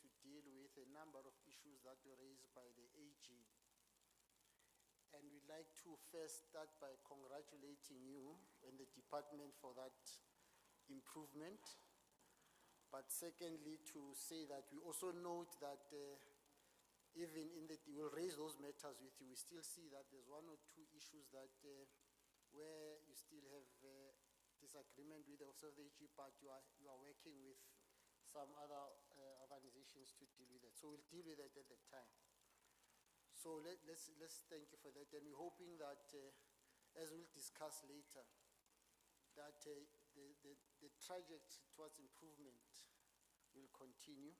to deal with a number of issues that were raised by the AG. And we'd like to first start by congratulating you and the department for that improvement. But secondly, to say that we also note that even in the, we'll raise those matters with you, we still see that there's one or two issues that where you still have disagreement with the Office of the AG, but you are working with some other organizations to deal with it. So we'll deal with it at the time. So let's thank you for that. And we're hoping that, as we'll discuss later, that the trajectory towards improvement will continue.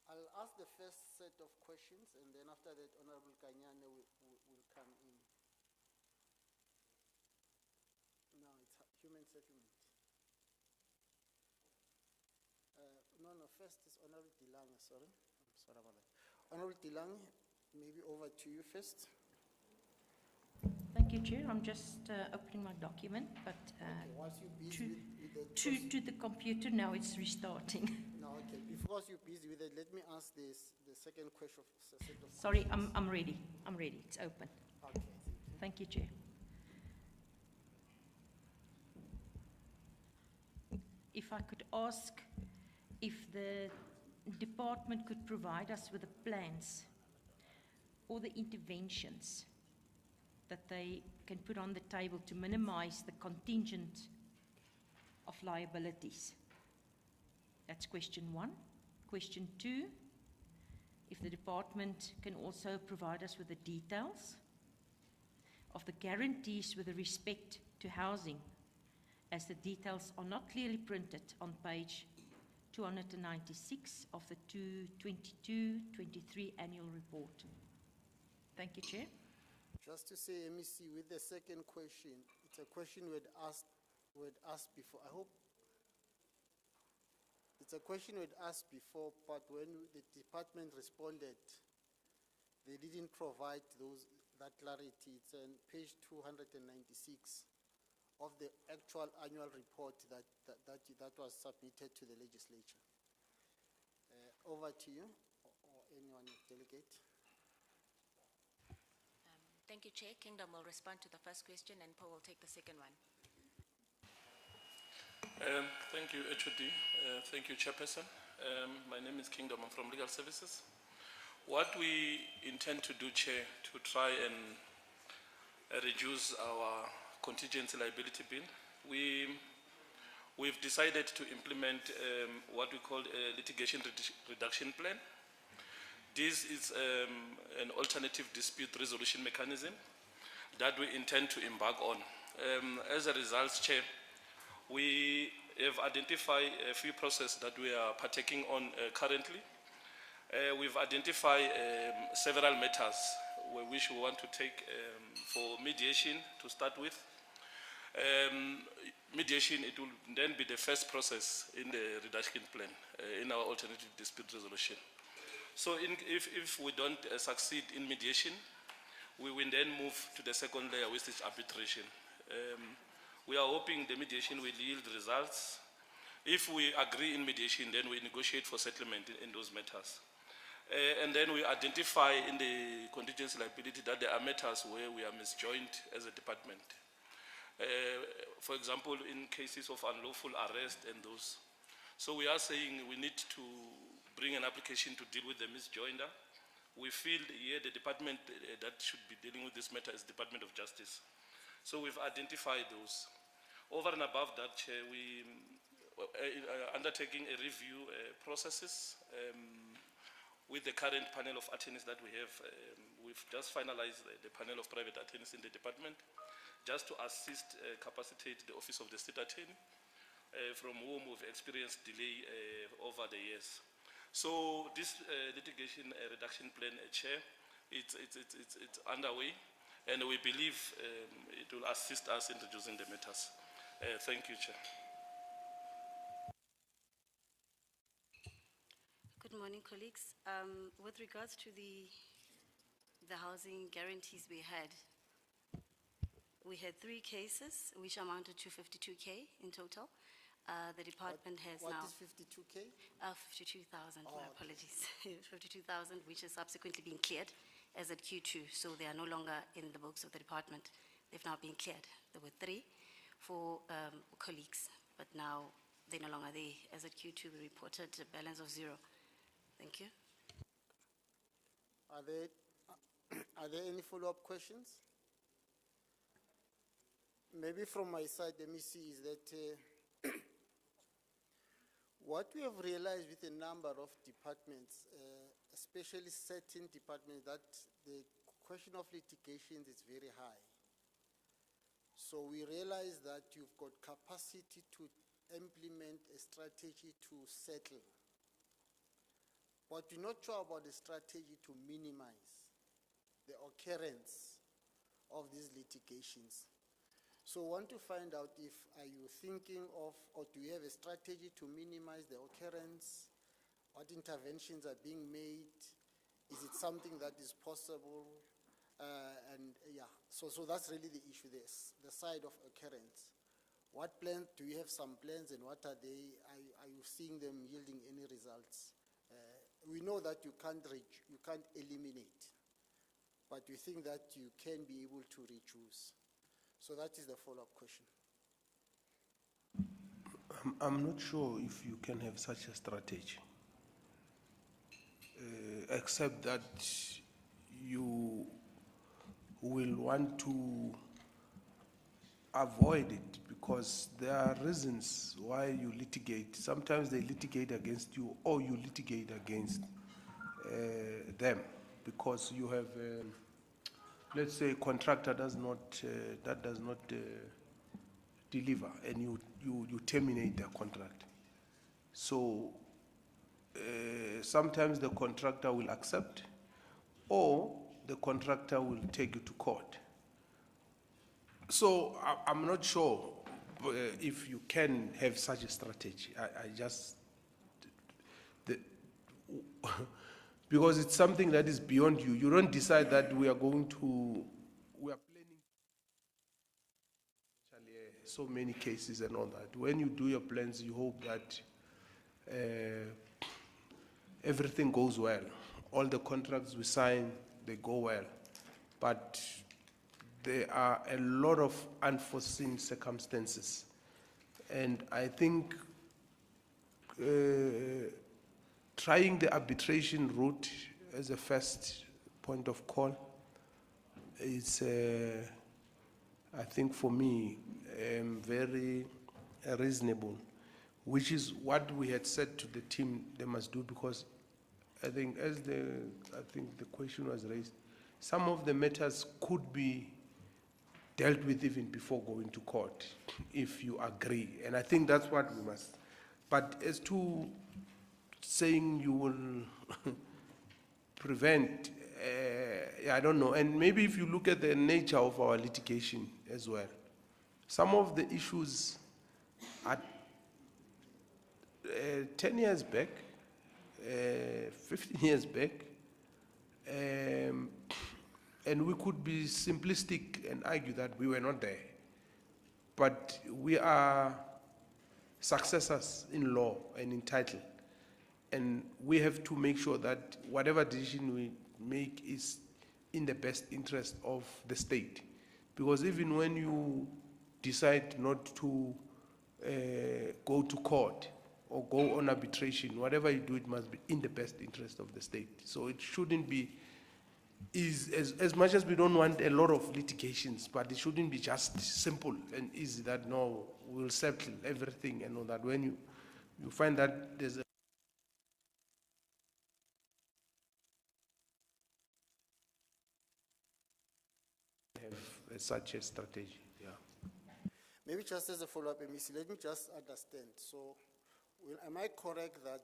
I'll ask the first set of questions, and then after that, Honorable Kanyane will come in. No, it's human settlement. No, first is Honorable Dilange, sorry. I'm sorry about that. Honorable Dilange, maybe over to you first. Thank you, Chair. I'm just opening my document, but Okay, whilst you're busy with to the computer now, it's restarting. No, okay. Before you're busy with it, let me ask this, the second question. Sorry, I'm ready. I'm ready. It's open. Okay, thank you, Chair. If I could ask if the department could provide us with the plans or the interventions that they can put on the table to minimize the contingent of liabilities. That's question one. Question two, if the department can also provide us with the details of the guarantees with respect to housing, as the details are not clearly printed on page 296 of the 2022-23 annual report. Thank you, Chair. Just to say, MEC, with the second question, it's a question we'd asked before. I hope it's a question we'd asked before, but when the department responded, they didn't provide that clarity. It's on page 296 of the actual annual report that was submitted to the legislature. Over to you, or anyone delegate. Thank you, Chair. Kingdom will respond to the first question and Paul will take the second one. Thank you, HOD. Thank you, Chairperson. My name is Kingdom. I'm from Legal Services. What we intend to do, Chair, to try and reduce our contingency liability bill, we've decided to implement what we call a litigation reduction plan. This is an alternative dispute resolution mechanism that we intend to embark on. As a result, Chair, we have identified a few processes that we are partaking on currently. We've identified several matters which we want to take for mediation to start with. Mediation, it will then be the first process in the reduction plan, in our alternative dispute resolution. So if we don't succeed in mediation, we will then move to the second layer, which is arbitration. We are hoping the mediation will yield results. If we agree in mediation, then we negotiate for settlement in those matters. And then we identify in the contingency liability that there are matters where we are misjoined as a department. For example, in cases of unlawful arrest and those. So we are saying we need to bring an application to deal with the misjoinder. We feel here the department that should be dealing with this matter is Department of Justice. So we've identified those. Over and above that, Chair, we are undertaking a review processes with the current panel of attorneys that we have. We've just finalized the panel of private attorneys in the department, just to assist, capacitate the Office of the State Attorney, from whom we've experienced delay over the years. So this litigation reduction plan, Chair, it's underway, and we believe it will assist us in reducing the matters. Thank you, Chair. Good morning, colleagues. With regards to the housing guarantees we had 3 cases which amounted to 52K in total. The department has What now. is 52K? 52,000, Oh, my okay. apologies. 52,000, which has subsequently been cleared as at Q2, so they are no longer in the books of the department. They've now been cleared. There were 3 for colleagues, but now they're no longer there. As at Q2, we reported a balance of 0. Thank you. Are there any follow-up questions? Maybe from my side, let me see, is that what we have realized with a number of departments, especially certain departments, that the question of litigations is very high. So we realize that you've got capacity to implement a strategy to settle, but we're not sure about the strategy to minimize the occurrence of these litigations. So I want to find out if, are you thinking of, or do you have a strategy to minimize the occurrence? What interventions are being made? Is it something that is possible? So that's really the issue, the side of occurrence. What plans, do you have some plans, and what are they? Are you seeing them yielding any results? We know that you can't eliminate, but we think that you can be able to reduce. So that is the follow-up question. I'm not sure if you can have such a strategy, except that you will want to avoid it, because there are reasons why you litigate. Sometimes they litigate against you, or you litigate against them, because you have, let's say, a contractor that does not deliver, and you terminate their contract. So sometimes the contractor will accept, or the contractor will take you to court. So I'm not sure if you can have such a strategy. Because it's something that is beyond you. You don't decide that we are planning so many cases and all that. When you do your plans, you hope that everything goes well. All the contracts we sign, they go well. But there are a lot of unforeseen circumstances. And I think trying the arbitration route as a first point of call is, I think for me, very reasonable, which is what we had said to the team they must do, because I think the question was raised, some of the matters could be dealt with even before going to court, if you agree. And I think that's what we must. But as to saying you will prevent, I don't know. And maybe if you look at the nature of our litigation as well, some of the issues are 10 years back, 15 years back, and we could be simplistic and argue that we were not there. But we are successors in law and in title. And we have to make sure that whatever decision we make is in the best interest of the state. Because even when you decide not to go to court or go on arbitration, whatever you do, it must be in the best interest of the state. So it shouldn't be, as much as we don't want a lot of litigations, but it shouldn't be just simple and easy that, no, we'll settle everything and all that. When you find that there's a have such a strategy, yeah. Maybe just as a follow-up, MEC, let me just understand. So, am I correct that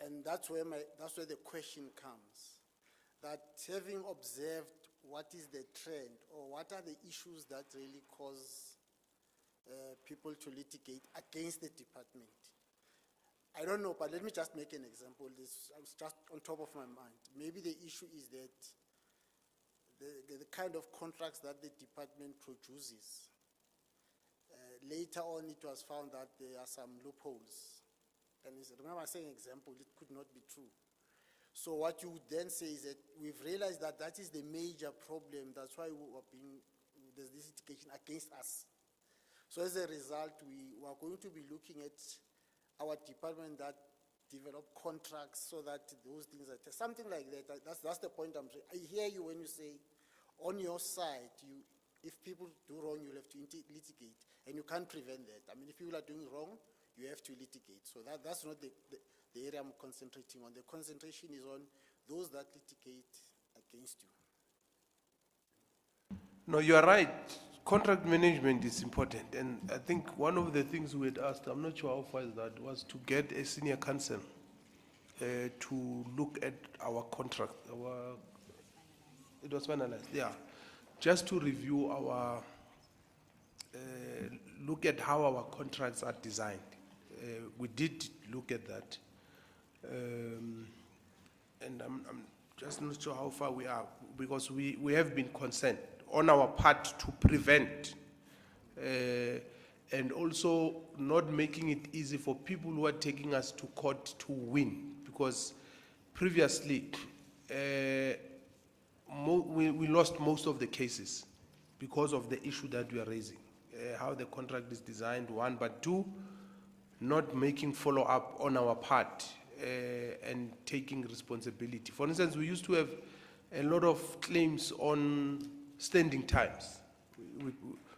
and that's where the question comes, that having observed what is the trend, or what are the issues that really cause people to litigate against the department? I don't know, but let me just make an example. This was just on top of my mind. Maybe the issue is that the kind of contracts that the department produces, later on it was found that there are some loopholes. And remember saying example, it could not be true. So what you would then say is that we've realized that that is the major problem. That's why there's this litigation against us. So as a result, we are going to be looking at our department that develop contracts so that those things are something like that. That's the point I'm saying. I hear you when you say, on your side, if people do wrong, you'll have to litigate, and you can't prevent that. I mean, if people are doing wrong, you have to litigate. So that's not the area I'm concentrating on. The concentration is on those that litigate against you. No, you are right. Contract management is important. And I think one of the things we had asked, I'm not sure how far is that, was to get a senior counsel to look at our contract. It was finalized, yeah. Just to review look at how our contracts are designed. We did look at that. And I'm just not sure how far we are, because we have been concerned on our part to prevent and also not making it easy for people who are taking us to court to win, because previously we lost most of the cases because of the issue that we are raising, how the contract is designed, one, but two, not making follow-up on our part and taking responsibility. For instance, we used to have a lot of claims on standing times.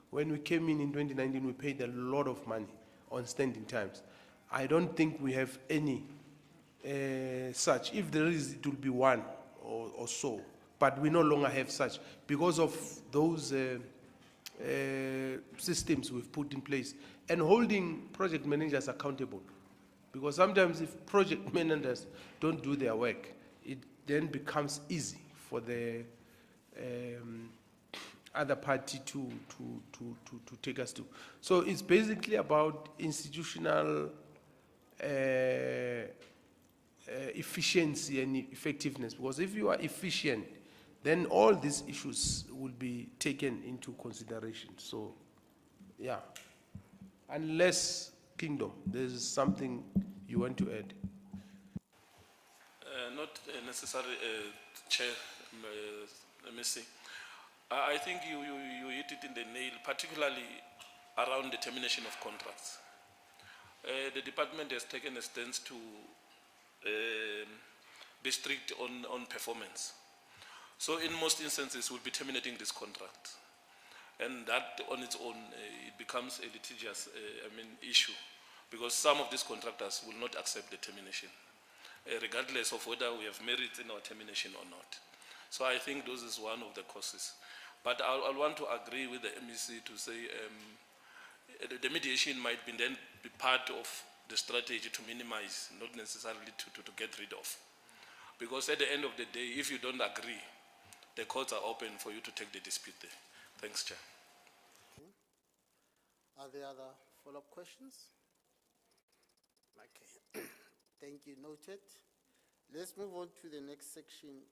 When we came in 2019, we paid a lot of money on standing times. I don't think we have any such. If there is, it will be one or so. But we no longer have such because of those systems we've put in place and holding project managers accountable. Because sometimes if project managers don't do their work, it then becomes easy for the other party to take us to. So it's basically about institutional efficiency and effectiveness, because if you are efficient, then all these issues will be taken into consideration. So, yeah. Unless, Kingdom, there's something you want to add. Not necessarily, Chair, Messi. I think you hit it in the nail, particularly around the termination of contracts. The department has taken a stance to be strict on performance. So in most instances, we'll be terminating this contract. And that on its own, it becomes a litigious issue, because some of these contractors will not accept the termination, regardless of whether we have merit in our termination or not. So I think this is one of the causes. But I'll want to agree with the MEC to say the mediation might then be part of the strategy to minimize, not necessarily to get rid of. Because at the end of the day, if you don't agree, the courts are open for you to take the dispute there. Thanks, Chair. Okay. Are there other follow-up questions? Okay. Thank you, noted. Let's move on to the next section.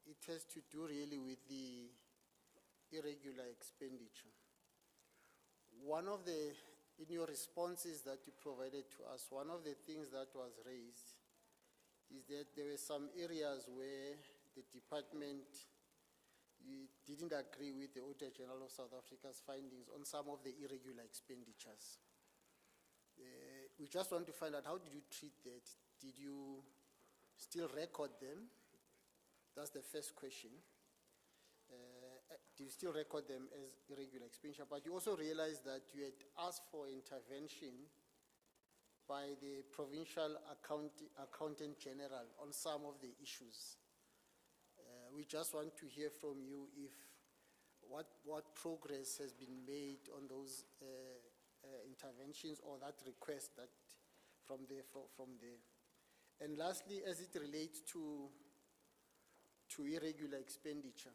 It has to do really with the irregular expenditure. One of the, in your responses that you provided to us, one of the things that was raised is that there were some areas where the department didn't agree with the Auditor General of South Africa's findings on some of the irregular expenditures. We just want to find out, how did you treat that? Did you still record them? That's the first question. Do you still record them as irregular expenditure? But you also realized that you had asked for intervention by the Provincial Accountant General on some of the issues. We just want to hear from you if what progress has been made on those interventions or that request that from there. And lastly, as it relates to to irregular expenditure.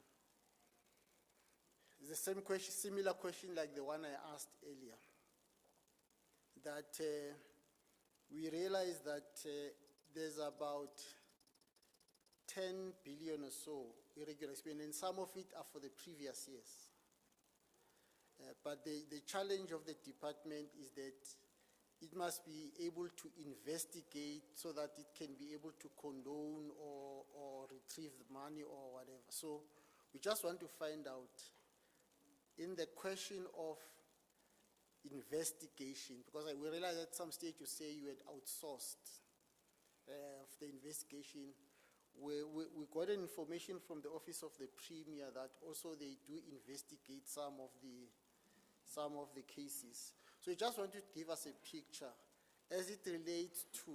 It's the same question, similar question like the one I asked earlier. That we realize that there's about 10 billion or so irregular expenditure, and some of it are for the previous years. But the challenge of the department is that it must be able to investigate so that it can be able to condone or retrieve the money or whatever. So we just want to find out, in the question of investigation, because we realized at some stage you say you had outsourced of the investigation. We got information from the Office of the Premier that also they do investigate some of the cases. So we just want to give us a picture as it relates to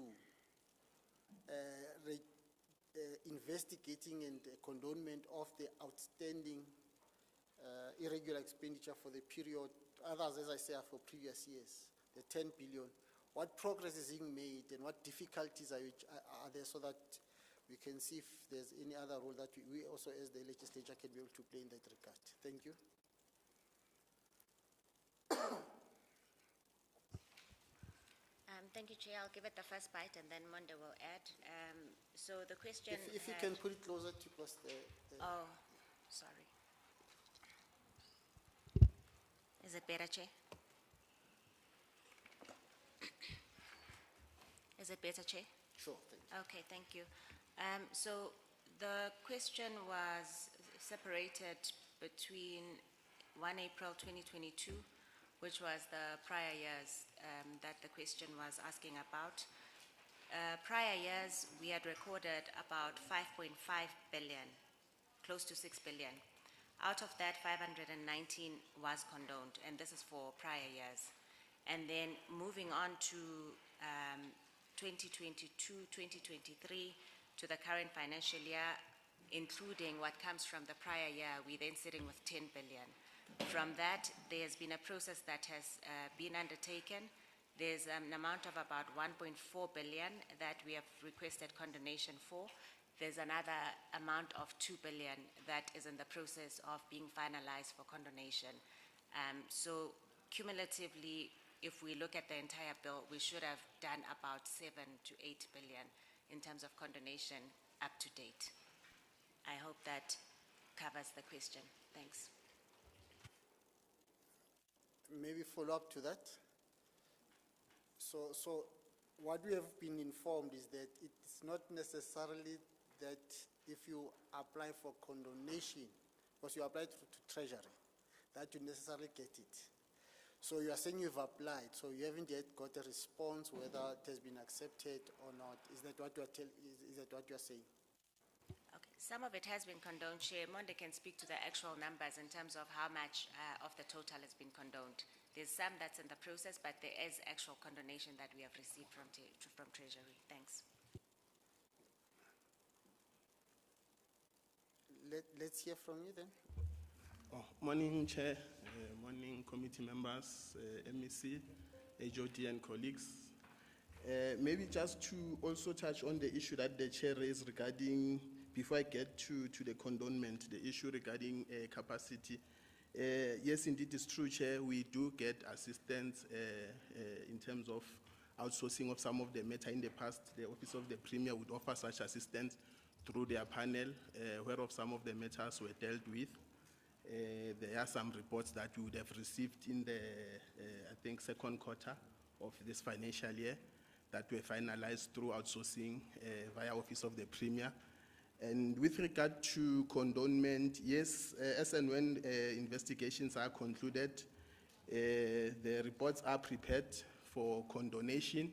investigating and condonement of the outstanding irregular expenditure for the period. Others, as I say, are for previous years, the 10 billion. What progress is being made and what difficulties are there, so that we can see if there's any other role that we also as the legislature can be able to play in that regard. Thank you. Thank you, Chair. I'll give it the first bite and then Monde will add. So the question If you can put it closer to us. Oh, sorry. Is it better, Chair? Is it better, Chair? Sure, thank you. Okay, thank you. So the question was separated between 1 April 2022, which was the prior years that the question was asking about. Prior years, we had recorded about 5.5 billion, close to 6 billion. Out of that, 519 was condoned, and this is for prior years. And then moving on to 2022, 2023, to the current financial year, including what comes from the prior year, we're then sitting with 10 billion. From that, there's been a process that has been undertaken. There's an amount of about 1.4 billion that we have requested condonation for. There's another amount of 2 billion that is in the process of being finalized for condonation. So cumulatively, if we look at the entire bill, we should have done about 7 to 8 billion in terms of condonation up to date. I hope that covers the question. Thanks. Maybe follow up to that. So what we have been informed is that it's not necessarily that if you apply for condonation, because you apply to Treasury, that you necessarily get it. So you are saying you've applied, so you haven't yet got a response whether it has been accepted or not. Is that what you are is that what you are saying? Okay, some of it has been condoned. Chair Monde can speak to the actual numbers in terms of how much of the total has been condoned. There's some that's in the process, but there is actual condonation that we have received from Treasury. Thanks. Let's hear from you then. Morning, Chair. Morning, committee members, MEC, HOD and colleagues. Maybe just to also touch on the issue that the Chair raised regarding, before I get to the condonment, the issue regarding capacity. Yes, indeed, it's true, Chair. We do get assistance in terms of outsourcing of some of the matter. In the past, the Office of the Premier would offer such assistance through their panel, whereof some of the matters were dealt with. There are some reports that we would have received in the, I think, second quarter of this financial year that were finalized through outsourcing via Office of the Premier. And with regard to condonment, yes, as and when investigations are concluded, the reports are prepared for condonation.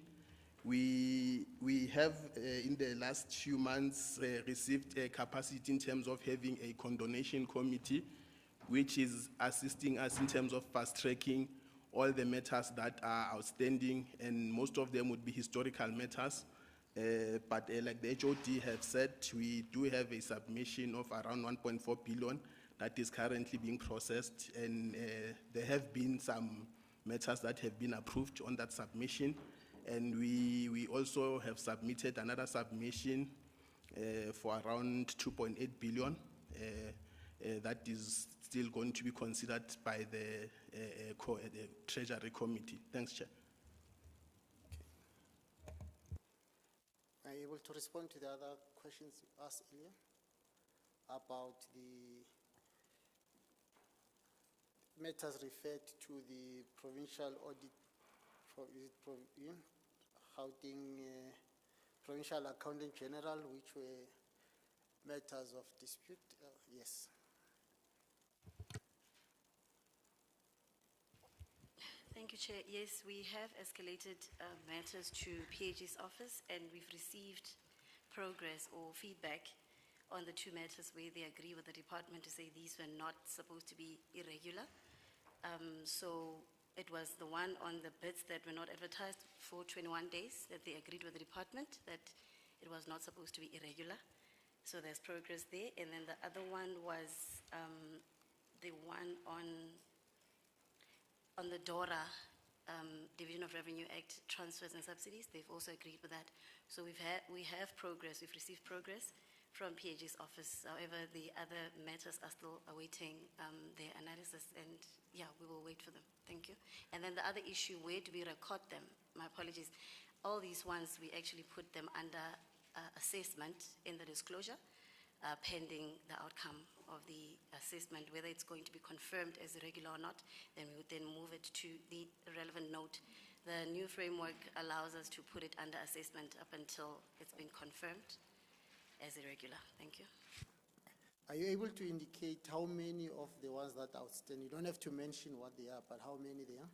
We have, in the last few months, received a capacity in terms of having a condonation committee, which is assisting us in terms of fast-tracking all the matters that are outstanding, and most of them would be historical matters. But like the HOD have said, we do have a submission of around 1.4 billion that is currently being processed, and there have been some matters that have been approved on that submission. And we also have submitted another submission for around 2.8 billion. That is still going to be considered by the Treasury Committee. Thanks, Chair. Are you able to respond to the other questions you asked earlier about the matters referred to the provincial audit, Gauteng Provincial Accountant General, which were matters of dispute? Yes. Thank you, Chair. Yes, we have escalated matters to PH's office, and we've received progress or feedback on the two matters where they agree with the department to say these were not supposed to be irregular. So it was the one on the bids that were not advertised for 21 days that they agreed with the department that it was not supposed to be irregular. So there's progress there. And then the other one was the one on the DORA, Division of Revenue Act transfers and subsidies. They've also agreed with that. So we have progress. We've received progress from PH's office. However, the other matters are still awaiting their analysis, and yeah, we will wait for them. Thank you. And then the other issue, where do we record them? My apologies. All these ones, we actually put them under assessment in the disclosure, pending the outcome of the assessment, whether it's going to be confirmed as irregular or not, then we would then move it to the relevant note. The new framework allows us to put it under assessment up until it's been confirmed as irregular. Thank you. Are you able to indicate how many of the ones that are outstanding? You don't have to mention what they are, but how many they are?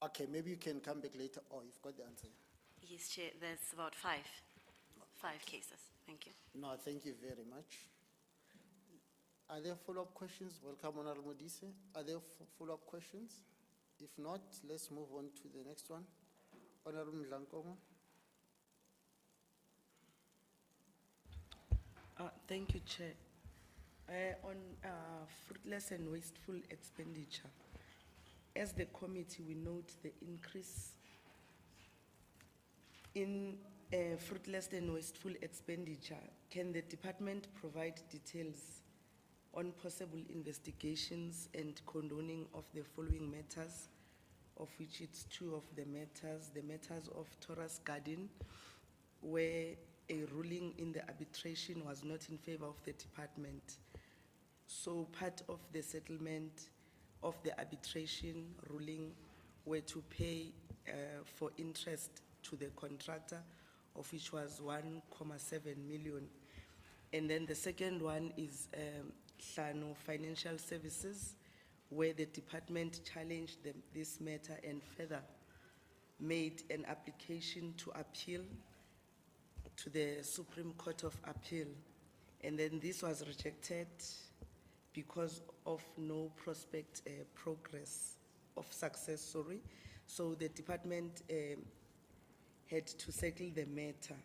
Okay, maybe you can come back later, or you've got the answer. Yes, Chair, there's about five cases. Thank you. No, thank you very much. Are there follow-up questions? Welcome, Honorable Modise. Are there follow-up questions? If not, let's move on to the next one. Honorable Mdlankomo. Thank you, Chair. On fruitless and wasteful expenditure, as the committee, we note the increase in fruitless and wasteful expenditure. Can the department provide details on possible investigations and condoning of the following matters, of which it's two of the matters of Taurus Garden, where a ruling in the arbitration was not in favor of the department. So part of the settlement of the arbitration ruling were to pay for interest to the contractor, of which was 1.7 million. And then the second one is Hlano Financial Services, where the department challenged this matter and further made an application to appeal to the Supreme Court of Appeal. And then this was rejected because of no prospect progress of success, sorry. So the department had to settle the matter.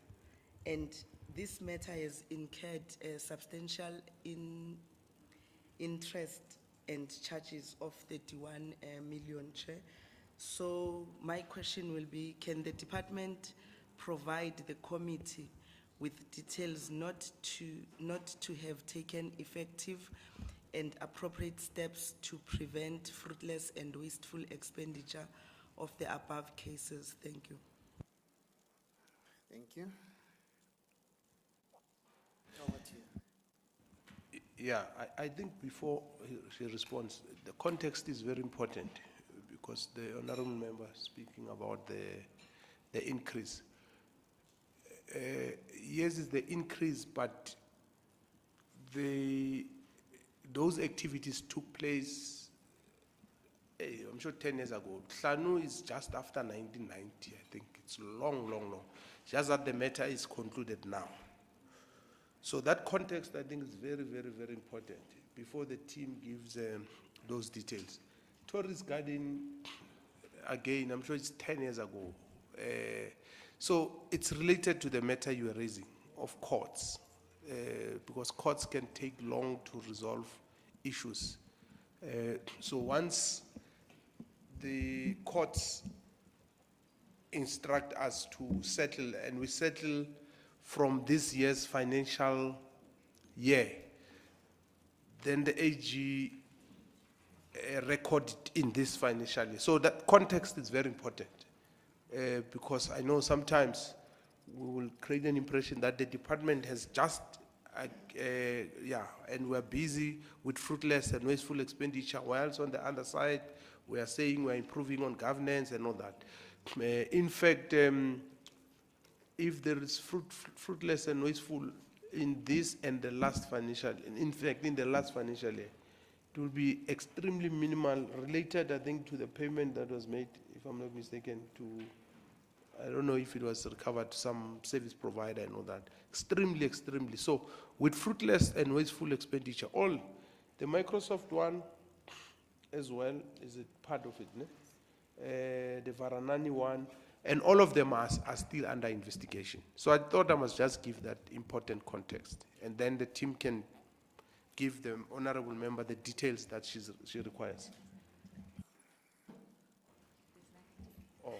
And this matter has incurred substantial interest and charges of 31 million, Chair. So my question will be, can the department provide the committee with details not to have taken effective and appropriate steps to prevent fruitless and wasteful expenditure of the above cases? Thank you. Thank you. Over to you. Yeah, I think before she responds, the context is very important because the honorable member speaking about the increase. Yes, it's the increase, but those activities took place, I'm sure 10 years ago. Hlano is just after 1990, I think. It's long. Just that the matter is concluded now. So that context, I think, is very important before the team gives those details. Taurus Garden, again, I'm sure it's 10 years ago. So it's related to the matter you are raising of courts, because courts can take long to resolve issues. So once the courts instruct us to settle, and we settle from this year's financial year, then the AG record it in this financial year. So that context is very important, because I know sometimes we will create an impression that the department has just, and we're busy with fruitless and wasteful expenditure, whilst on the other side, we are saying we're improving on governance and all that. In fact, if there is fruitless and wasteful in this and the last financial, in fact, in the last financial year, it will be extremely minimal, related, I think, to the payment that was made, if I'm not mistaken, to, I don't know if it was recovered to some service provider and all that. Extremely, extremely. So, with fruitless and wasteful expenditure, all, the Microsoft one as well is a part of it, ne? The Varanani one, and all of them are still under investigation. So I thought I must just give that important context, and then the team can give the honorable member the details that she requires. Oh.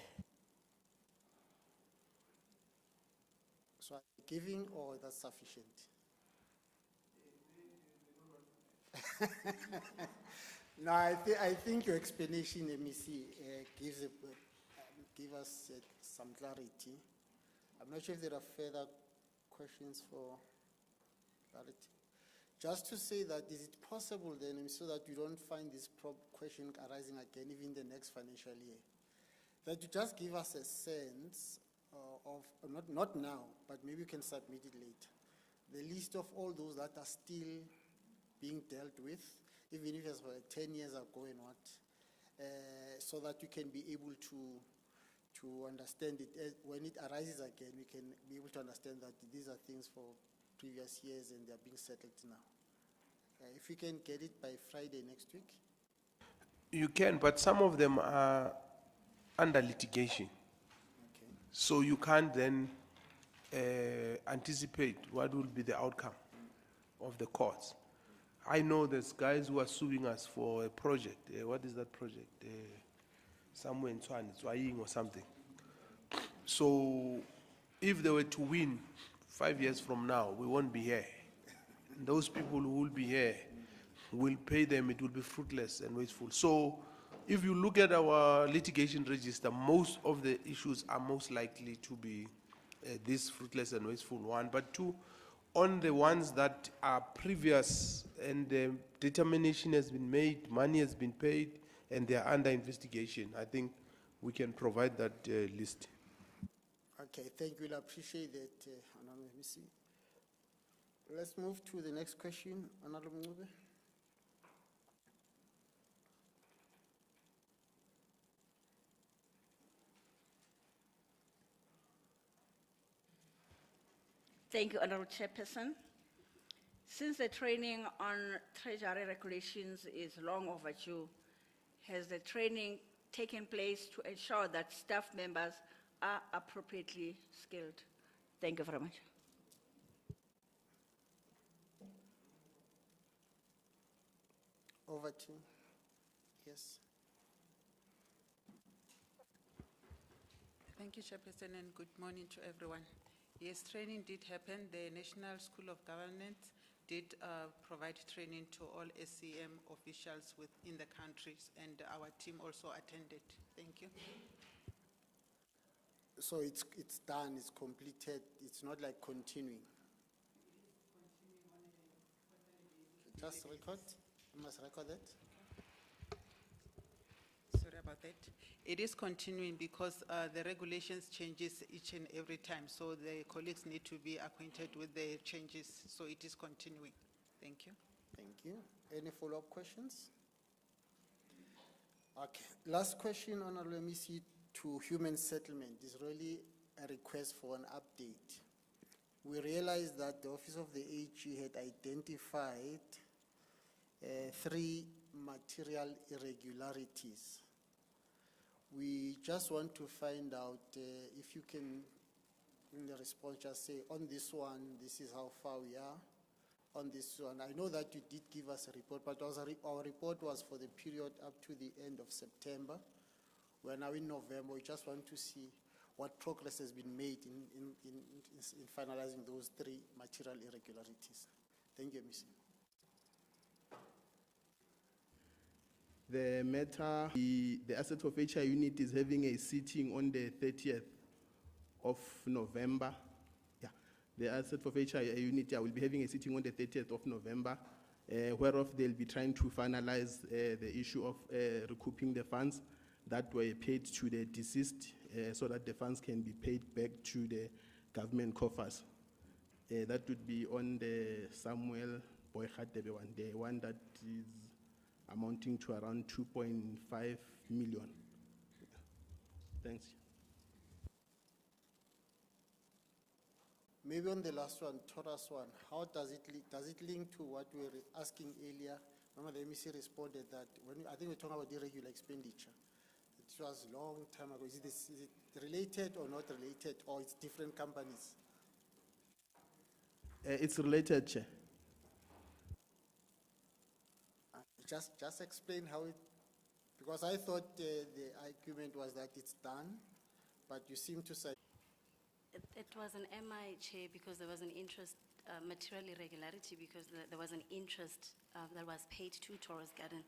So are you giving, or that's sufficient? No, I think your explanation, MEC, give us some clarity. I'm not sure if there are further questions for clarity. Just to say that, is it possible then, so that you don't find this question arising again even the next financial year, that you just give us a sense of, not now, but maybe you can submit it later, the list of all those that are still being dealt with, even if it's 10 years ago and what, so that you can be able to understand it. When it arises again, we can be able to understand that these are things for previous years and they are being settled now. If we can get it by Friday next week? You can, but some of them are under litigation. Okay. So you can't then anticipate what will be the outcome of the courts. I know there's guys who are suing us for a project. What is that project? Somewhere in Tswaying or something. So if they were to win 5 years from now, we won't be here. And those people who will be here will pay them, it will be fruitless and wasteful. So if you look at our litigation register, most of the issues are most likely to be this fruitless and wasteful one. But two, on the ones that are previous and the determination has been made, money has been paid, and they are under investigation, I think we can provide that list. Okay, thank you. I appreciate that, Honorable MEC. Let's move to the next question, Honorable Mube. Thank you, Honorable Chairperson. Since the training on treasury regulations is long overdue, has the training taken place to ensure that staff members are appropriately skilled? Thank you very much. Over to you. Yes. Thank you, Chairperson, and good morning to everyone. Yes, training did happen. The National School of Governance did provide training to all SCM officials within the countries, and our team also attended. Thank you. So it's done, it's completed, it's not like continuing. Just record, you must record that. Sorry about that. It is continuing because the regulations changes each and every time, so the colleagues need to be acquainted with the changes, so it is continuing. Thank you. Thank you. Any follow-up questions? Okay. Last question, Honorable MEC, to human settlement is really a request for an update. We realized that the Office of the AG had identified 3 material irregularities. We just want to find out if you can in the response just say, on this one, this is how far we are. On this one, I know that you did give us a report, but our report was for the period up to the end of September. We're now in November. We just want to see what progress has been made in finalizing those 3 material irregularities. Thank you, Ms. The matter, the asset forfeiture unit is having a sitting on the 30th of November. Yeah, the asset forfeiture unit will be having a sitting on the 30th of November, whereof they'll be trying to finalize the issue of recouping the funds that were paid to the deceased, so that the funds can be paid back to the government coffers. That would be on the Samuel Boyhatebe one, the one that is amounting to around 2.5 million. Thanks. Maybe on the last one, Taurus one, how does it link to what we were asking earlier? Remember the MEC responded that I think we're talking about irregular expenditure. It was a long time ago. Is it related or not related, or it's different companies? It's related, Chair. Just explain how it, because I thought the argument was that it's done, but you seem to say. It was an MI, Chair, because there was an interest, material irregularity, because there was an interest that was paid to Taurus Garden.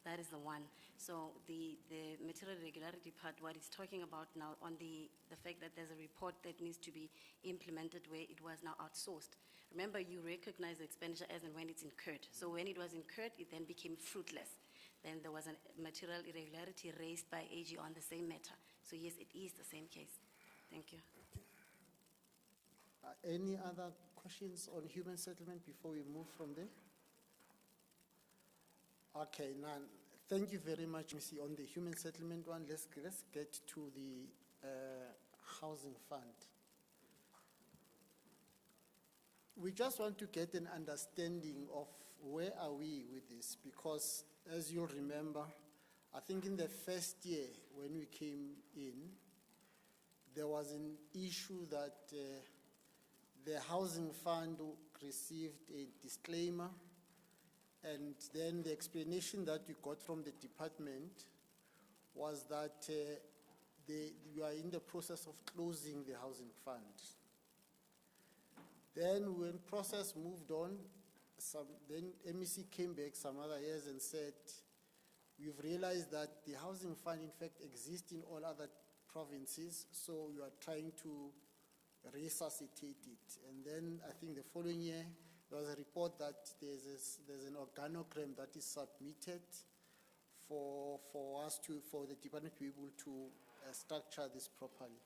That is the one. So the material irregularity part, what he's talking about now on the fact that there's a report that needs to be implemented where it was now outsourced. Remember, you recognize the expenditure as and when it's incurred. So when it was incurred, it then became fruitless. Then there was a material irregularity raised by AG on the same matter. So yes, it is the same case. Thank you. Any other questions on human settlement before we move from there? Okay, none. Thank you very much, Missy. On the human settlement one, let's get to the housing fund. We just want to get an understanding of where are we with this, because as you'll remember, I think in the first year when we came in, there was an issue that the housing fund received a disclaimer, and then the explanation that we got from the department was that we are in the process of closing the housing fund. Then when process moved on, then MEC came back some other years and said, we've realized that the housing fund in fact exists in all other provinces, so we are trying to resuscitate it. And then I think the following year, there was a report that there's an organogram that is submitted for the department to be able to structure this properly.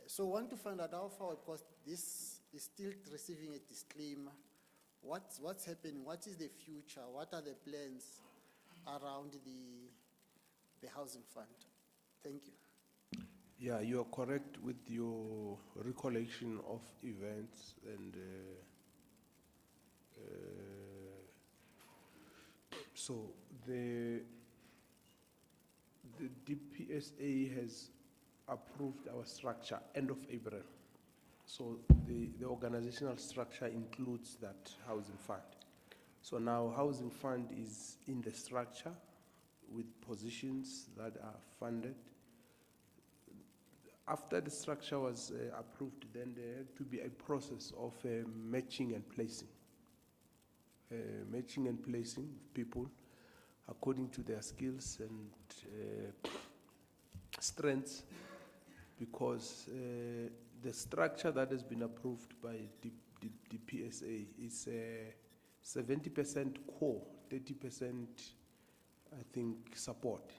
So I want to find out how far, because this is still receiving a disclaimer. What's happening? What is the future? What are the plans around the housing fund? Thank you. Yeah, you are correct with your recollection of events, and so the DPSA has approved our structure end of April. So the organizational structure includes that housing fund. So now housing fund is in the structure with positions that are funded. After the structure was approved, then there had to be a process of matching and placing. Matching and placing people according to their skills and strengths, because the structure that has been approved by the PSA is 70% core, 30% I think support.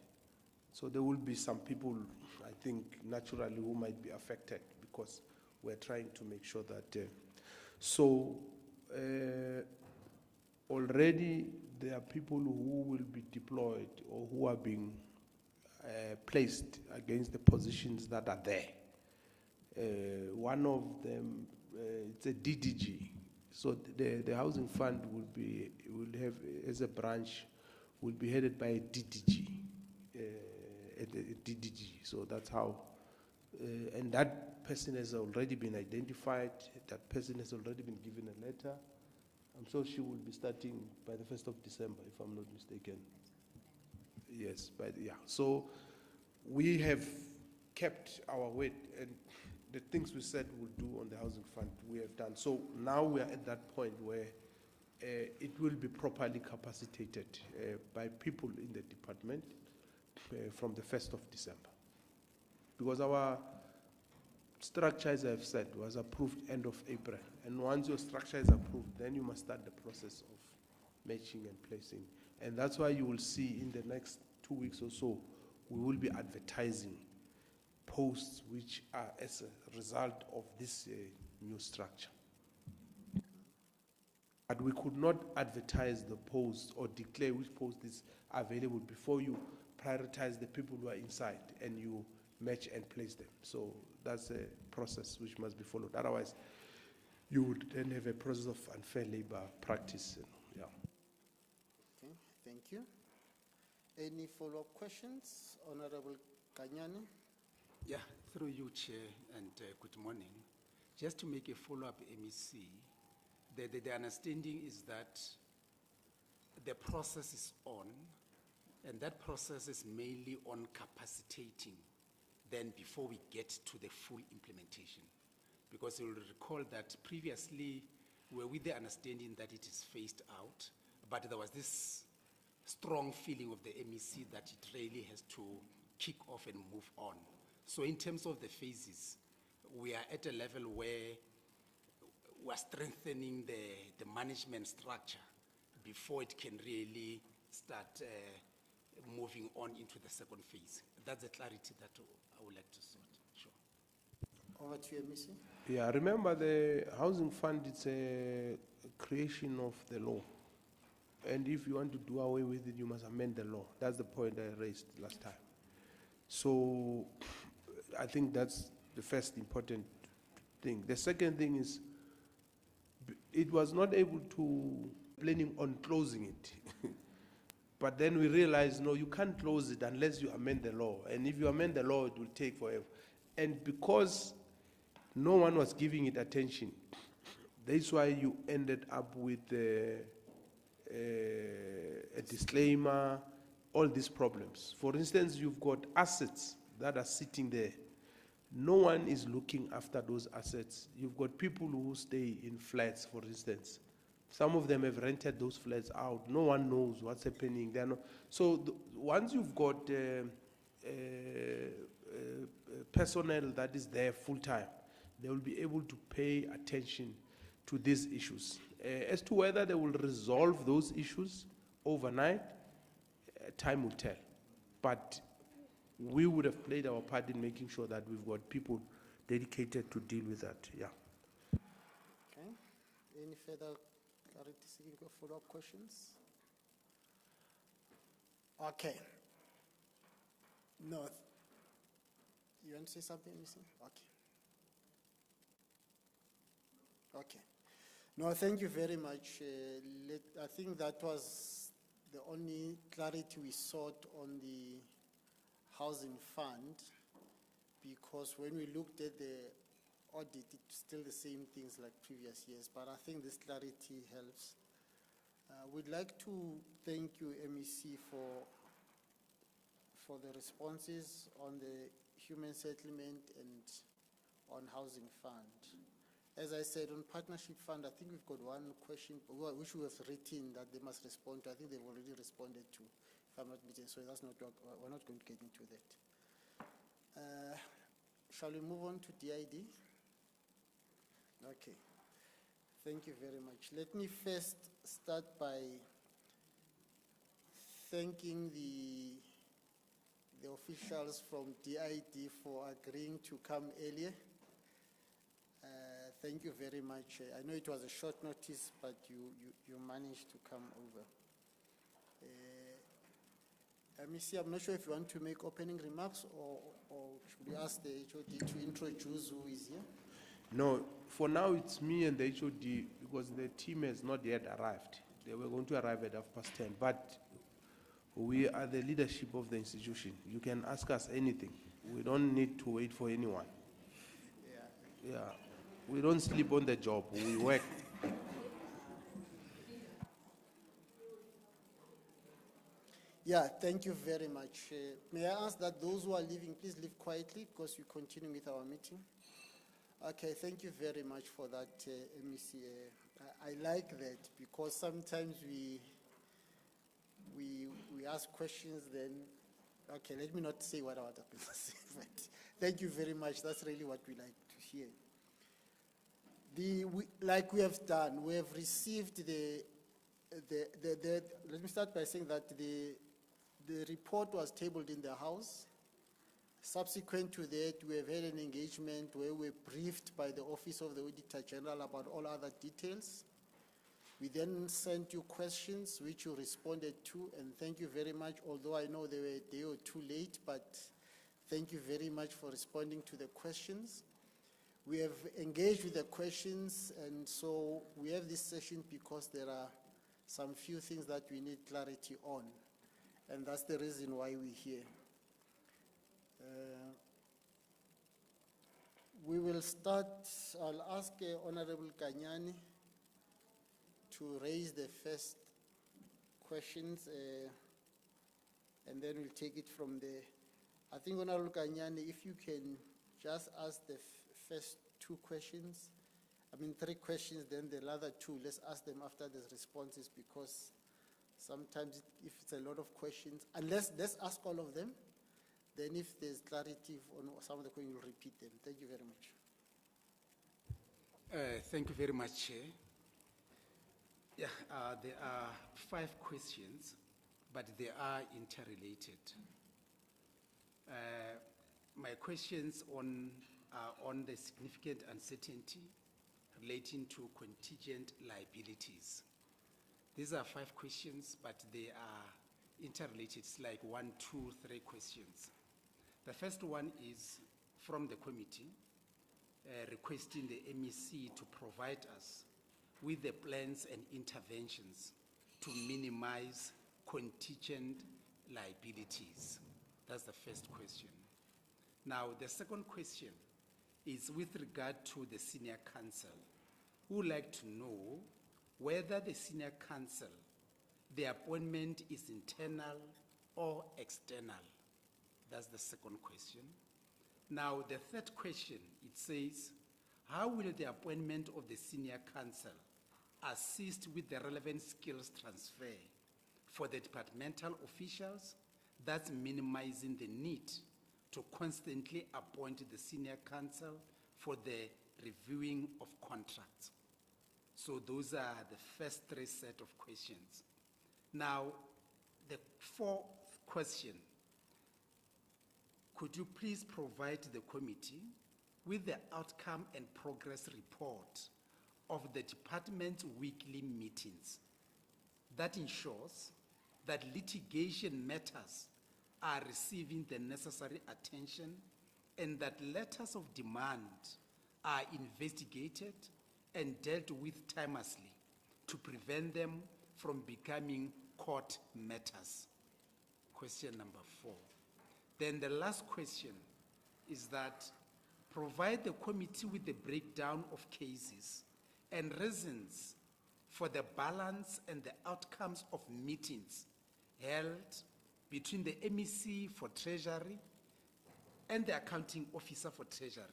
So there will be some people, I think, naturally who might be affected, because we're trying to make sure that already there are people who will be deployed or who are being placed against the positions that are there. One of them, it's a DDG. So the housing fund will have, as a branch, will be headed by a DDG. A DDG. So that's how And that person has already been identified, that person has already been given a letter. I'm sure she will be starting by the 1st of December, if I'm not mistaken. Yes, yeah. So we have kept our word, and the things we said we'll do on the housing fund, we have done. So now we are at that point where it will be properly capacitated by people in the department from the 1st of December. Because our structure, as I've said, was approved end of April. And once your structure is approved, then you must start the process of matching and placing. And that's why you will see in the next 2 weeks or so, we will be advertising posts which are as a result of this new structure. But we could not advertise the posts or declare which post is available before you prioritize the people who are inside and you match and place them. So that's a process which must be followed. Otherwise, you would then have a process of unfair labor practice. Yeah. Okay, thank you. Any follow-up questions? Honorable Kanyane? Yeah, through you, Chair, and good morning. Just to make a follow-up, MEC, the understanding is that the process is on, and that process is mainly on capacitating then before we get to the full implementation. Because you'll recall that previously we were with the understanding that it is phased out, but there was this strong feeling of the MEC that it really has to kick off and move on. So in terms of the phases, we are at a level where we're strengthening the management structure before it can really start moving on into the second phase. That's the clarity that I would like to sort. Sure. Over to you, MEC. Yeah, remember the housing fund, it's a creation of the law. And if you want to do away with it, you must amend the law. That's the point I raised last time. So I think that's the first important thing. The second thing is, it was not able to planning on closing it. But then we realized, no, you can't close it unless you amend the law. And if you amend the law, it will take forever. And because no one was giving it attention, that's why you ended up with a disclaimer, all these problems. For instance, you've got assets that are sitting there. No one is looking after those assets. You've got people who stay in flats, for instance. Some of them have rented those flats out. No one knows what's happening. They're not. So once you've got personnel that is there full-time, they will be able to pay attention to these issues. As to whether they will resolve those issues overnight, time will tell. But we would have played our part in making sure that we've got people dedicated to deal with that. Yeah. Okay. Any further clarity seeking or follow-up questions? Okay. No. You want to say something, Missy? Okay. Okay. No, thank you very much. I think that was the only clarity we sought on the housing fund, because when we looked at the audit, it's still the same things like previous years, but I think this clarity helps. We'd like to thank you, MEC, for the responses on the human settlement and on housing fund. As I said, on partnership fund, I think we've got one question which we have written that they must respond to. I think they've already responded to, if I'm not mistaken, so that's not, we're not going to get into that. Shall we move on to DID? Okay, thank you very much. Let me first start by thanking the officials from DID for agreeing to come earlier. Thank you very much. I know it was a short notice, but you managed to come over. MEC, I'm not sure if you want to make opening remarks or should we ask the HOD to introduce who is here? No, for now it's me and the HOD because the team has not yet arrived. They were going to arrive at 10:30. But We are the leadership of the institution. You can ask us anything. We don't need to wait for anyone. Yeah. We don't sleep on the job. We work. Yeah, thank you very much. May I ask that those who are leaving, please leave quietly because we continue with our meeting. Okay, thank you very much for that, MEC. I like that because sometimes we ask questions, then, okay, let me not say what I want to say, but thank you very much. That's really what we like to hear. Like we have done, we have received let me start by saying that the report was tabled in the House. Subsequent to that, we have had an engagement where we were briefed by the Office of the Auditor General about all other details. We then sent you questions which you responded to, and thank you very much, although I know they were a day or two late, but thank you very much for responding to the questions. We have engaged with the questions, and so we have this session because there are some few things that we need clarity on, and that's the reason why we're here. We will start, I'll ask Honorable Kanyani to raise the first questions, and then we'll take it from there. I think Honorable Kanyani, if you can just ask the first two questions, three questions, then the other two, let's ask them after the responses, because sometimes if it's a lot of questions, let's ask all of them, then if there's clarity on some of the questions, you'll repeat them. Thank you very much. Thank you very much, Chair. Yeah, there are 5 questions, but they are interrelated. My questions are on the significant uncertainty relating to contingent liabilities. These are 5 questions, but they are interrelated. It's like 1, 2, 3 questions. The first one is from the committee, requesting the MEC to provide us with the plans and interventions to minimize contingent liabilities. That's the first question. Now, the second question is with regard to the senior counsel. We would like to know whether the senior counsel, the appointment is internal or external. That's the second question. Now, the third question, it says, how will the appointment of the senior counsel assist with the relevant skills transfer for the departmental officials, thus minimizing the need to constantly appoint the senior counsel for the reviewing of contracts? So those are the first 3 set of questions. Now, the 4th question, could you please provide the committee with the outcome and progress report of the department's weekly meetings that ensures that litigation matters are receiving the necessary attention and that letters of demand are investigated and dealt with timely to prevent them from becoming court matters? Question number 4. Then the last question is that provide the committee with the breakdown of cases and reasons for the balance and the outcomes of meetings held between the MEC for Treasury and the accounting officer for Treasury,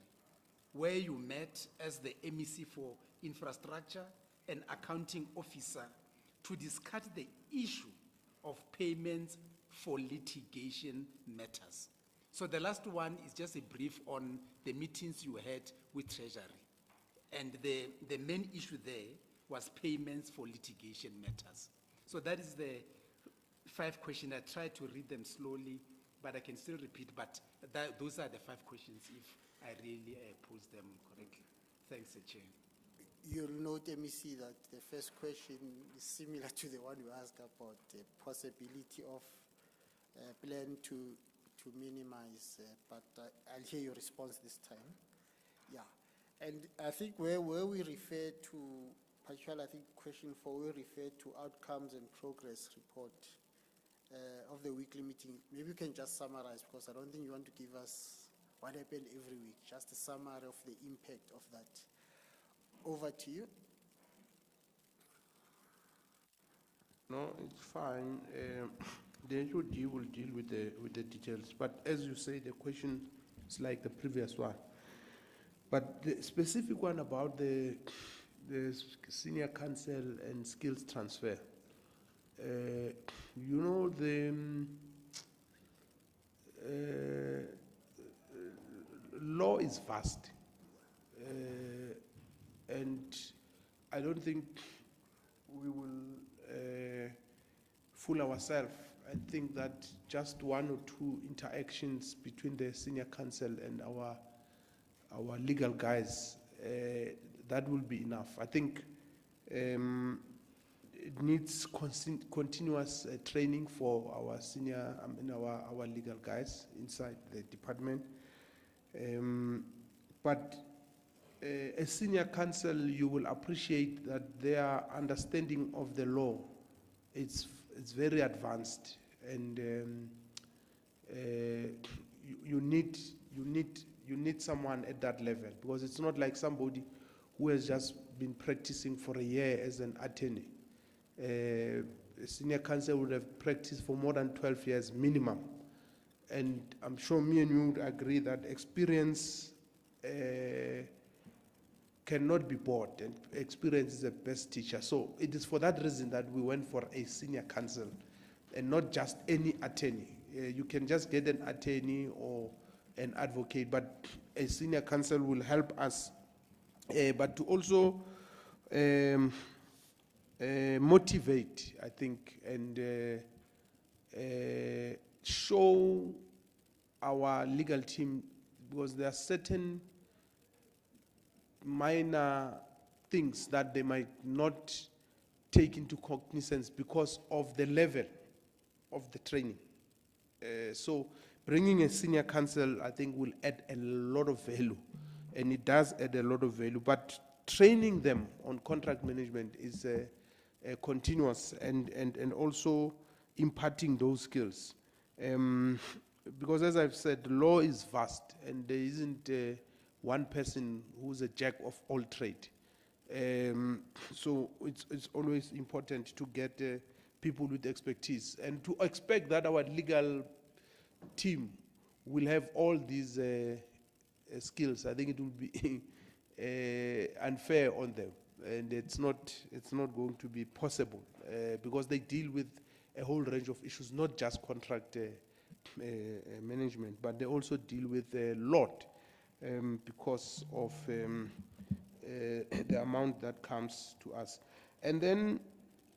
where you met as the MEC for Infrastructure and accounting officer to discuss the issue of payments for litigation matters. So the last one is just a brief on the meetings you had with Treasury. And the main issue there was payments for litigation matters. So that is the 5 questions. I tried to read them slowly, but I can still repeat, but those are the 5 questions if I really pose them correctly. Thanks, Chair. You'll note, MEC, that the first question is similar to the one you asked about the possibility of plan to minimize, but I'll hear your response this time. Yeah, and I think where we refer to, particularly I think question 4, we refer to outcomes and progress report. of the weekly meeting. Maybe you can just summarize, because I don't think you want to give us what happened every week, just a summary of the impact of that. Over to you. No, it's fine. The HOD will deal with the details. But as you say, the question is like the previous one. But the specific one about the senior council and skills transfer, you know, the law is vast, and I don't think we will fool ourselves and think that just one or two interactions between the senior council and our legal guys, that will be enough. I think it needs continuous training for our senior, our legal guys inside the department. But as senior counsel, you will appreciate that their understanding of the law, it's very advanced, and you need someone at that level, because it's not like somebody who has just been practicing for a year as an attorney. A senior counsel would have practiced for more than 12 years minimum. And I'm sure me and you would agree that experience cannot be bought, and experience is the best teacher. So it is for that reason that we went for a senior counsel and not just any attorney. You can just get an attorney or an advocate, but a senior counsel will help us. But to also motivate, I think, and show our legal team, because there are certain minor things that they might not take into cognizance because of the level of the training. So bringing a senior counsel, I think, will add a lot of value, and it does add a lot of value. But training them on contract management is continuous, and also imparting those skills. Because as I've said, the law is vast, and there isn't one person who's a jack of all trade. So it's always important to get people with expertise, and to expect that our legal team will have all these skills. I think it will be unfair on them, and it's not going to be possible, because they deal with a whole range of issues, not just contract management, but they also deal with a lot, because of the amount that comes to us. And then,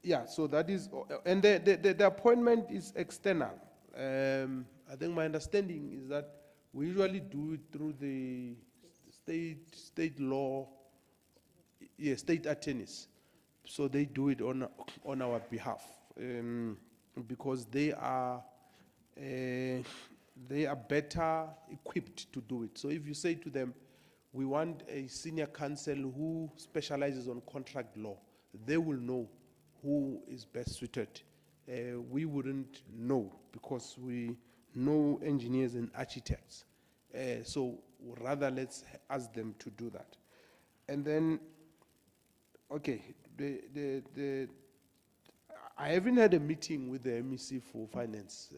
yeah, so that is, and the appointment is external. I think my understanding is that we usually do it through the state law, state attorneys. So they do it on our behalf, because they are better equipped to do it. So if you say to them, we want a senior counsel who specializes on contract law, they will know who is best suited. We wouldn't know, because we know engineers and architects. So rather, let's ask them to do that. And then, okay, I haven't had a meeting with the MEC for finance,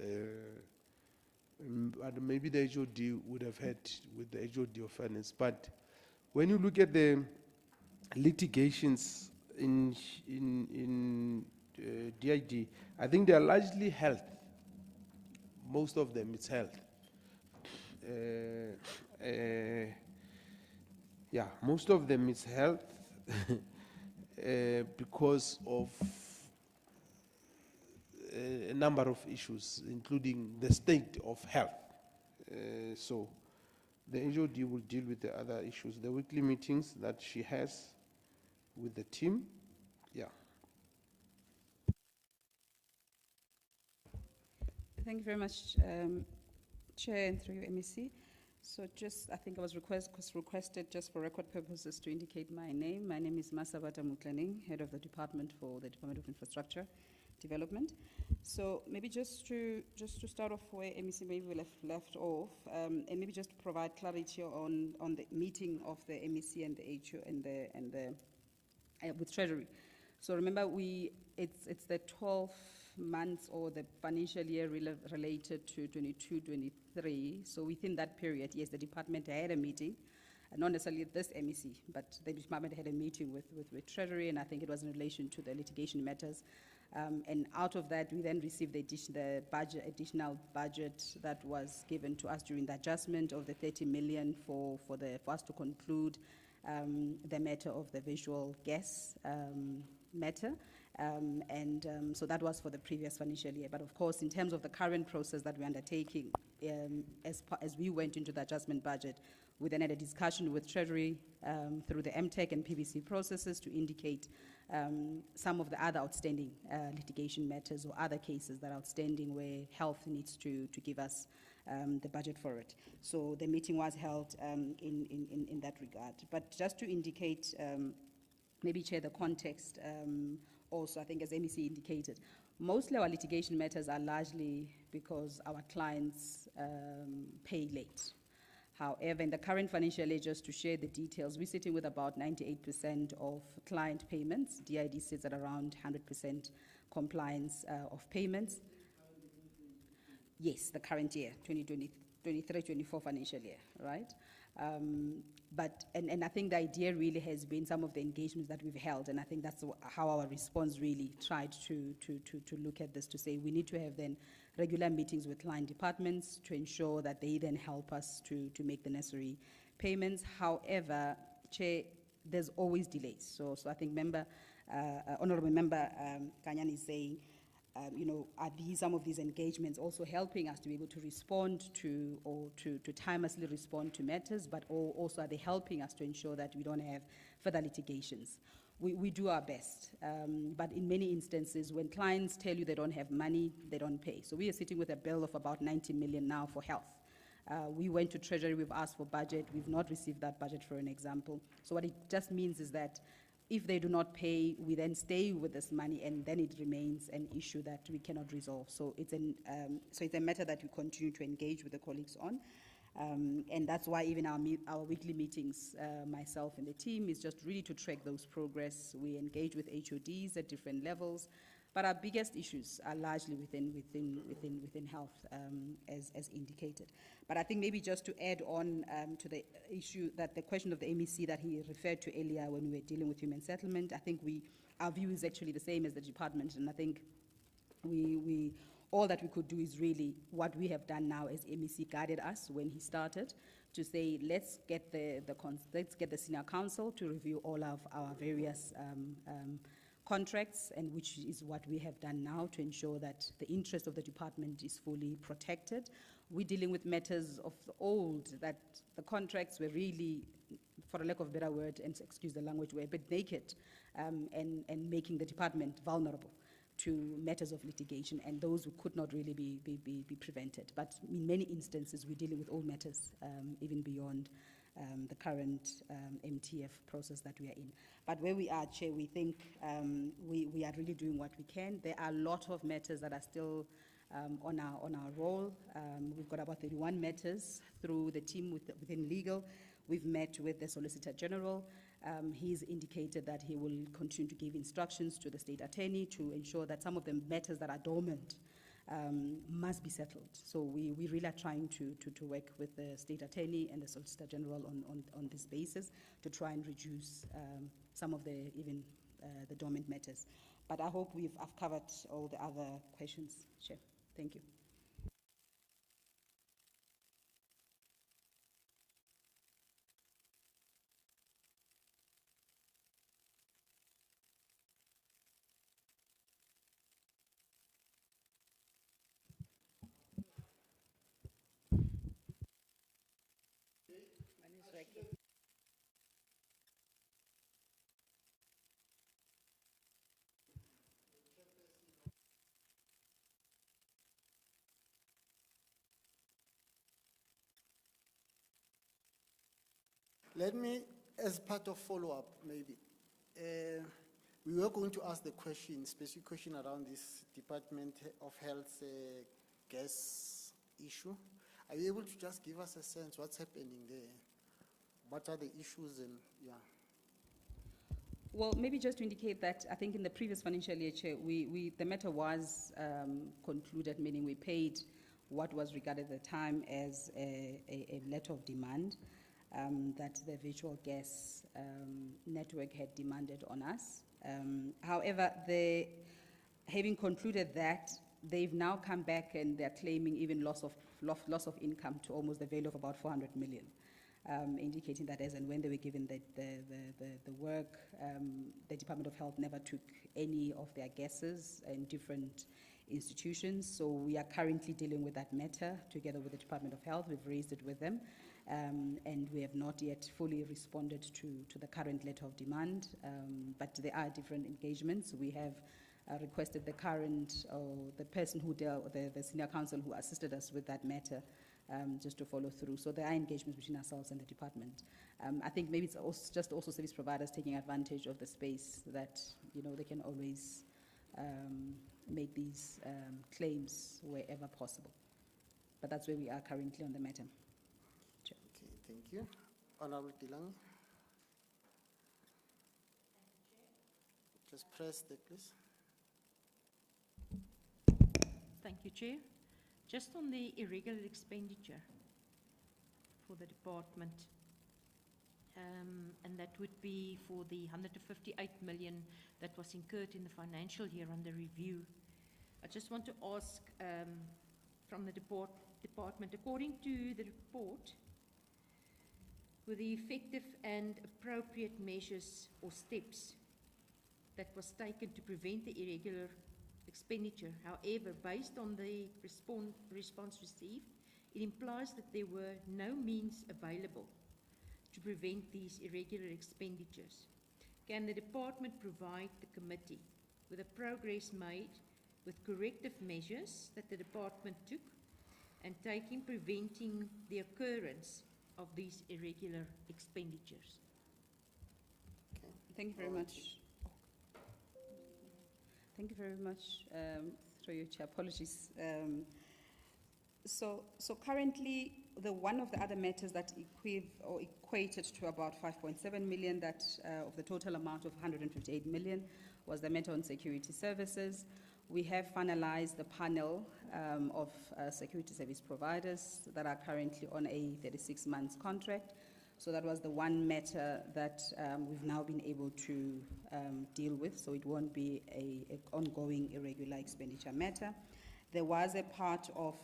but maybe the HOD would have had with the HOD of finance. But when you look at the litigations in DID, I think they are largely health. Most of them, it's health. Yeah, most of them is health because of a number of issues, including the state of health. So the HOD will deal with the other issues, the weekly meetings that she has with the team. Yeah. Thank you very much, Chair, and through you, MEC. So just, I think I was requested just for record purposes to indicate my name. My name is Masabata Mutlaning, Head of the Department for the Department of Infrastructure, development. So maybe just to start off where MEC maybe we left off, and maybe just to provide clarity on the meeting of the MEC and the HO and with Treasury. So remember, it's the 12 months or the financial year related to 22-23. So within that period, yes, the department had a meeting, not necessarily this MEC, but the department had a meeting with Treasury, and I think it was in relation to the litigation matters. And out of that, we then received the additional budget that was given to us during the adjustment of the 30 million for us to conclude the matter of the visual gas matter. So that was for the previous financial year. But of course, in terms of the current process that we're undertaking, as we went into the adjustment budget, we then had a discussion with Treasury through the MTech and PVC processes to indicate some of the other outstanding litigation matters or other cases that are outstanding where health needs to give us the budget for it. So the meeting was held in that regard. But just to indicate, maybe Chair, the context also, I think as MEC indicated, mostly our litigation matters are largely because our clients pay late. However, in the current financial year, just to share the details, we're sitting with about 98% of client payments. DID sits at around 100% compliance of payments. Yes, the current year, 2023-24 financial year, right? And I think the idea really has been some of the engagements that we've held, and I think that's how our response really tried to look at this, to say we need to have then regular meetings with client departments to ensure that they then help us to make the necessary payments. However, Chair, there's always delays. So I think Honorable Member Kanyan is saying, are some of these engagements also helping us to be able to respond to or to timelessly respond to matters, but also are they helping us to ensure that we don't have further litigations? We do our best, but in many instances, when clients tell you they don't have money, they don't pay. So we are sitting with a bill of about 90 million now for health. We went to Treasury, we've asked for budget, we've not received that budget, for an example. So what it just means is that if they do not pay, we then stay with this money, and then it remains an issue that we cannot resolve. So it's a matter that we continue to engage with the colleagues on. And that's why even our weekly meetings, myself and the team, is just really to track those progress. We engage with HODs at different levels, but our biggest issues are largely within health, as indicated. But I think maybe just to add on to the issue, that the question of the MEC that he referred to earlier when we were dealing with human settlement, I think our view is actually the same as the department, and I think all that we could do is really what we have done now, as MEC guided us when he started, to say let's get the senior counsel to review all of our various contracts, and which is what we have done now to ensure that the interest of the department is fully protected. We're dealing with matters of the old, that the contracts were really, for a lack of a better word, and excuse the language, were a bit naked, and making the department vulnerable to matters of litigation, and those could not really be prevented. But in many instances, we're dealing with all matters, even beyond the current MTF process that we are in. But where we are, Chair, we think we are really doing what we can. There are a lot of matters that are still on our roll. We've got about 31 matters through the team within legal. We've met with the Solicitor General. He's indicated that he will continue to give instructions to the State Attorney to ensure that some of the matters that are dormant must be settled. So we really are trying to work with the State Attorney and the Solicitor General on this basis to try and reduce some of the dormant matters. But I hope I've covered all the other questions, Chair. Thank you. Let me, as part of follow-up, maybe, We were going to ask the question, specific question around this Department of Health gas issue. Are you able to just give us a sense what's happening there? What are the issues and, yeah. Well, maybe just to indicate that I think in the previous financial year, Chair, the matter was concluded, meaning we paid what was regarded at the time as a letter of demand that the virtual gas network had demanded on us. However, having concluded that, they've now come back and they're claiming even loss of income to almost the value of about 400 million. Indicating that as and when they were given the work, the Department of Health never took any of their guesses in different institutions. So we are currently dealing with that matter together with the Department of Health. We've raised it with them, and we have not yet fully responded to the current letter of demand, but there are different engagements. We have requested the current, or the person who dealt, the senior counsel who assisted us with that matter, just to follow through. So there are engagements between ourselves and the department. I think maybe it's also service providers taking advantage of the space that, they can always make these claims wherever possible. But that's where we are currently on the matter. Chair. Okay, thank you. Honorable Dilang. Just press the, please. Thank you, Chair. Just on the irregular expenditure for the department, and that would be for the 158 million that was incurred in the financial year under review. I just want to ask from the department, according to the report, were the effective and appropriate measures or steps that was taken to prevent the irregular expenditure. However, based on the response received, it implies that there were no means available to prevent these irregular expenditures. Can the department provide the committee with the progress made with corrective measures that the department took and taking preventing the occurrence of these irregular expenditures? Okay. Thank you very much. Thank you very much, through your chair. Apologies. So currently, one of the other matters that equated to about 5.7 million, that of the total amount of 158 million, was the matter on security services. We have finalized the panel of security service providers that are currently on a 36-month contract. So that was the one matter that we've now been able to deal with, so it won't be an ongoing irregular expenditure matter. There was a part of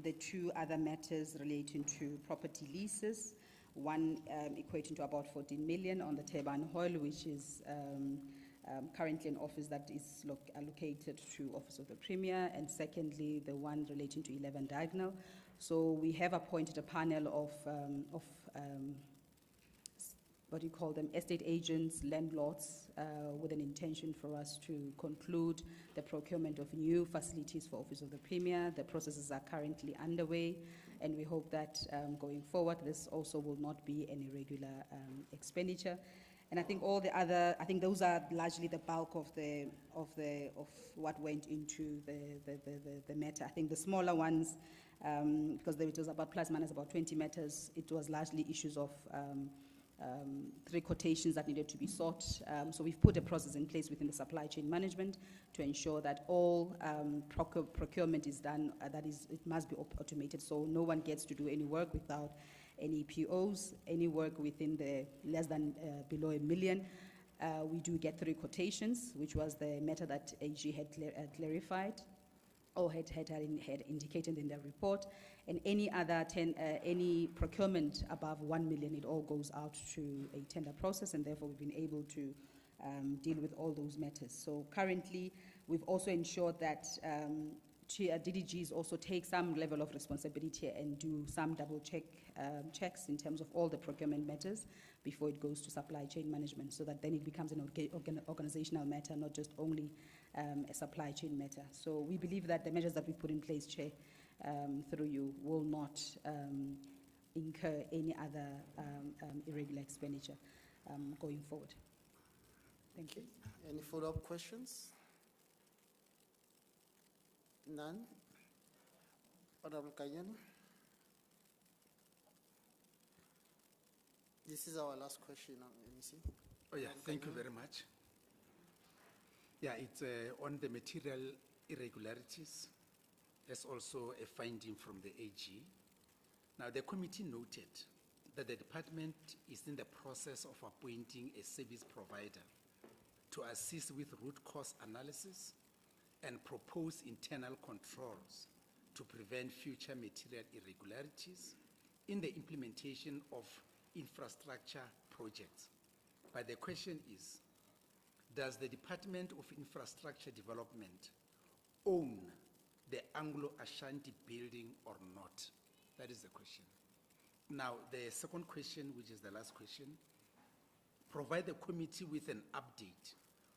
the two other matters relating to property leases, one equating to about 14 million on the Teban Hall, which is currently an office that is allocated to Office of the Premier, and secondly, the one relating to 11 Diagonal. So we have appointed a panel of what do you call them, estate agents, landlords, with an intention for us to conclude the procurement of new facilities for Office of the Premier. The processes are currently underway, and we hope that going forward, this also will not be an irregular expenditure. And I think all the other, I think those are largely the bulk of what went into the matter. I think the smaller ones, because it was about plus minus about 20 matters, it was largely issues of 3 quotations that needed to be sought. So we've put a process in place within the supply chain management to ensure that all procurement is done, it must be automated, so no one gets to do any work without any POs, any work within the less than below 1 million. We do get 3 quotations, which was the matter that AG had clarified, or had indicated in the report, and any other any procurement above 1 million, it all goes out to a tender process, and therefore we've been able to deal with all those matters. So currently, we've also ensured that DDGs also take some level of responsibility and do some double checks in terms of all the procurement matters before it goes to supply chain management, so that then it becomes an organizational matter, not just only a supply chain matter. So we believe that the measures that we put in place, Chair, through you, will not incur any other irregular expenditure going forward. Thank you. Any follow-up questions? None? Honorable Kanyani? This is our last question, MEC. Oh, yeah, thank you very much. Yeah, it's on the material irregularities. There's also a finding from the AG. Now, the committee noted that the department is in the process of appointing a service provider to assist with root cause analysis and propose internal controls to prevent future material irregularities in the implementation of infrastructure projects. But the question is, does the Department of Infrastructure Development own the Anglo-Ashanti building or not? That is the question. Now, the second question, which is the last question, provide the committee with an update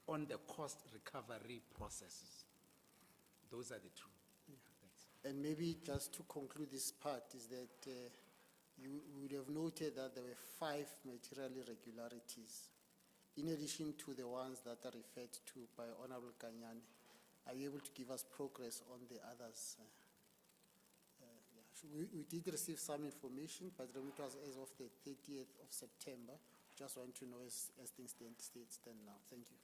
on the cost recovery processes. Those are the two. Thanks. And maybe just to conclude this part is that you would have noted that there were 5 material irregularities in addition to the ones that are referred to by Honorable Kanyani. Are you able to give us progress on the others? Yeah. We did receive some information, but it was as of the 30th of September. Just want to know as things stand now. Thank you.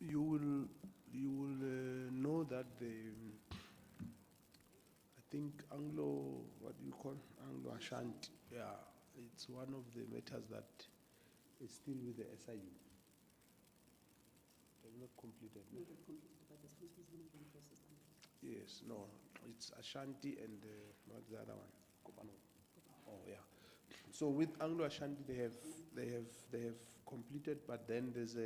You will know that I think what do you call Anglo-Ashanti? Yeah, it's one of the matters that is still with the SIU. They've not completed. No? Yes, no, it's Ashanti and what's the other one? Kopano. Oh, yeah. So with Anglo-Ashanti, they have completed, but then there's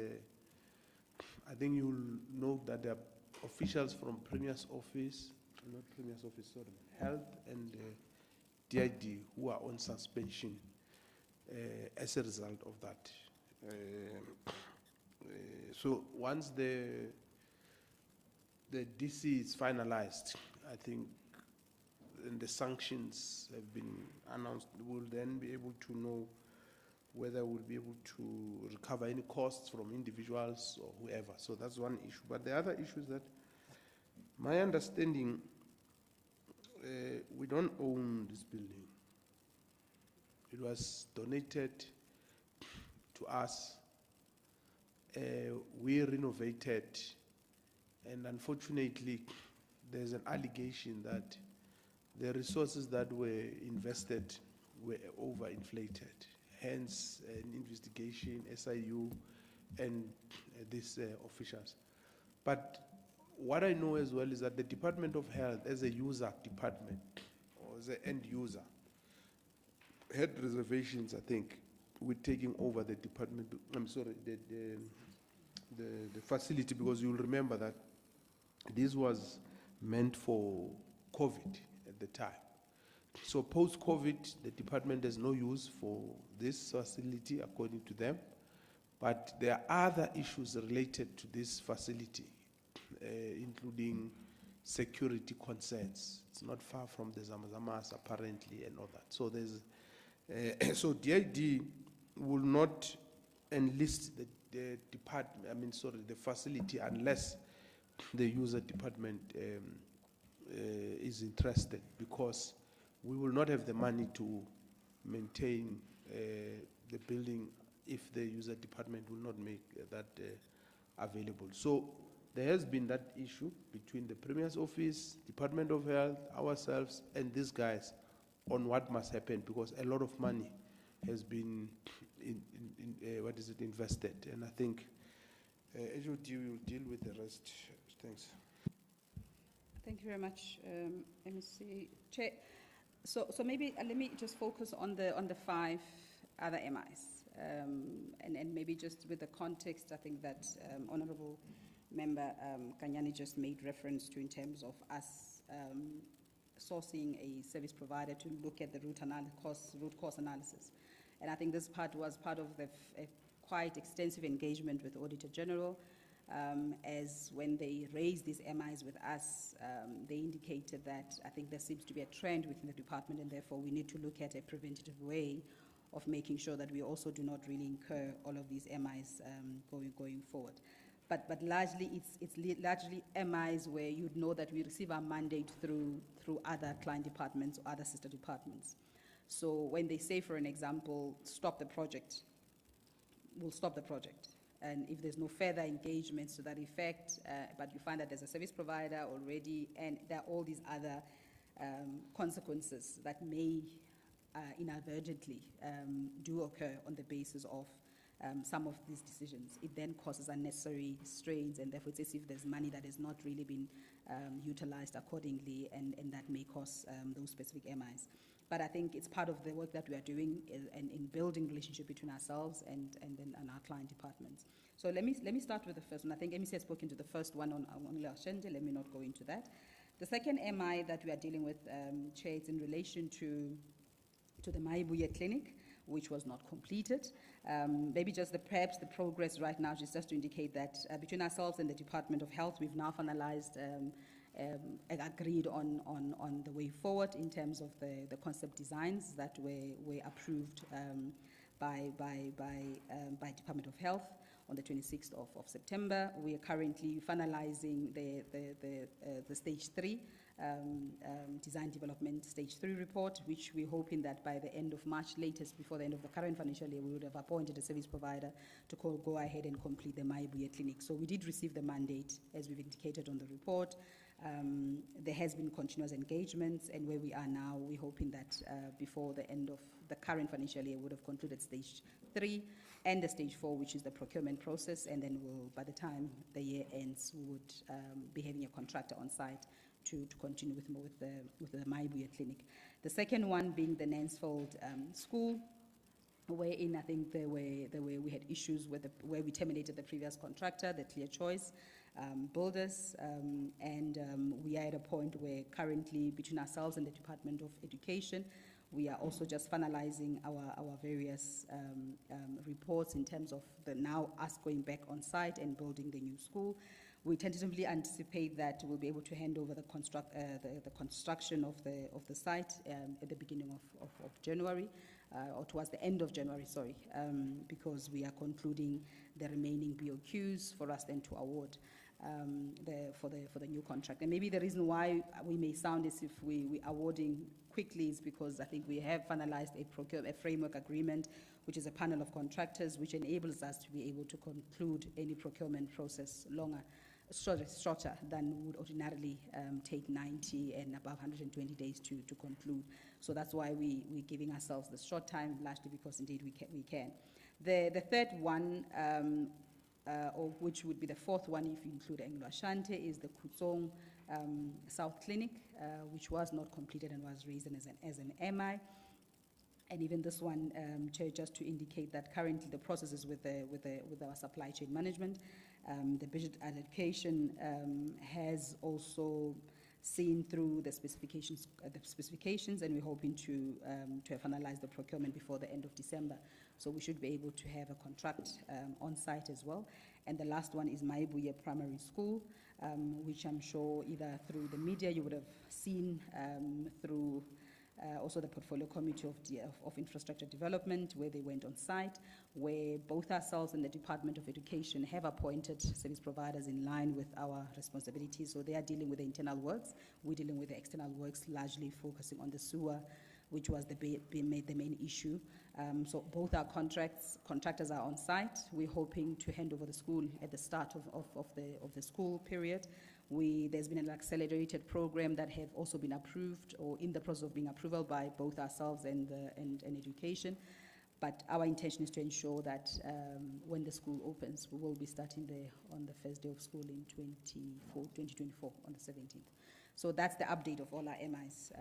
I think you'll know that there are officials from Premier's office, not Premier's office, sorry, Health and DID who are on suspension as a result of that. So once the DC is finalized, I think, and the sanctions have been announced, we'll then be able to know whether we'll be able to recover any costs from individuals or whoever. So that's one issue. But the other issue is that my understanding, we don't own this building. It was donated to us. We renovated, and unfortunately, there's an allegation that the resources that were invested were overinflated. Hence, an investigation, SIU, and these officials. But what I know as well is that the Department of Health, as a user department, or as an end user, had reservations, I think, with taking over the department, the facility, because you'll remember that this was meant for COVID at the time. So post-COVID, the department has no use for this facility, according to them. But there are other issues related to this facility, including security concerns. It's not far from the Zamazamas, apparently, and all that. So there's, so DID will not enlist the department, the facility, unless the user department is interested, because we will not have the money to maintain the building if the user department will not make that available. So there has been that issue between the Premier's office, Department of Health, ourselves, and these guys on what must happen, because a lot of money has been invested. And I think HOD will deal with the rest. Thanks. Thank you very much, MEC. Chair. So maybe let me just focus on the 5 other MIs, and maybe just with the context, I think that Honourable Member Kanyani just made reference to, in terms of us sourcing a service provider to look at the root cause analysis. And I think this part was part of the quite extensive engagement with the Auditor General, as when they raised these MIs with us, they indicated that I think there seems to be a trend within the department, and therefore we need to look at a preventative way of making sure that we also do not really incur all of these MIs going forward. But largely, it's largely MIs where you'd know that we receive our mandate through other client departments or other sister departments. So when they say, for an example, stop the project, we'll stop the project. And if there's no further engagements to that effect, but you find that there's a service provider already, and there are all these other consequences that may inadvertently do occur on the basis of some of these decisions. It then causes unnecessary strains, and therefore it's as if there's money that has not really been utilized accordingly, and that may cause those specific MIs. But I think it's part of the work that we are doing in building relationship between ourselves and our client departments. So let me start with the first one. I think MEC has spoken to the first one on Shende. Let me not go into that. The second MI that we are dealing with, Chair, it's in relation to the Maibuye clinic, which was not completed. Maybe just perhaps the progress right now is just to indicate that between ourselves and the Department of Health, we've now finalized agreed on the way forward in terms of the concept designs that were approved by Department of Health on the 26th of September. We are currently finalizing the stage 3 design development stage 3 report, which we're hoping that by the end of March, latest before the end of the current financial year, we would have appointed a service provider to go ahead and complete the Maibuye clinic. So we did receive the mandate, as we've indicated on the report. There has been continuous engagements, and where we are now, we're hoping that before the end of the current financial year, we would have concluded stage 3 and the stage 4, which is the procurement process, and then by the time the year ends, we would be having a contractor on site to continue with the Maibuye clinic. The second one being the Nansfield school, wherein I think we had issues with where we terminated the previous contractor, the Clear Choice builders, and we are at a point where currently between ourselves and the Department of Education, we are also just finalizing our various reports in terms of us going back on site and building the new school. We tentatively anticipate that we'll be able to hand over the construction of the site at the beginning of January, or towards the end of January, sorry, because we are concluding the remaining BOQs for us then to award for the new contract. And maybe the reason why we may sound as if we're awarding quickly is because I think we have finalized a framework agreement, which is a panel of contractors, which enables us to be able to conclude any procurement process shorter than would ordinarily take 90 and above 120 days to conclude. So that's why we're giving ourselves the short time, largely because indeed we can. The third one, or which would be the fourth one if you include Anglo Ashanti, is the Kutsong South Clinic, which was not completed and was raised as an MI. And even this one, Chair, just to indicate that currently the process is with our supply chain management. The budget allocation has also seen through the specifications, and we're hoping to have finalized the procurement before the end of December. So we should be able to have a contract on site as well. And the last one is Maibuye Primary School, which I'm sure either through the media you would have seen, through also the Portfolio Committee of Infrastructure Development, where they went on site, where both ourselves and the Department of Education have appointed service providers in line with our responsibilities. So they are dealing with the internal works. We're dealing with the external works, largely focusing on the sewer, which was the main issue. So both our contractors are on site. We're hoping to hand over the school at the start of the school period. There's been an accelerated program that have also been approved or in the process of being approval by both ourselves and education. But our intention is to ensure that when the school opens, we will be starting on the first day of school in 2024, on the 17th. So that's the update of all our MIs,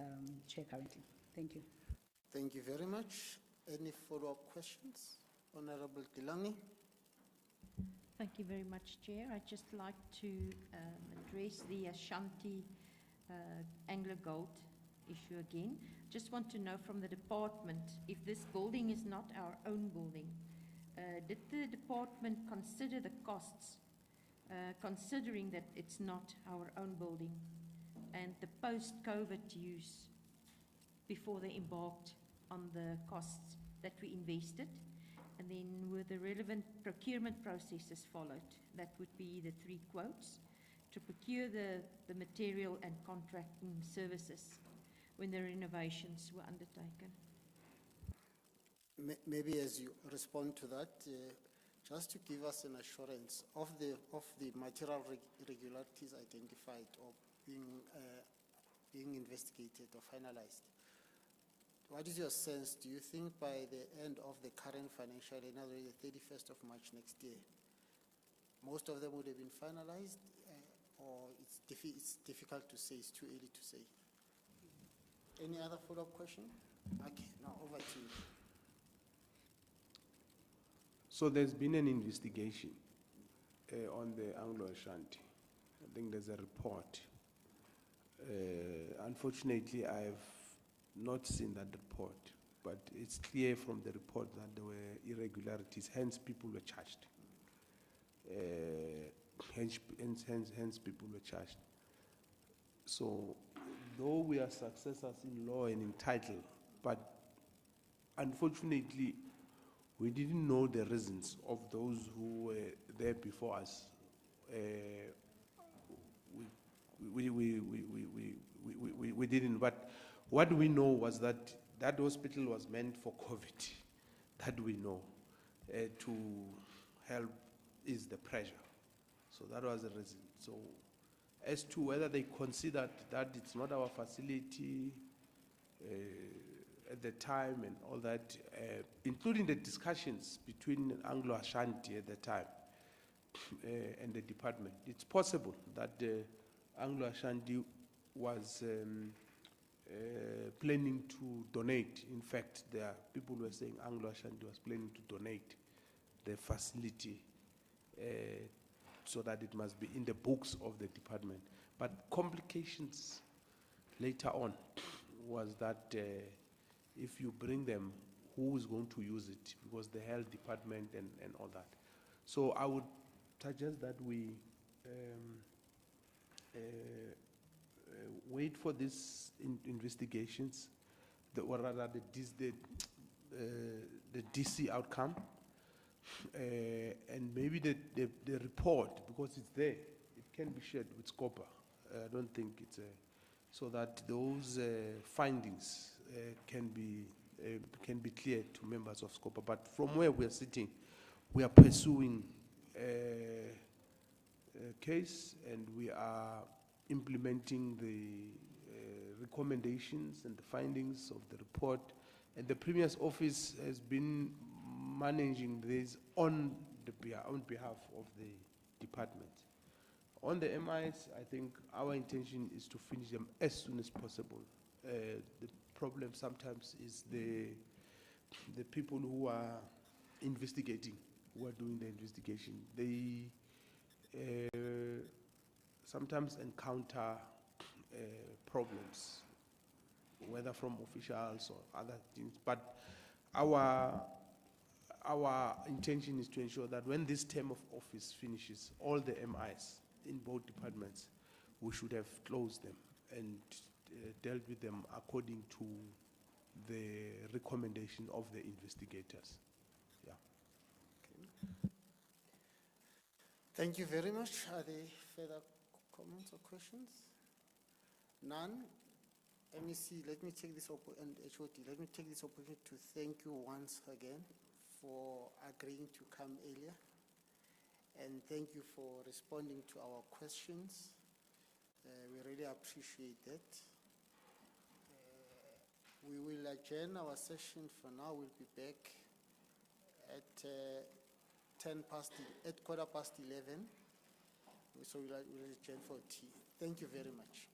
Chair, currently. Thank you. Thank you very much. Any follow-up questions? Honorable Tilangi. Thank you very much, Chair. I'd just like to address the Ashanti Anglo Gold issue again. Just want to know from the department, if this building is not our own building, did the department consider the costs, considering that it's not our own building, and the post-COVID use before they embarked on the costs that we invested, and then with the relevant procurement processes followed. That would be the 3 quotes to procure the material and contracting services when the renovations were undertaken. Maybe as you respond to that, just to give us an assurance of the material irregularities identified or being investigated or finalized. What is your sense? Do you think by the end of the current financial year, in other words, the 31st of March next year, most of them would have been finalized, or it's difficult to say, it's too early to say? Any other follow-up question? Okay, now over to you. So there's been an investigation on the Anglo-Ashanti. I think there's a report. Unfortunately, I've not seen that report, but it's clear from the report that there were irregularities, hence people were charged. Hence people were charged. So, though we are successors in law and in title, but unfortunately, we didn't know the reasons of those who were there before us. We didn't, but what we know was that that hospital was meant for COVID. That we know, to help ease the pressure. So that was the reason. So as to whether they considered that it's not our facility at the time and all that, including the discussions between Anglo-Ashanti at the time and the department, it's possible that Anglo-Ashanti was planning to donate. In fact, there are people who were saying Anglo-Ashanti was planning to donate the facility so that it must be in the books of the department. But complications later on was that if you bring them, who is going to use it? Because the health department and all that. So I would suggest that we wait for these investigations, or rather the DC outcome, and maybe the report, because it's there, it can be shared with SCOPA. I don't think it's so that those findings can be cleared to members of SCOPA. But from where we are sitting, we are pursuing a case, and we are implementing the recommendations and the findings of the report. And the Premier's office has been managing this on behalf of the department. On the MIs, I think our intention is to finish them as soon as possible. The problem sometimes is the people who are investigating, who are doing the investigation. They sometimes encounter problems, whether from officials or other things. But our intention is to ensure that when this term of office finishes, all the MIs in both departments, we should have closed them and dealt with them according to the recommendation of the investigators. Yeah. Okay. Thank you very much. Are there further comments or questions? None. MEC, let me take this and HOD, let me take this opportunity to thank you once again for agreeing to come earlier, and thank you for responding to our questions. We really appreciate that. We will adjourn our session for now. We'll be back at 11:15. So we'll adjourn for tea. Thank you very much.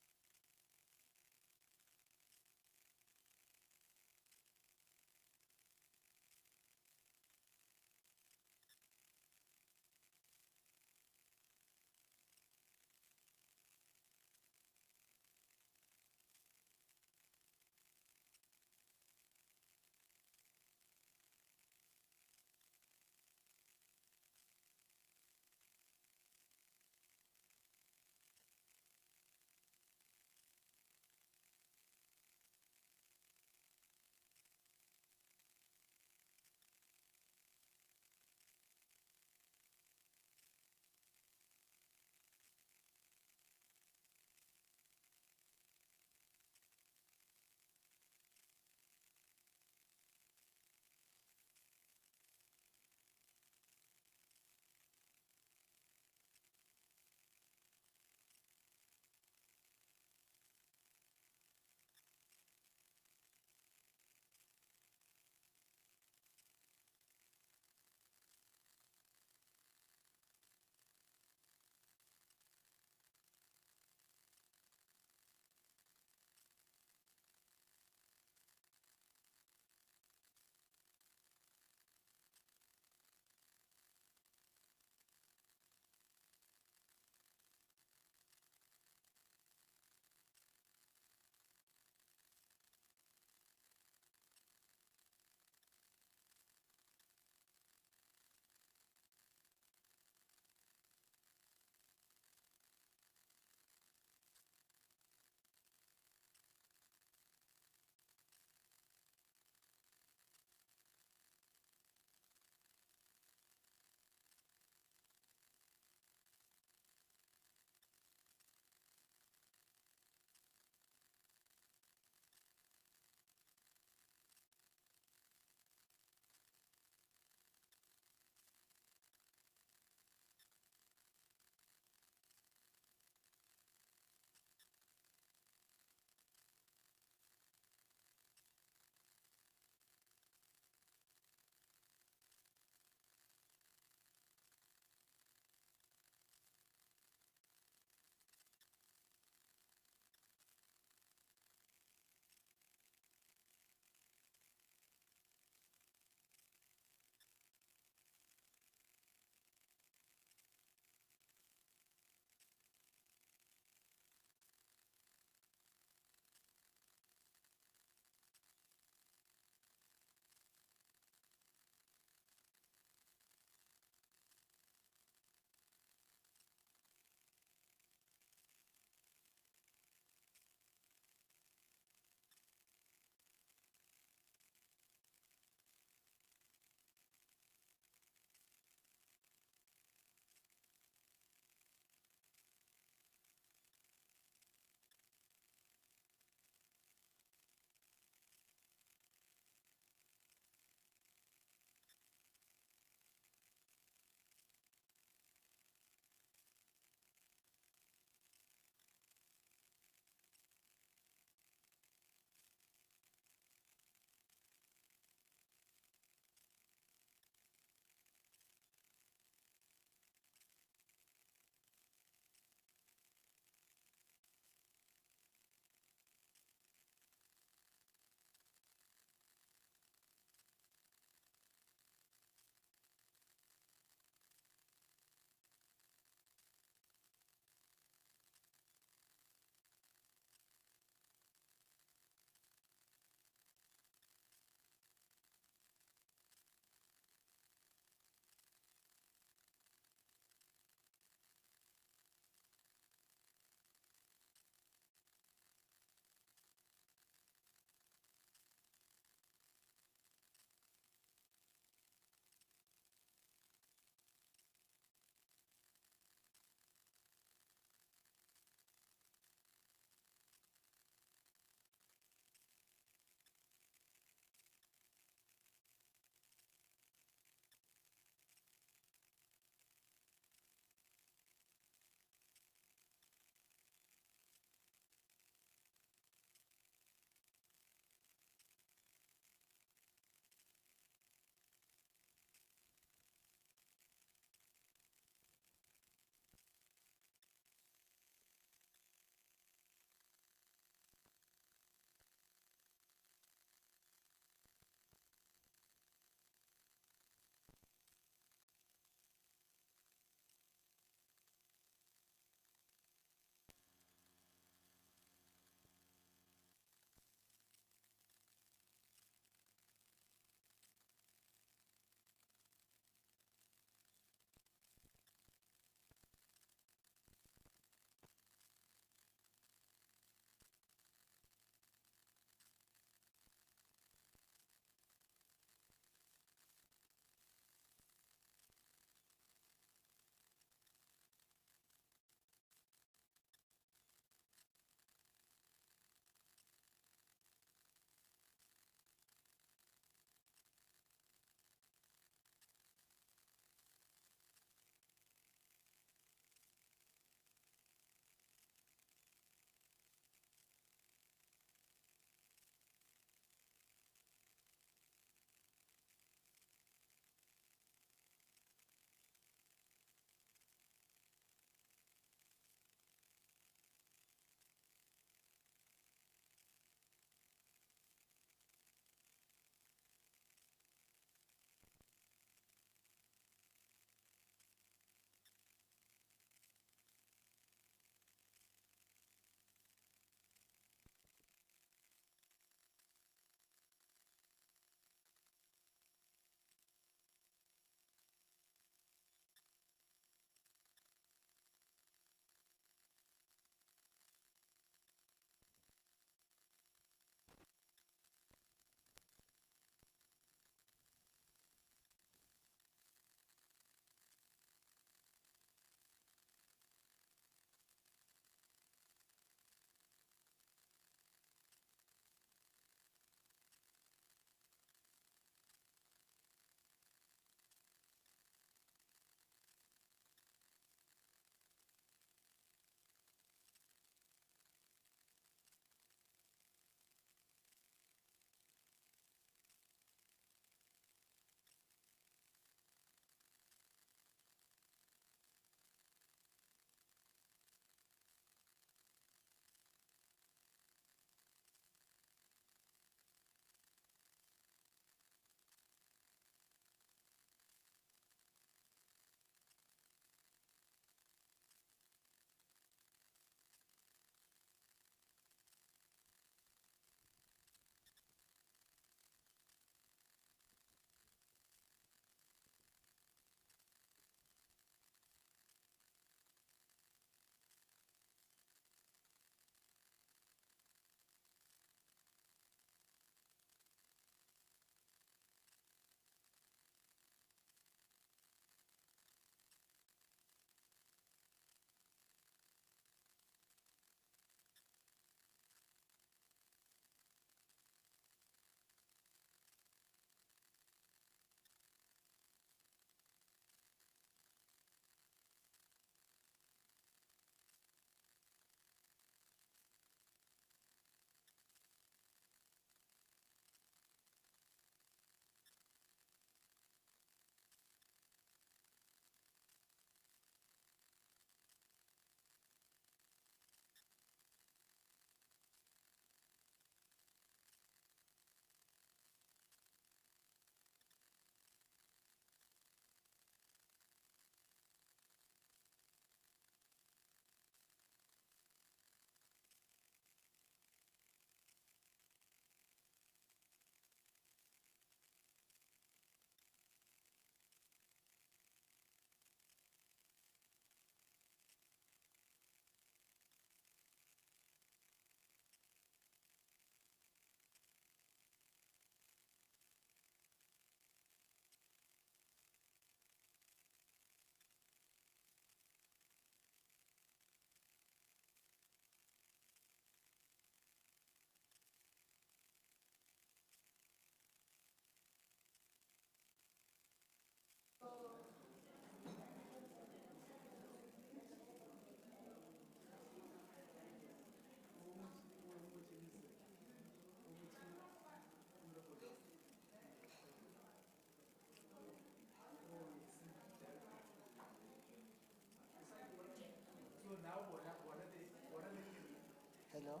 Hello?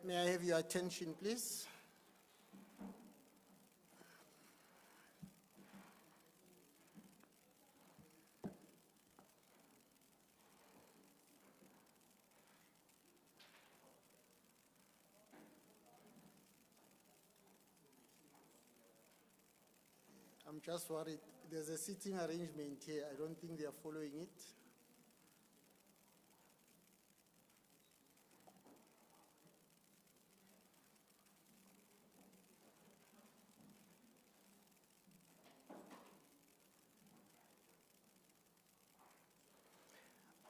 May I have your attention, please? I'm just worried. There's a seating arrangement here. I don't think they are following it.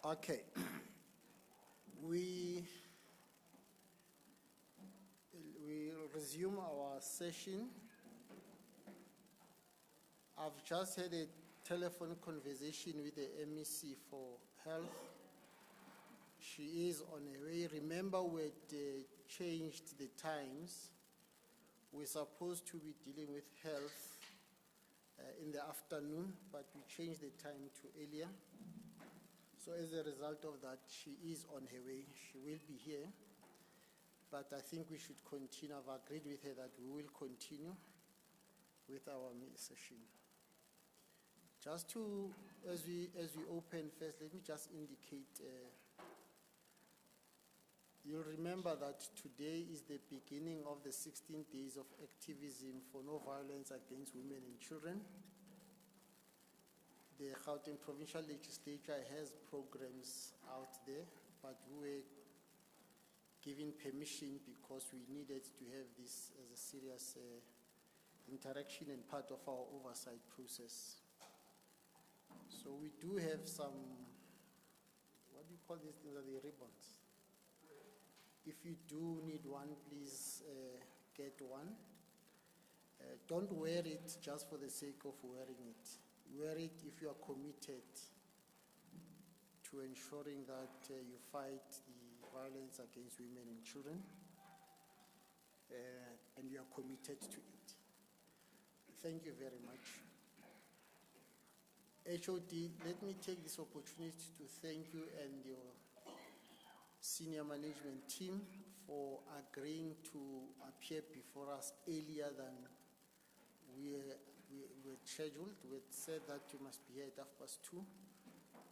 Okay. We resume our session. I've just had a telephone conversation with the MEC for Health. She is on her way. Remember, we had changed the times. We're supposed to be dealing with Health in the afternoon, but we changed the time to earlier. So as a result of that, she is on her way. She will be here, but I think we should continue. I've agreed with her that we will continue with our session. Just to, as we open first, let me just indicate, you'll remember that today is the beginning of the 16 days of activism for no violence against women and children. The Gauteng Provincial Legislature has programs out there, but we were given permission because we needed to have this as a serious interaction and part of our oversight process. So we do have some, what do you call these things? Are they ribbons? If you do need one, please get one. Don't wear it just for the sake of wearing it. Wear it if you are committed to ensuring that you fight the violence against women and children, and you are committed to it. Thank you very much. HOD, let me take this opportunity to thank you and your senior management team for agreeing to appear before us earlier than we were scheduled. We had said that you must be here at 2:30,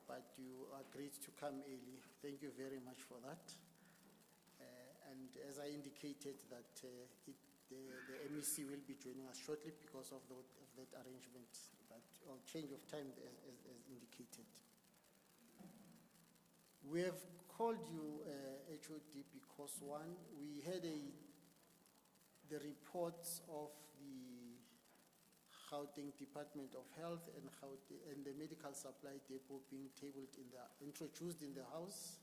but you agreed to come early. Thank you very much for that. And as I indicated, that the MEC will be joining us shortly because of that arrangement, or change of time as indicated. We have called you HOD because one, we had the reports of the Gauteng Department of Health and the Medical Supply Depot being introduced in the House.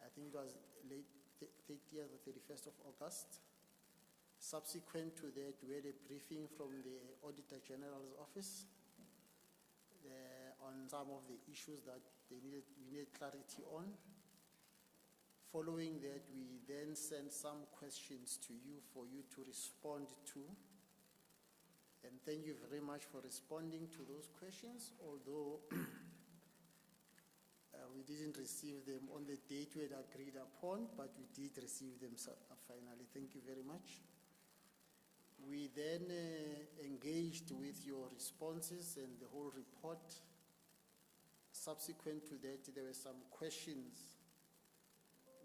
I think it was late 30th or 31st of August. Subsequent to that, we had a briefing from the Auditor General's office on some of the issues that we needed clarity on. Following that, we then sent some questions to you for you to respond to. And thank you very much for responding to those questions, although we didn't receive them on the date we had agreed upon, but we did receive them finally. Thank you very much. We then engaged with your responses and the whole report. Subsequent to that, there were some questions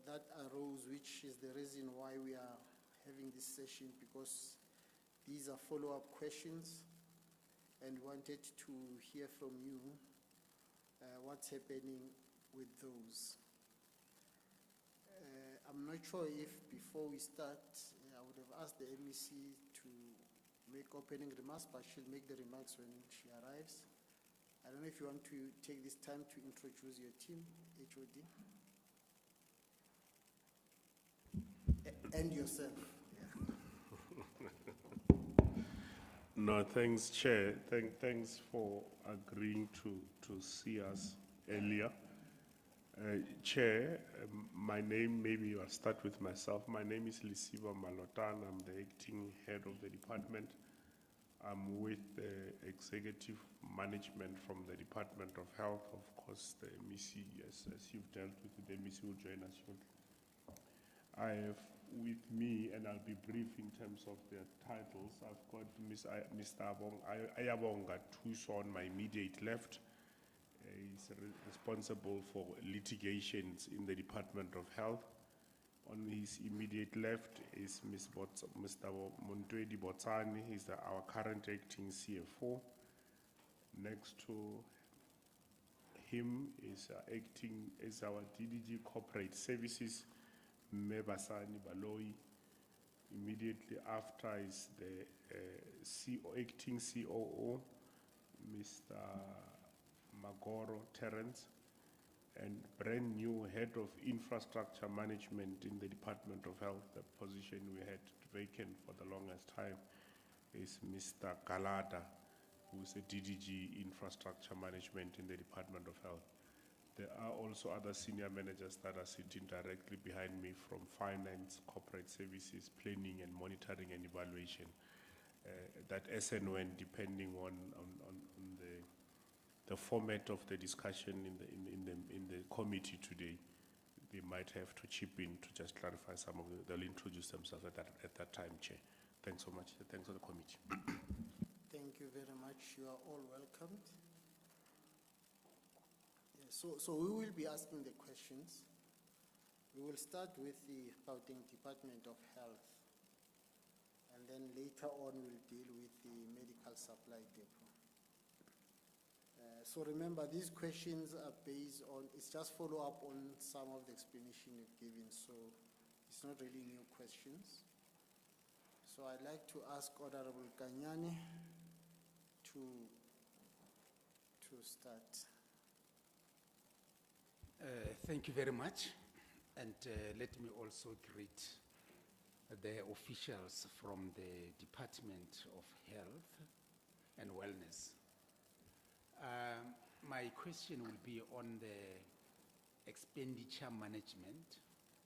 that arose, which is the reason why we are having this session, because these are follow-up questions and wanted to hear from you what's happening with those. I'm not sure if before we start, I would have asked the MEC to make opening remarks, but she'll make the remarks when she arrives. I don't know if you want to take this time to introduce your team, HOD. And yourself. No, thanks, Chair. Thanks for agreeing to see us earlier. Chair, my name, maybe I'll start with myself. My name is Lisiba Malotan. I'm the acting head of the department. I'm with the executive management from the Department of Health. Of course, the MEC, as you've dealt with, the MEC will join us shortly. I have with me, and I'll be brief in terms of their titles, I've got Mr. Ayabonga Tuso on my immediate left. He's responsible for litigations in the Department of Health. On his immediate left is Mr. Montwedi Botsani. He's our current acting CFO. Next to him is our DDG Corporate Services, Mebasani Baloi. Immediately after is the acting COO, Mr. Magoro Terence, and brand new head of infrastructure management in the Department of Health. The position we had vacant for the longest time is Mr. Galada, who is a DDG infrastructure management in the Department of Health. There are also other senior managers that are sitting directly behind me from finance, corporate services, planning and monitoring and evaluation. That as and when, depending on the format of the discussion in the committee today, they might have to chip in to just clarify some of they'll introduce themselves at that time, Chair. Thanks so much. Thanks to the committee. Thank you very much. You are all welcomed. So we will be asking the questions. We will start with the Gauteng Department of Health, and then later on we'll deal with the medical supply depot. So remember, these questions are based on, it's just follow up on some of the explanation you've given, so it's not really new questions. So I'd like to ask Honorable Kanyane to start. Thank you very much, and let me also greet the officials from the Department of Health and Wellness. My question will be on the expenditure management,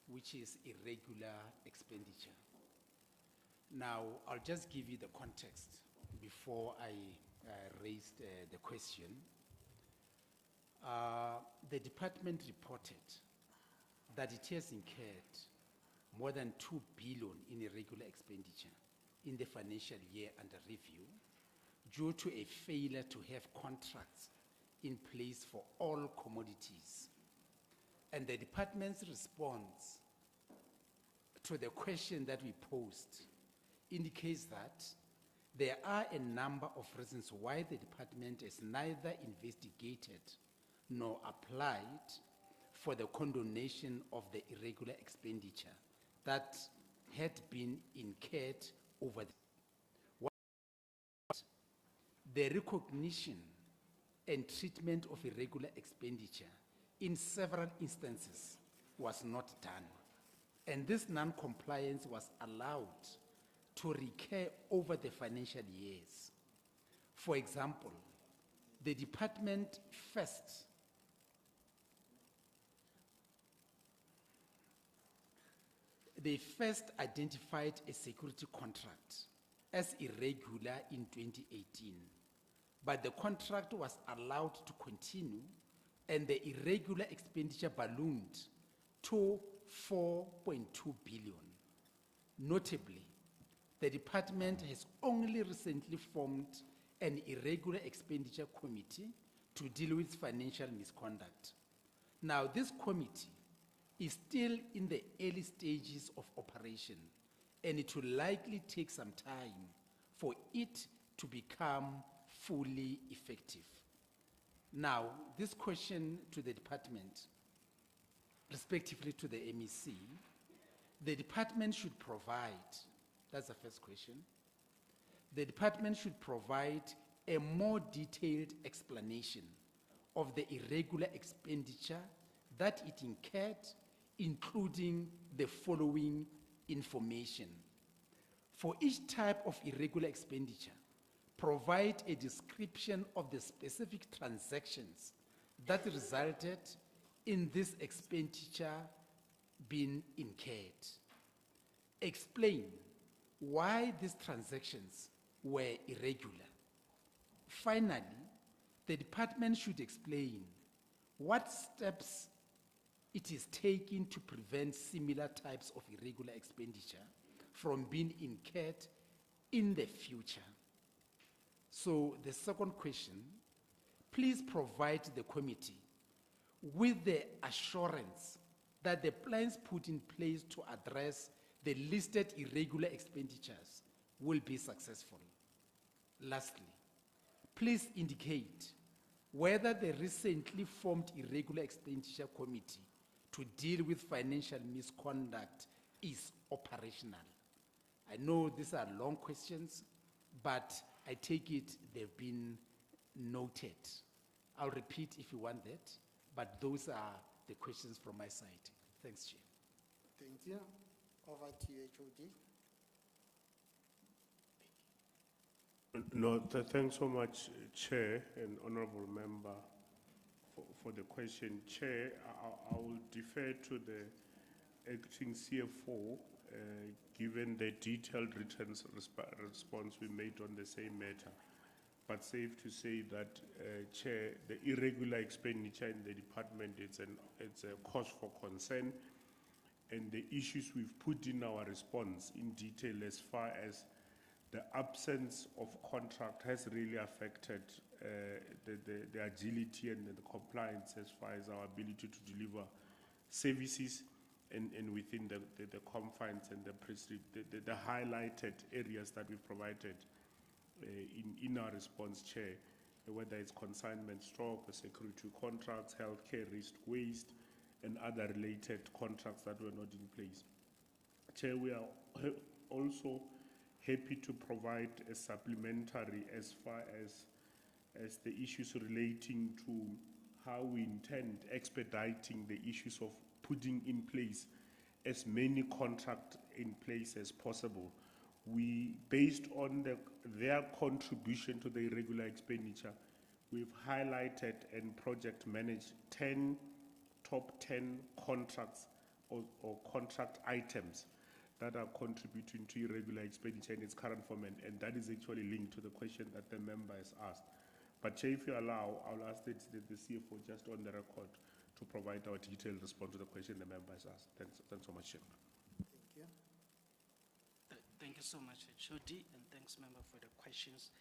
which is irregular expenditure. Now, I'll just give you the context before I raised the question. The department reported that it has incurred more than 2 billion in irregular expenditure in the financial year under review due to a failure to have contracts in place for all commodities. And the department's response to the question that we posed indicates that there are a number of reasons why the department has neither investigated nor applied for the condonation of the irregular expenditure that had been incurred over the recognition and treatment of irregular expenditure in several instances was not done. And this non-compliance was allowed to recur over the financial years. For example, the department first identified a security contract as irregular in 2018, but the contract was allowed to continue and the irregular expenditure ballooned to 4.2 billion. Notably, the department has only recently formed an irregular expenditure committee to deal with financial misconduct. Now, this committee is still in the early stages of operation, and it will likely take some time for it to become fully effective. Now, this question to the department, respectively to the MEC, the department should provide, that's the first question, the department should provide a more detailed explanation of the irregular expenditure that it incurred, including the following information. For each type of irregular expenditure, provide a description of the specific transactions that resulted in this expenditure being incurred. Explain why these transactions were irregular. Finally, the department should explain what steps it is taking to prevent similar types of irregular expenditure from being incurred in the future. So the second question, please provide the committee with the assurance that the plans put in place to address the listed irregular expenditures will be successful. Lastly, please indicate whether the recently formed Irregular Expenditure Committee to deal with financial misconduct is operational. I know these are long questions, but I take it they've been noted. I'll repeat if you want that, but those are the questions from my side. Thanks, Chair. Thank you. Over to you, HOD. No, thanks so much, Chair and Honorable Member, for the question. Chair, I will defer to the acting CFO, given the detailed written response we made on the same matter. But safe to say that, Chair, the irregular expenditure in the department, it's a cause for concern, and the issues we've put in our response in detail as far as the absence of contract has really affected the agility and the compliance as far as our ability to deliver services and within the confines and the highlighted areas that we've provided in our response, Chair, whether it's consignment stock, security contracts, healthcare risk, waste, and other related contracts that were not in place. Chair, we are also happy to provide a supplementary as far as the issues relating to how we intend expediting the issues of putting in place as many contracts in place as possible. We, based on their contribution to the irregular expenditure, we've highlighted and project managed top 10 contracts or contract items that are contributing to irregular expenditure in its current format, and that is actually linked to the question that the member has asked. But Chair, if you allow, I'll ask the CFO just on the record to provide our detailed response to the question the member has asked. Thanks so much, Chair. Thank you. Thank you so much, HOD, and thanks, member, for the questions.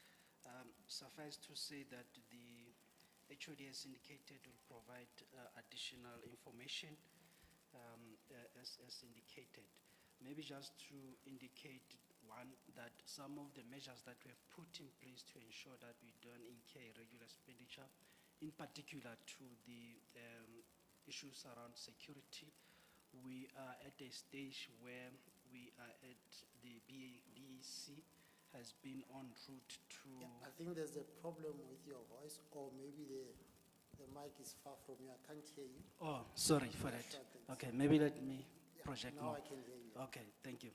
Suffice to say that the HOD has indicated will provide additional information as indicated. Maybe just to indicate, one, that some of the measures that we have put in place to ensure that we don't incur irregular expenditure, in particular to the issues around security, we are at a stage where we are at the BEC has been en route to... Yeah, I think there's a problem with your voice, or maybe the mic is far from you. I can't hear you. Oh, sorry for that. Okay, maybe let me project now more. I can hear you. Okay, thank you.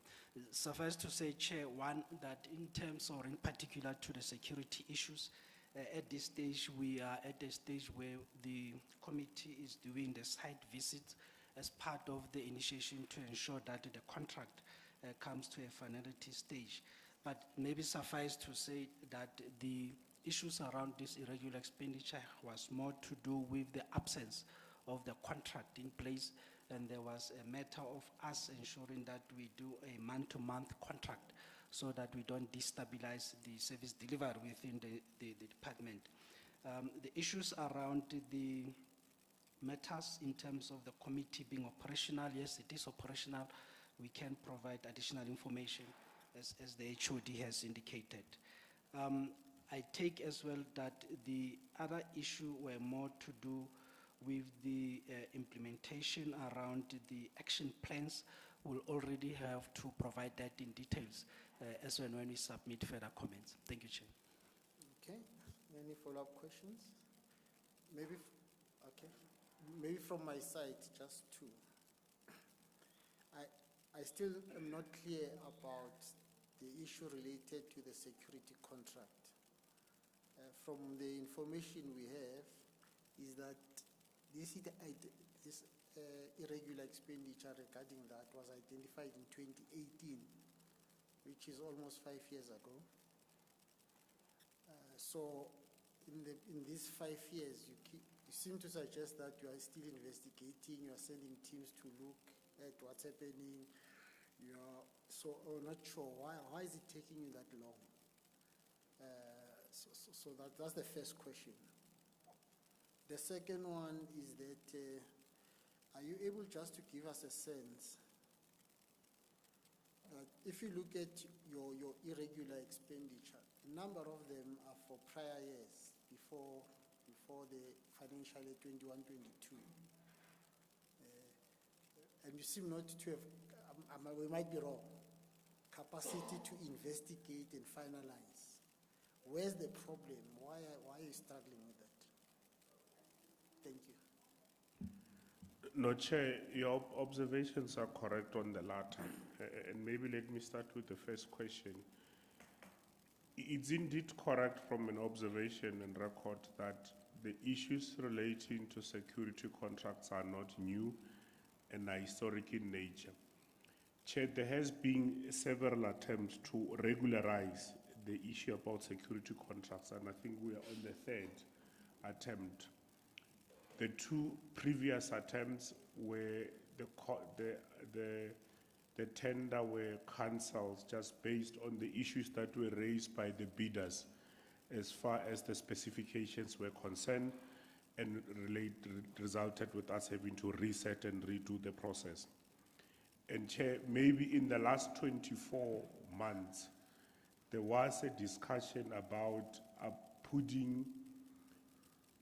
Suffice to say, Chair, one, that in terms or in particular to the security issues, at this stage, we are at a stage where the committee is doing the site visits as part of the initiation to ensure that the contract comes to a finality stage. But maybe suffice to say that the issues around this irregular expenditure was more to do with the absence of the contract in place, and there was a matter of us ensuring that we do a month-to-month contract so that we don't destabilize the service delivered within the department. The issues around the matters in terms of the committee being operational, yes, it is operational. We can provide additional information as the HOD has indicated. I take as well that the other issue were more to do with the implementation around the action plans we'll already have to provide that in details as and when we submit further comments. Thank you, Chair. Okay, any follow-up questions? Maybe, okay, maybe from my side, just two. I still am not clear about the issue related to the security contract. From the information we have, is that this irregular expenditure regarding that was identified in 2018, which is almost 5 years ago. So in these 5 years, you seem to suggest that you are still investigating, you are sending teams to look at what's happening. So I'm not sure why is it taking you that long? So that's the first question. The second one is that, are you able just to give us a sense that if you look at your irregular expenditure, a number of them are for prior years before the financial year 21-22. And you seem not to have, we might be wrong, capacity to investigate and finalize. Where's the problem? Why are you struggling with that? Thank you. No, Chair, your observations are correct on the latter. And maybe let me start with the first question. It's indeed correct from an observation and record that the issues relating to security contracts are not new and are historic in nature. Chair, there has been several attempts to regularize the issue about security contracts, and I think we are on the third attempt. The two previous attempts were the tender were cancelled just based on the issues that were raised by the bidders as far as the specifications were concerned, and resulted with us having to reset and redo the process. And Chair, maybe in the last 24 months, there was a discussion about putting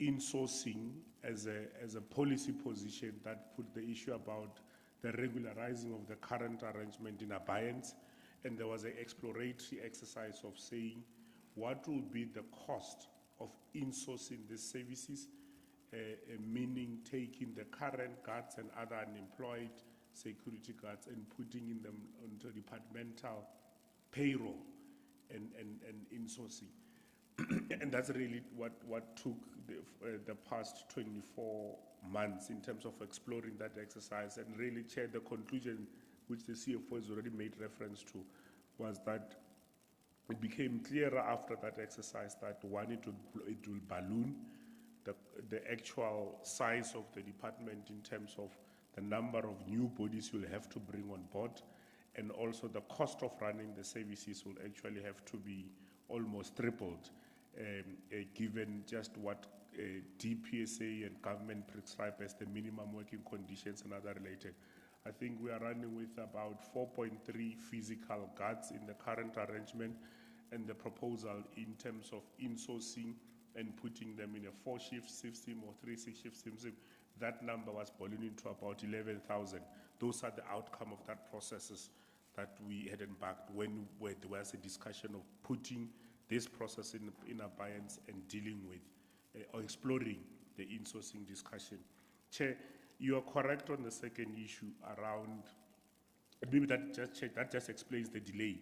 insourcing as a policy position that put the issue about the regularizing of the current arrangement in abeyance, and there was an exploratory exercise of saying what will be the cost of insourcing these services, meaning taking the current guards and other unemployed security guards and putting them onto departmental payroll and insourcing. And that's really what took the past 24 months in terms of exploring that exercise, and really, Chair, the conclusion which the CFO has already made reference to was that it became clearer after that exercise that one, it will balloon the actual size of the department in terms of the number of new bodies you'll have to bring on board, and also the cost of running the services will actually have to be almost tripled, given just what DPSA and government prescribe as the minimum working conditions and other related. I think we are running with about 4.3 physical guards in the current arrangement, and the proposal in terms of insourcing and putting them in a 4-shift system or 3-6-shift system, that number was ballooning to about 11,000. Those are the outcome of that processes that we had embarked where there was a discussion of putting this process in abeyance and dealing with or exploring the insourcing discussion. Chair, you are correct on the second issue around, maybe that just explains the delay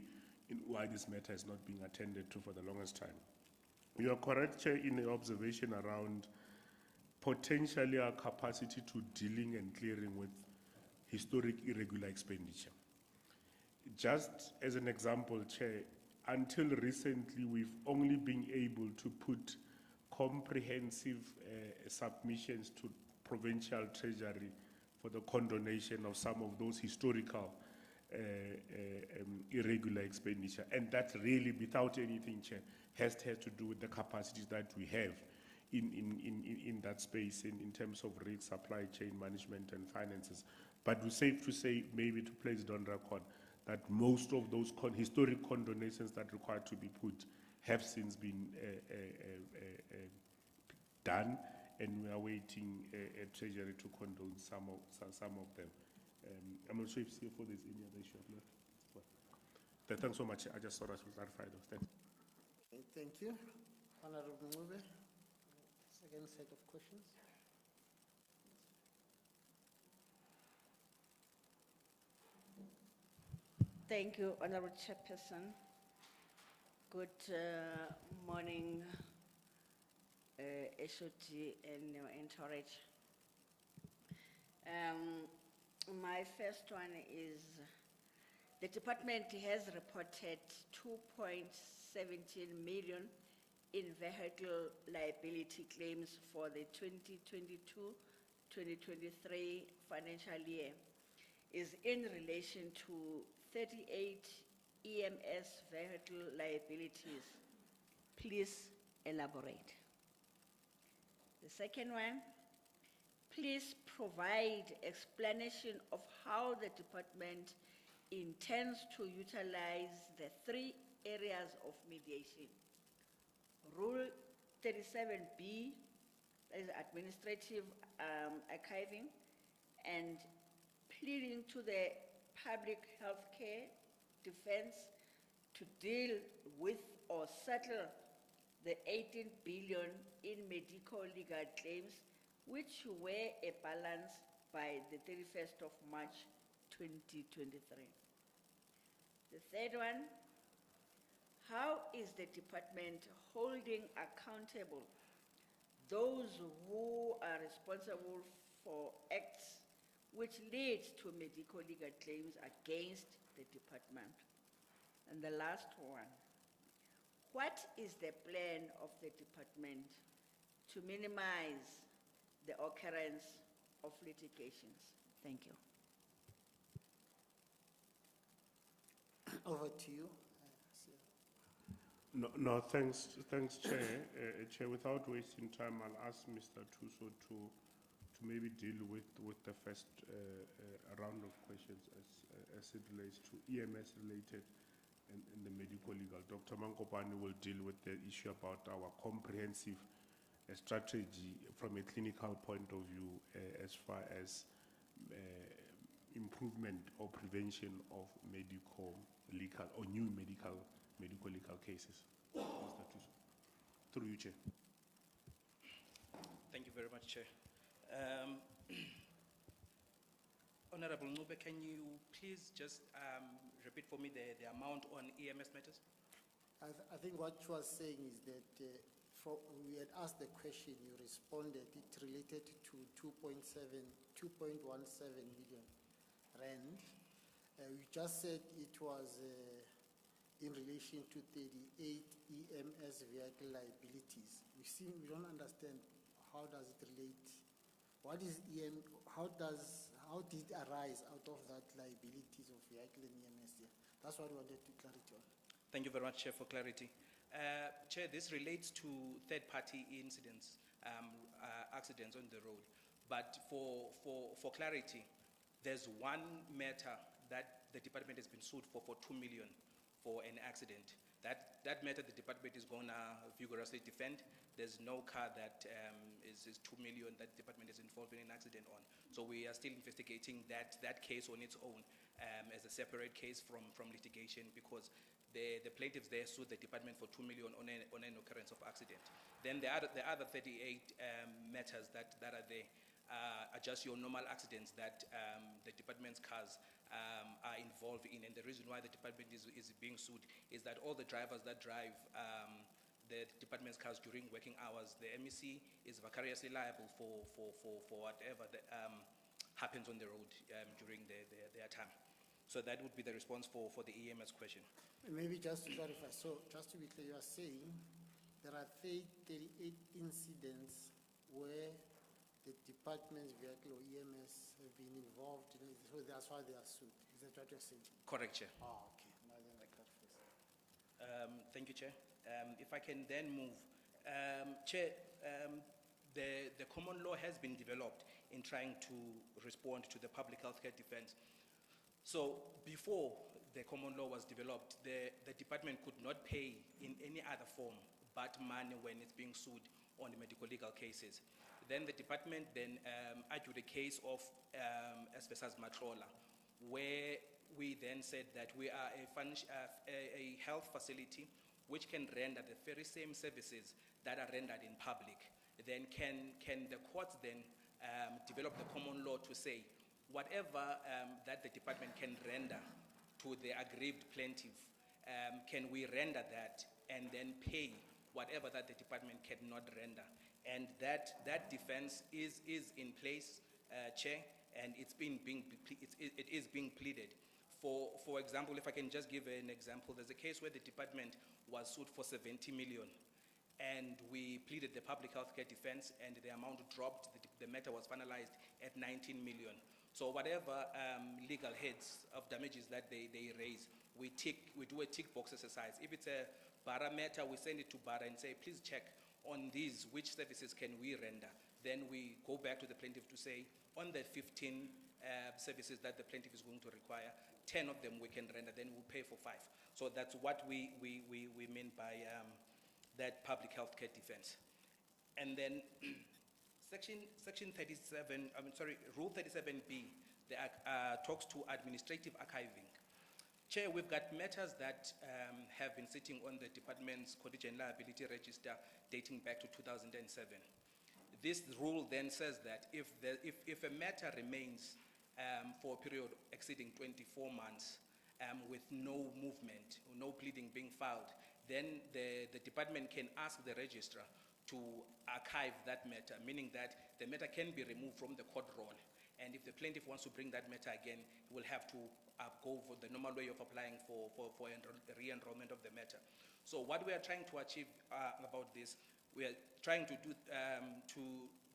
in why this matter is not being attended to for the longest time. You are correct, Chair, in the observation around potentially our capacity to dealing and clearing with historic irregular expenditure. Just as an example, Chair, until recently, we've only been able to put comprehensive submissions to provincial treasury for the condonation of some of those historical irregular expenditure. And that really, without anything, Chair, has to do with the capacities that we have in that space in terms of risk, supply chain management and finances. But we're safe to say, maybe to place it on record, that most of those historic condonations that require to be put have since been done, and we are waiting Treasury to condone some of them. I'm not sure if CFO there's any other issue I've left. Well, thanks so much. I just thought I should clarify those. Thanks. Okay, thank you. Honorable Mube, second set of questions. Thank you, Honorable Chairperson. Good morning, HOD and your entourage. My first one is, the department has reported 2.17 million in vehicle liability claims for the 2022-2023 financial year. Is in relation to 38 EMS vehicle liabilities. Please elaborate. The second one, please provide explanation of how the department intends to utilize the 3 areas of mediation. Rule 37B, that is administrative archiving, and pleading to the public healthcare defense to deal with or settle the 18 billion in medical legal claims, which were a balance by the 31st of March 2023. The third one, how is the department holding accountable those who are responsible for acts which lead to medical legal claims against the department? And the last one, what is the plan of the department to minimize the occurrence of litigations? Thank you. Over to you. No, thanks, Chair. Chair, without wasting time, I'll ask Mr. Tuso to maybe deal with the first round of questions as it relates to EMS related and the medical legal. Dr. Mankopane will deal with the issue about our comprehensive strategy from a clinical point of view as far as improvement or prevention of medical legal or new medical legal cases. Mr. Tuso. Through you, Chair. Thank you very much, Chair. Honorable Ncube, can you please just repeat for me the amount on EMS matters? I think what you are saying is that we had asked the question, you responded, it related to 2.17 million rand. You just said it was in relation to 38 EMS vehicle liabilities. We don't understand how does it relate. What is how did it arise out of that liabilities of vehicle and EMS here? That's what we wanted to clarity on. Thank you very much, Chair, for clarity. Chair, this relates to third-party incidents, accidents on the road. But for clarity, there's one matter that the department has been sued for 2 million for an accident. That matter the department is going to vigorously defend. There's no car that is 2 million that the department is involved in an accident on. So we are still investigating that case on its own as a separate case from litigation, because the plaintiffs there sued the department for 2 million on an occurrence of accident. Then the other 38 matters that are there are just your normal accidents that the department's cars are involved in. And the reason why the department is being sued is that all the drivers that drive the department's cars during working hours, the MEC is vicariously liable for whatever that happens on the road during their time. So that would be the response for the EMS question. Maybe just to clarify, so just to be clear, you are saying there are 38 incidents where the department's vehicle or EMS have been involved in it, so that's why they are sued. Is that what you're saying? Correct, Chair. Oh, okay. Now then I clarify. Thank you, Chair. If I can then move. Chair, the common law has been developed in trying to respond to the public healthcare defense. So before the common law was developed, the department could not pay in any other form but money when it's being sued on the medical legal cases. Then the department then argued a case of as versus Matrola, where we then said that we are a health facility which can render the very same services that are rendered in public. Then can the courts then develop the common law to say whatever that the department can render to the aggrieved plaintiff, can we render that and then pay whatever that the department cannot render? And that defense is in place, Chair, and it is being pleaded. For example, if I can just give an example, there's a case where the department was sued for 70 million, and we pleaded the public health care defense, and the amount dropped. The matter was finalized at 19 million. So whatever legal heads of damages that they raise, we do a tick box exercise. If it's a BARA matter, we send it to BARA and say, please check on these, which services can we render? Then we go back to the plaintiff to say, on the 15 services that the plaintiff is going to require, 10 of them we can render, then we'll pay for 5. So that's what we mean by that public health care defense. And then Section 37, Rule 37B, talks to administrative archiving. Chair, we've got matters that have been sitting on the department's contingent liability register dating back to 2007. This rule then says that if a matter remains for a period exceeding 24 months with no movement, or no pleading being filed, then the department can ask the registrar to archive that matter, meaning that the matter can be removed from the court roll. And if the plaintiff wants to bring that matter again, he will have to go for the normal way of applying for re-enrollment of the matter. So what we are trying to achieve about this, we are trying to do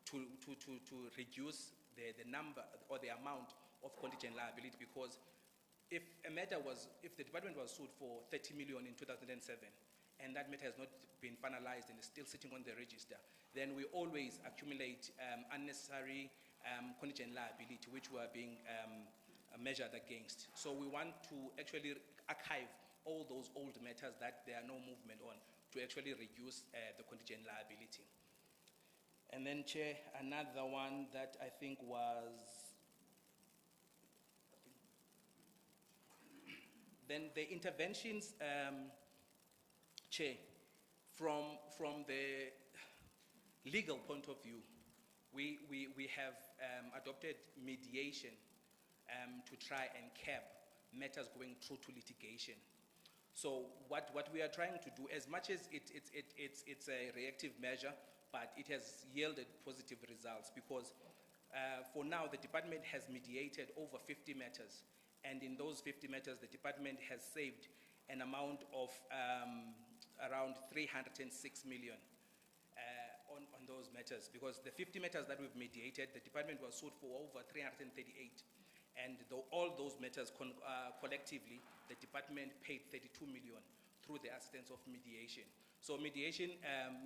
to reduce the number or the amount of contingent liability, because if the department was sued for 30 million in 2007, and that matter has not been finalized and is still sitting on the register, then we always accumulate unnecessary contingent liability, which we are being measured against. So we want to actually archive all those old matters that there are no movement on, to actually reduce the contingent liability. And then, Chair, another one that I think was, then the interventions, Chair, from the legal point of view, we have adopted mediation to try and cap matters going through to litigation. So what we are trying to do, as much as it's a reactive measure, but it has yielded positive results, because for now the department has mediated over 50 matters, and in those 50 matters the department has saved an amount of around 306 million on those matters, because the 50 matters that we've mediated, the department was sued for over 338. And all those matters collectively, the department paid 32 million through the assistance of mediation. So mediation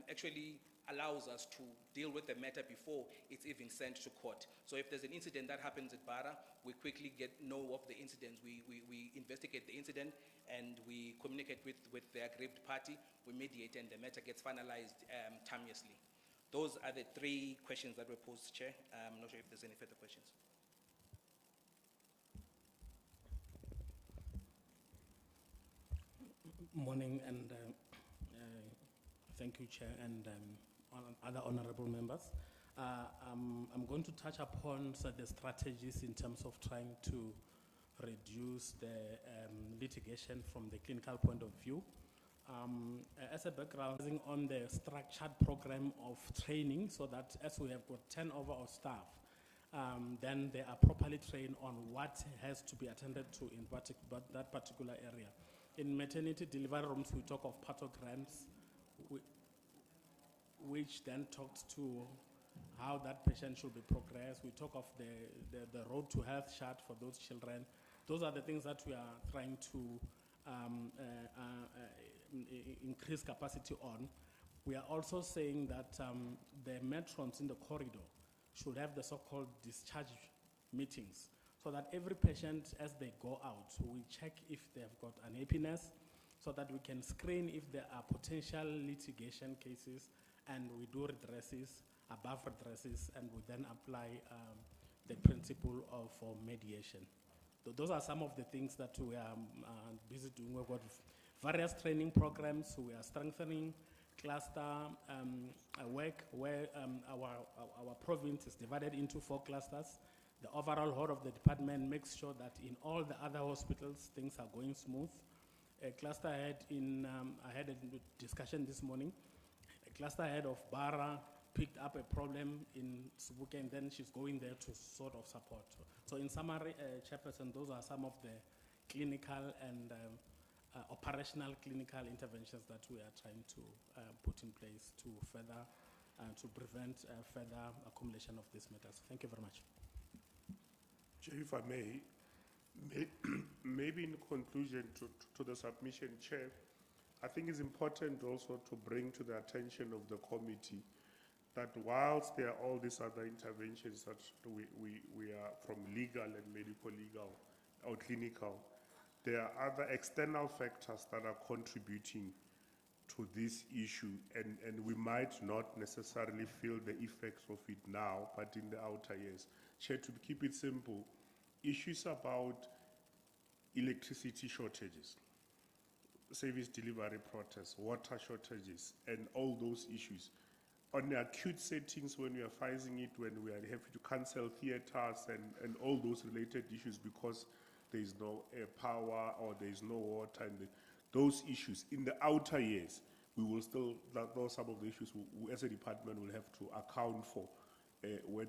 actually allows us to deal with the matter before it's even sent to court. So if there's an incident that happens at BARA, we quickly know of the incident. We investigate the incident, and we communicate with the aggrieved party, we mediate, and the matter gets finalized timeously. Those are the 3 questions that were posed, Chair. I'm not sure if there's any further questions. Morning, and thank you, Chair, and other honorable members. I'm going to touch upon the strategies in terms of trying to reduce the litigation from the clinical point of view. As a background, on the structured program of training, so that as we have got turnover of staff, then they are properly trained on what has to be attended to in that particular area. In maternity delivery rooms, we talk of pathograms, which then talks to how that patient should be progressed. We talk of the road to health chart for those children. Those are the things that we are trying to increase capacity on. We are also saying that the matrons in the corridor should have the so-called discharge meetings, so that every patient, as they go out, we check if they have got unhappiness, so that we can screen if there are potential litigation cases, and we do redresses above redresses, and we then apply the principle of for mediation. Those are some of the things that we are busy doing. We've got various training programs. We are strengthening cluster work where our province is divided into 4 clusters. The overall whole of the department makes sure that in all the other hospitals, things are going smooth. A cluster head I had a discussion this morning. A cluster head of Bara picked up a problem in Subuke, and then she's going there to sort of support. So in summary, Chairperson, those are some of the clinical and operational clinical interventions that we are trying to put in place to further, to prevent further accumulation of these matters. Thank you very much. Chair, if I may, maybe in conclusion to the submission, Chair, I think it's important also to bring to the attention of the committee that whilst there are all these other interventions that we are from legal and medical legal or clinical, there are other external factors that are contributing to this issue, and we might not necessarily feel the effects of it now, but in the outer years. Chair, to keep it simple, issues about electricity shortages, service delivery protests, water shortages, and all those issues. On the acute settings, when we are facing it, when we are having to cancel theaters and all those related issues because there is no power or there is no water, and those issues. In the outer years, we will still, those some of the issues we, as a department, will have to account for when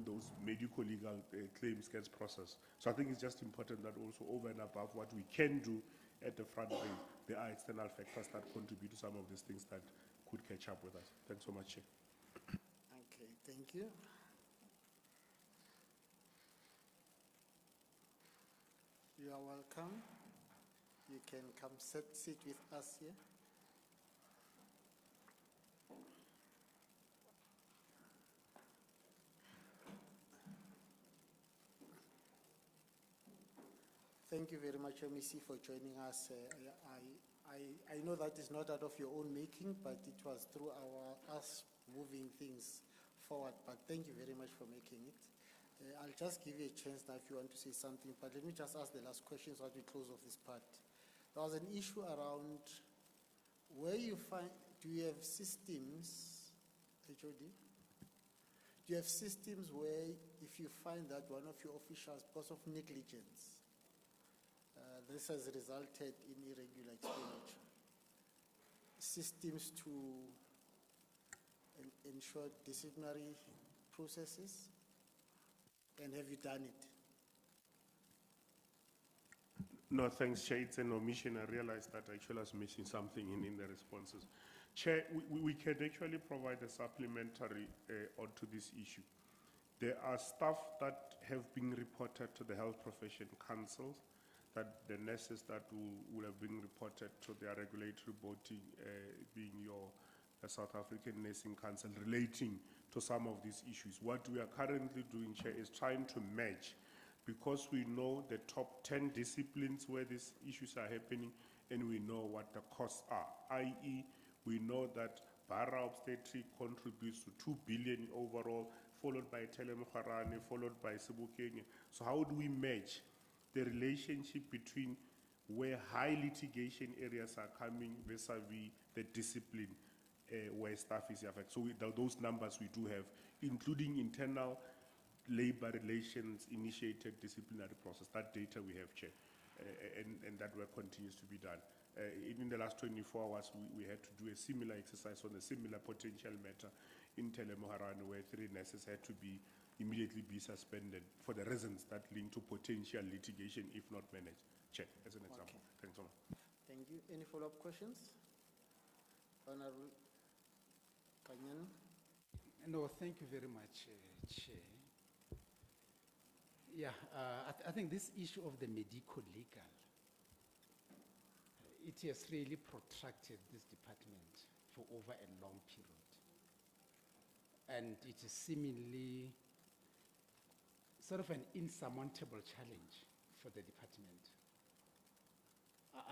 those medical legal claims gets processed. So I think it's just important that also over and above what we can do at the front end, there are external factors that contribute to some of these things that could catch up with us. Thanks so much, Chair. Okay, thank you. You are welcome. You can come sit with us here. Thank you very much, MEC, for joining us. I know that is not out of your own making, but it was through us moving things forward. But thank you very much for making it. I'll just give you a chance now if you want to say something, but let me just ask the last questions as we close off this part. There was an issue around where you find, do you have systems, HOD? Do you have systems where if you find that one of your officials, because of negligence, this has resulted in irregular expenditure, systems to ensure disciplinary processes? And have you done it? No, thanks, Chair. It's an omission. I realized that actually I was missing something in the responses. Chair, we can actually provide a supplementary onto this issue. There are staff that have been reported to the Health Profession Councils, that the nurses that will have been reported to their regulatory body, being your South African Nursing Council, relating to some of these issues. What we are currently doing, Chair, is trying to match, because we know the top 10 disciplines where these issues are happening, and we know what the costs are, i.e., we know that Bara Obstetric contributes to 2 billion overall, followed by Telemokharane, followed by Sebokeng. So how do we match the relationship between where high litigation areas are coming vis-a-vis the discipline where staff is affected? So those numbers we do have, including internal labor relations initiated disciplinary process. That data we have, Chair, and that work continues to be done. In the last 24 hours, we had to do a similar exercise on a similar potential matter in Telemokharane, where 3 nurses had to immediately be suspended for the reasons that link to potential litigation if not managed. Chair, as an example. Okay. Thanks so much. Thank you. Any follow-up questions? Honorable Kanyana? No, thank you very much, Chair. Yeah, I think this issue of the medico-legal, it has really protracted this department for over a long period. And it is seemingly sort of an insurmountable challenge for the department.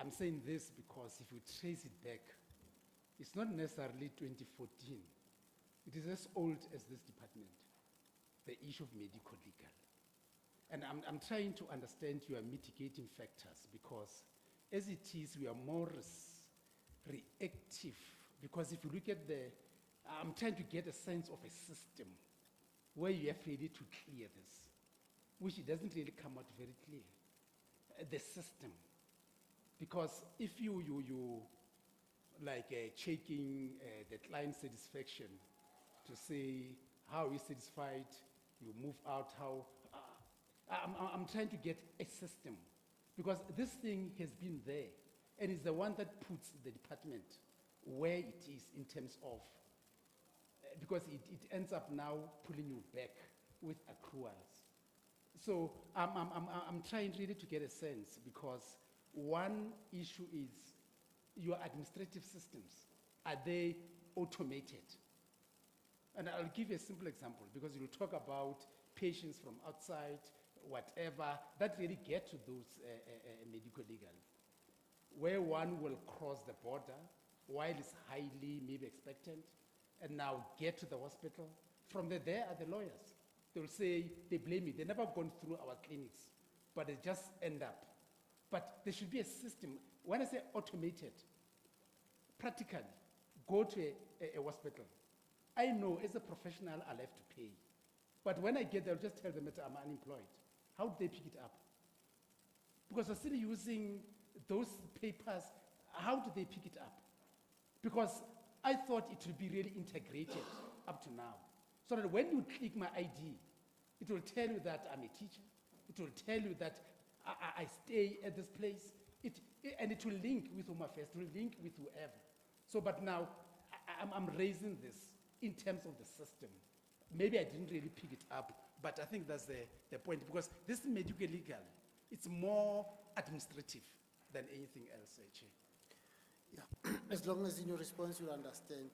I'm saying this because if you trace it back, it's not necessarily 2014 It is as old as this department, the issue of medical legal. And I'm trying to understand your mitigating factors, because as it is, we are more reactive. Because if you look at I'm trying to get a sense of a system where you have really to clear this, which it doesn't really come out very clear. The system. Because if you like checking the client satisfaction to say how he's satisfied, you move out, how, I'm trying to get a system. Because this thing has been there, and it's the one that puts the department where it is in terms of, because it ends up now pulling you back with accruals. So I'm trying really to get a sense, because one issue is your administrative systems. Are they automated? And I'll give you a simple example, because you'll talk about patients from outside, whatever, that really get to those medical legal, where one will cross the border while it's highly maybe expectant, and now get to the hospital. From there are the lawyers. They'll say, they blame me. They've never gone through our clinics, but they just end up. But there should be a system. When I say automated, practically, go to a hospital. I know as a professional, I'll have to pay. But when I get there, I'll just tell them that I'm unemployed. How do they pick it up? Because they're still using those papers. How do they pick it up? Because I thought it would be really integrated up to now. So that when you click my ID, it will tell you that I'm a teacher. It will tell you that I stay at this place. And it will link with Home Affairs, it will link with whoever. So, but now, I'm raising this in terms of the system. Maybe I didn't really pick it up, but I think that's the point, because this medical legal, it's more administrative than anything else, Chair. Yeah, as long as in your response you understand,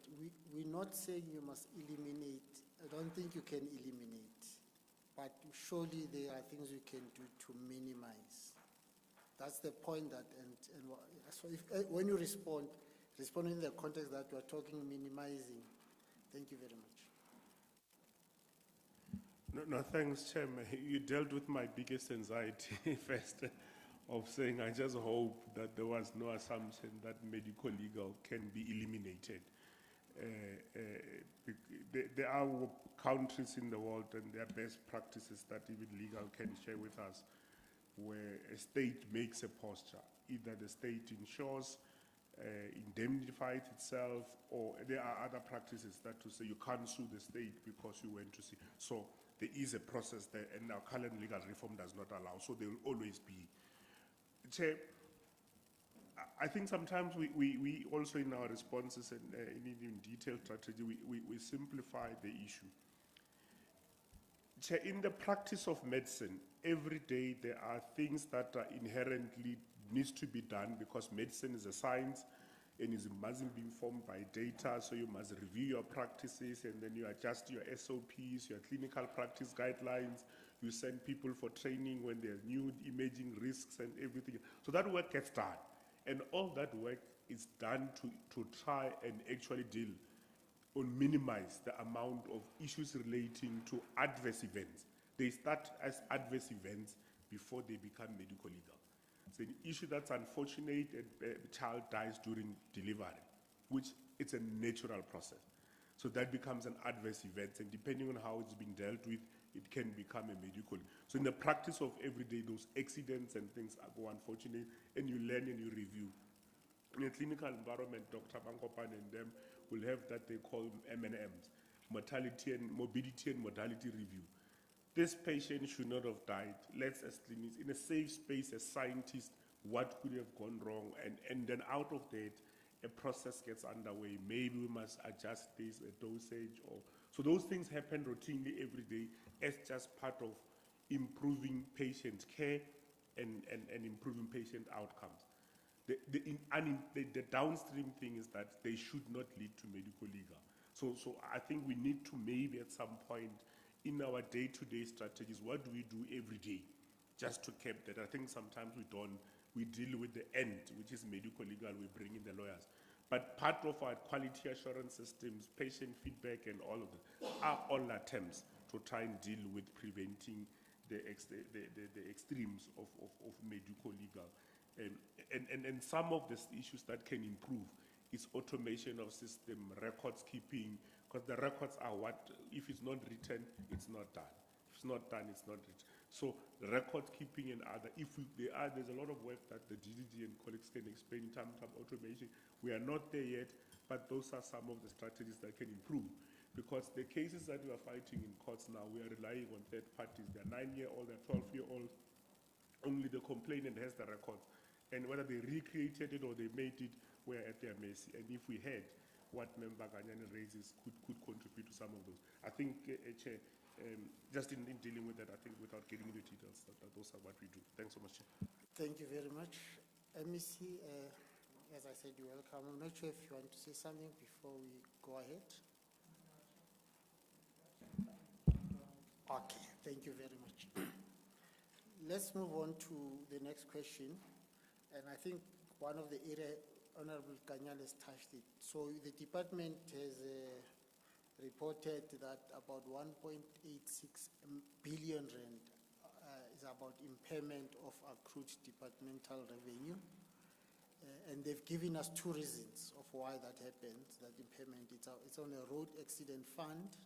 we're not saying you must eliminate. I don't think you can eliminate, but surely there are things you can do to minimize. That's the point that, so if, when you respond in the context that you are talking minimizing. Thank you very much. No, thanks, Chairman. You dealt with my biggest anxiety first, of saying I just hope that there was no assumption that medical legal can be eliminated. There are countries in the world and there are best practices that even legal can share with us, where a state makes a posture. Either the state insures, indemnifies itself, or there are other practices that to say you can't sue the state because you went to see. So there is a process there, and our current legal reform does not allow, so there will always be. Chair, I think sometimes we also in our responses and in detailed strategy, we simplify the issue. Chair, in the practice of medicine, every day there are things that are inherently needs to be done, because medicine is a science and it mustn't be informed by data, so you must review your practices and then you adjust your SOPs, your clinical practice guidelines, you send people for training when there are new emerging risks and everything. So that work gets done. And all that work is done to try and actually deal or minimize the amount of issues relating to adverse events. They start as adverse events before they become medical legal. It's an issue that's unfortunate, a child dies during delivery, which it's a natural process. So that becomes an adverse event, and depending on how it's being dealt with, it can become a medical. So in the practice of every day, those accidents and things go unfortunate, and you learn and you review. In a clinical environment, Dr. Bankopan and them will have that they call M&Ms, mortality and morbidity and modality review. This patient should not have died. Let's, as clinicians, in a safe space, as scientists, what could have gone wrong? And then out of that, a process gets underway. Maybe we must adjust this, a dosage, or so those things happen routinely every day as just part of improving patient care and improving patient outcomes. The downstream thing is that they should not lead to medical legal. So I think we need to maybe at some point in our day-to-day strategies, what do we do every day just to keep that? I think sometimes we don't. We deal with the end, which is medical legal, we bring in the lawyers. But part of our quality assurance systems, patient feedback and all of that are all attempts to try and deal with preventing the extremes of medical legal. And some of the issues that can improve is automation of system, records keeping, because the records are what, if it's not written, it's not done. If it's not done, it's not written. So record keeping and other, there's a lot of work that the GDG and colleagues can explain in terms of automation. We are not there yet, but those are some of the strategies that can improve. Because the cases that we are fighting in courts now, we are relying on third parties. They're 9-year-old, they're 12-year-old. Only the complainant has the records. And whether they recreated it or they made it, we're at their mercy. And if we had what Member Ganyane raises, could contribute to some of those. I think, Chair, just in dealing with that, I think without getting into details, those are what we do. Thanks so much, Chair. Thank you very much. MEC, as I said, you're welcome. I'm not sure if you want to say something before we go ahead. Okay, thank you very much. Let's move on to the next question. And I think one of the areas Honorable Kanyal has touched it. So the department has reported that about 1.86 billion rand is about impairment of accrued departmental revenue. And they've given us two reasons of why that happened, that impairment. It's on a road accident fund,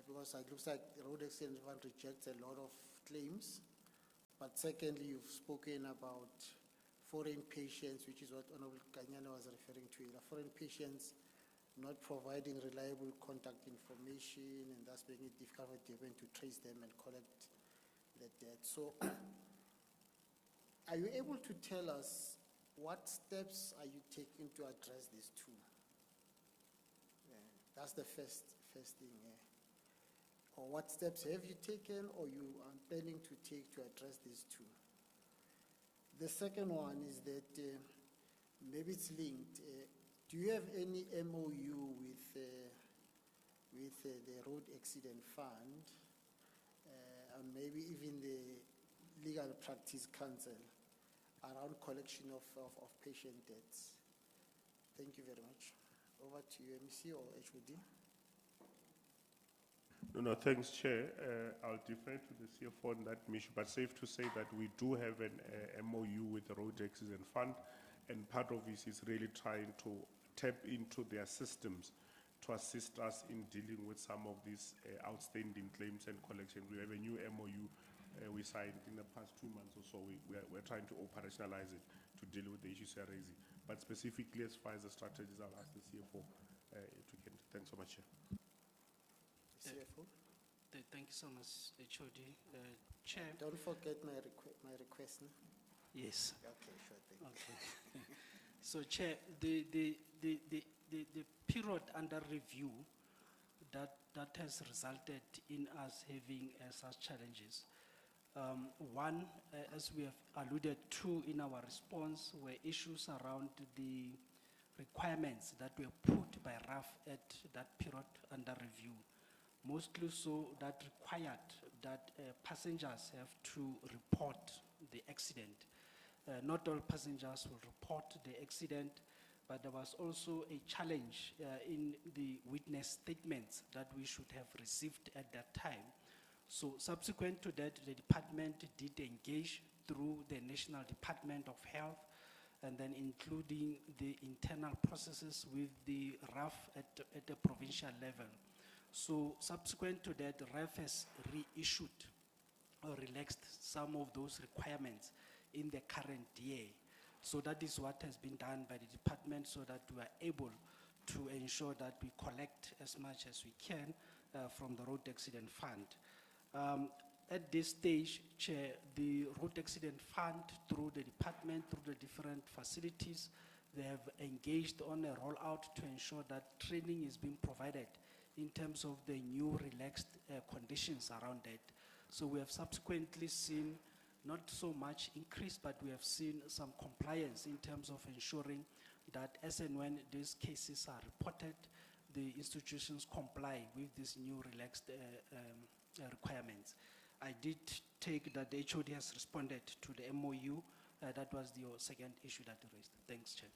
because it looks like the road accident fund rejects a lot of claims. But secondly, you've spoken about foreign patients, which is what Honorable Kanyana was referring to, the foreign patients not providing reliable contact information, and thus making it difficult for them to trace them and collect the debt. So are you able to tell us what steps are you taking to address these two? That's the first thing. Or what steps have you taken or you are planning to take to address these two? The second one is that maybe it's linked. Do you have any MOU with the Road Accident Fund and maybe even the Legal Practice Council around collection of patient debts? Thank you very much. Over to you, MC or HOD. No, thanks, Chair. I'll defer to the CFO on that issue, but safe to say that we do have an MOU with the Road Accident Fund, and part of this is really trying to tap into their systems to assist us in dealing with some of these outstanding claims and collection. We have a new MOU we signed in the past 2 months or so. We're trying to operationalize it to deal with the issues you're raising. But specifically as far as the strategies, I'll ask the CFO to get. Thanks so much, Chair. CFO? Thank you so much, HOD. Chair. Don't forget my request. No? Yes. Okay, sure thing. Okay. So, Chair, the period under review that has resulted in us having such challenges. One, as we have alluded to in our response, were issues around the requirements that were put by RAF at that period under review. Mostly so that required that passengers have to report the accident. Not all passengers will report the accident, but there was also a challenge in the witness statements that we should have received at that time. So subsequent to that, the department did engage through the National Department of Health, and then including the internal processes with the RAF at the provincial level. So subsequent to that, RAF has reissued or relaxed some of those requirements in the current year. So that is what has been done by the department so that we are able to ensure that we collect as much as we can from the Road Accident Fund. At this stage, Chair, the Road Accident Fund, through the department, through the different facilities, they have engaged on a rollout to ensure that training is being provided in terms of the new relaxed conditions around that. So we have subsequently seen not so much increase, but we have seen some compliance in terms of ensuring that as and when these cases are reported, the institutions comply with these new relaxed requirements. I did take that the HOD has responded to the MOU. That was your second issue that you raised. Thanks, Chair.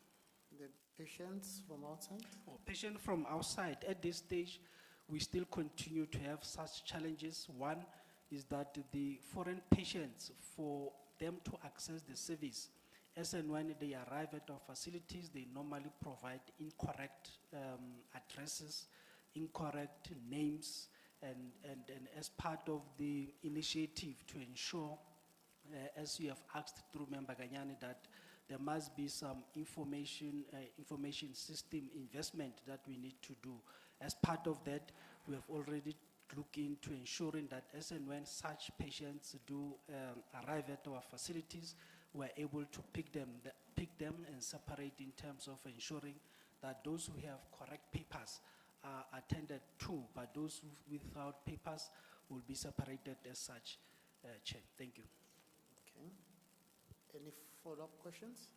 The patients from outside? Or patient from outside, at this stage, we still continue to have such challenges. One is that the foreign patients, for them to access the service, as and when they arrive at our facilities, they normally provide incorrect addresses, incorrect names, and as part of the initiative to ensure, as you have asked through Member Ganyani, that there must be some information system investment that we need to do. As part of that, we have already looked into ensuring that as and when such patients do arrive at our facilities, we're able to pick them and separate in terms of ensuring that those who have correct papers are attended to, but those without papers will be separated as such. Chair, thank you. Okay. Any follow-up questions?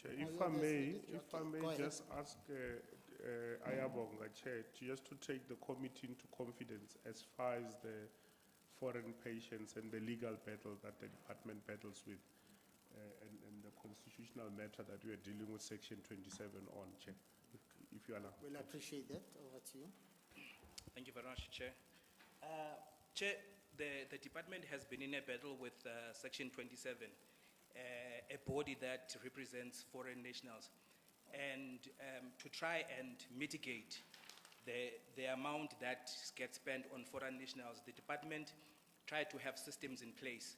Chair, Oh, if yeah, I yes, may, okay, if I go may ahead. just ask Ayabonga, Chair, just to take the committee into confidence as far as the foreign patients and the legal battle that the department battles with, and the constitutional matter that we are dealing with Section 27 on, Chair, if you allow. We'll appreciate that. Over to you. Thank you very much, Chair. Chair, the department has been in a battle with Section 27, a body that represents foreign nationals. And to try and mitigate the amount that gets spent on foreign nationals, the department tried to have systems in place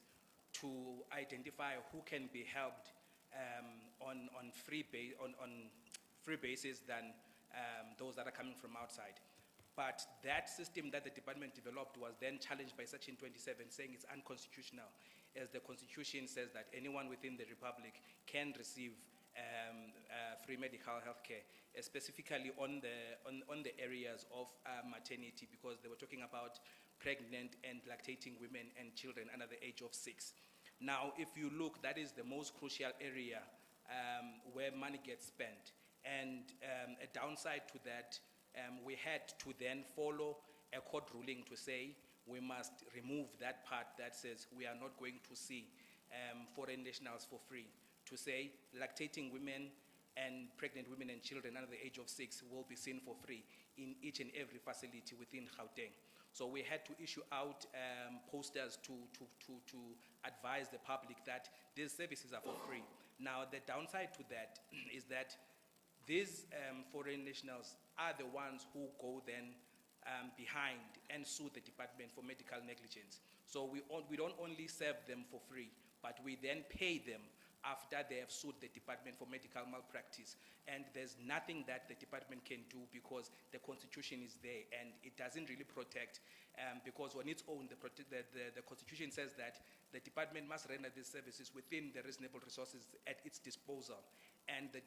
to identify who can be helped on free basis than those that are coming from outside. But that system that the department developed was then challenged by Section 27, saying it's unconstitutional, as the Constitution says that anyone within the Republic can receive free medical health care, specifically on the areas of maternity, because they were talking about pregnant and lactating women and children under the age of 6. Now, if you look, that is the most crucial area where money gets spent. And a downside to that, we had to then follow a court ruling to say we must remove that part that says we are not going to see foreign nationals for free, to say lactating women and pregnant women and children under the age of 6 will be seen for free in each and every facility within Gauteng. So we had to issue out posters to advise the public that these services are for free. Now, the downside to that is that these foreign nationals are the ones who go then behind and sue the department for medical negligence. So we don't only serve them for free, but we then pay them after they have sued the department for medical malpractice. And there's nothing that the department can do because the Constitution is there and it doesn't really protect, because on its own, the Constitution says that the department must render these services within the reasonable resources at its disposal. And the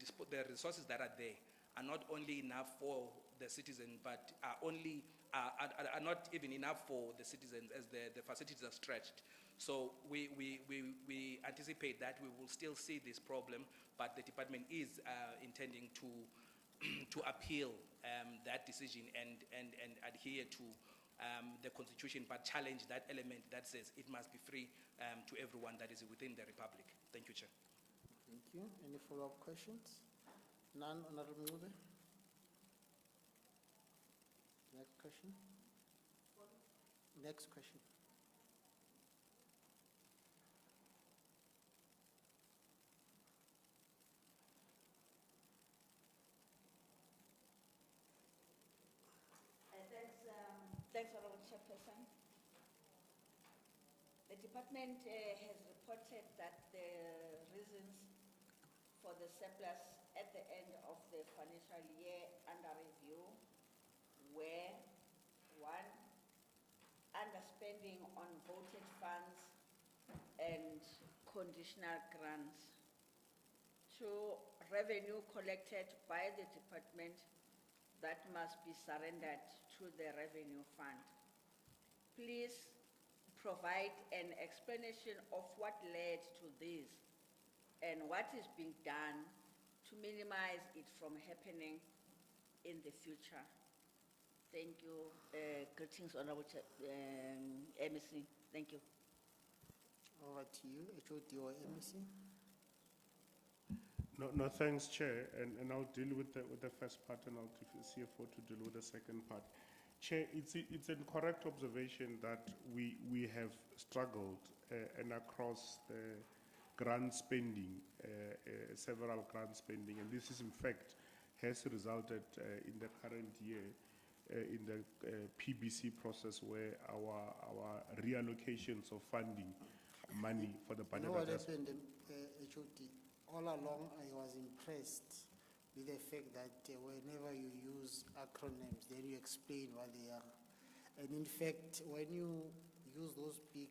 resources that are there are not only enough for the citizen, but are not even enough for the citizens, as the facilities are stretched. So we anticipate that we will still see this problem, but the department is intending to appeal that decision and adhere to the Constitution, but challenge that element that says it must be free to everyone that is within the Republic. Thank you, Chair. Thank you. Any follow-up questions? None, Honorable Mube. Next question. Next question. Thanks, Honorable Chairperson. The department has reported that the reasons for the surplus at the end of the financial year under review were: 1, underspending on voted funds and conditional grants; 2, revenue collected by the department that must be surrendered to the revenue fund. Please provide an explanation of what led to this and what is being done to minimize it from happening in the future. Thank you. Greetings, Honorable MEC. Thank you. Over to you, HOD or MEC. No, thanks, Chair, and I'll deal with the first part and I'll give the CFO to deal with the second part. Chair, it's a correct observation that we have struggled and across the grant spending, several grant spending, and this is in fact has resulted in the current year in the PBC process where our reallocations of funding money for the You budget know what adjustment. happened, HOD? All along, I was impressed with the fact that whenever you use acronyms, then you explain what they are. And in fact, when you use those big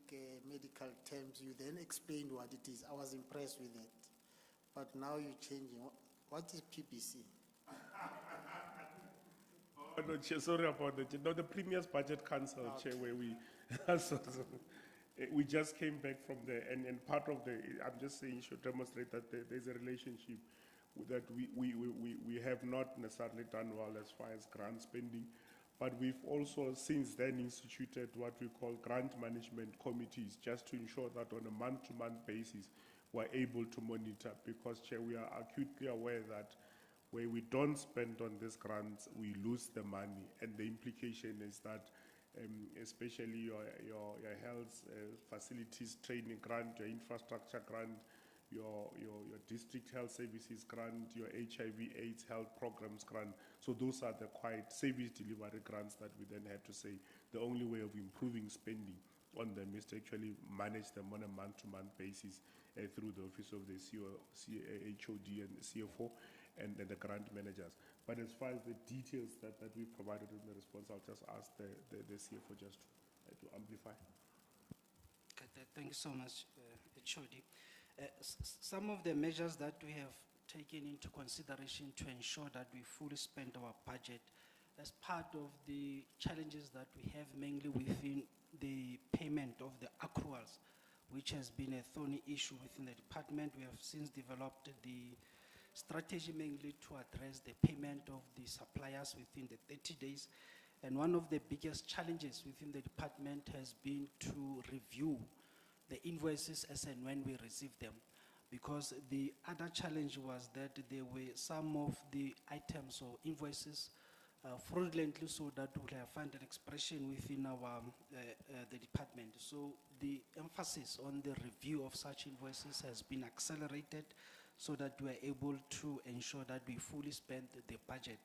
medical terms, you then explain what it is. I was impressed with it. But now you're changing. What is PBC? Oh, no, Chair, sorry about that. No, the previous budget council, Chair, where we, we just came back from there, and part of the, I'm just saying, should demonstrate that there's a relationship that we have not necessarily done well as far as grant spending, but we've also since then instituted what we call grant management committees, just to ensure that on a month-to-month basis, we're able to monitor, because, Chair, we are acutely aware that where we don't spend on these grants, we lose the money, and the implication is that especially your health facilities training grant, your infrastructure grant, your district health services grant, your HIV/AIDS health programs grant. So those are the quite service delivery grants that we then have to say the only way of improving spending on them is to actually manage them on a month-to-month basis through the office of the HOD and the CFO and the grant managers. But as far as the details that we provided in the response, I'll just ask the CFO just to amplify. Okay, thank you so much, HOD. Some of the measures that we have taken into consideration to ensure that we fully spend our budget as part of the challenges that we have mainly within the payment of the accruals, which has been a thorny issue within the department. We have since developed the strategy mainly to address the payment of the suppliers within the 30 days. And one of the biggest challenges within the department has been to review the invoices as and when we receive them. Because the other challenge was that there were some of the items or invoices fraudulently so that would have found an expression within our the department. So the emphasis on the review of such invoices has been accelerated so that we are able to ensure that we fully spend the budget.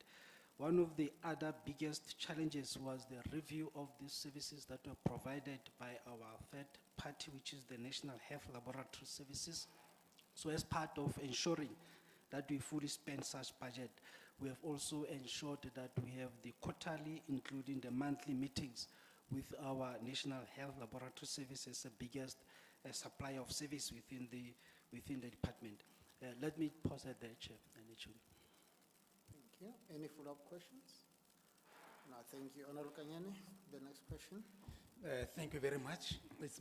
One of the other biggest challenges was the review of the services that were provided by our third party, which is the National Health Laboratory Services. So as part of ensuring that we fully spend such budget, we have also ensured that we have the quarterly, including the monthly meetings with our National Health Laboratory Services, the biggest supplier of service within the department. Let me pause at there, Chair. Thank you. Any follow-up questions? No, thank you. Honorable Kanyane, the next question. Thank you very much. It's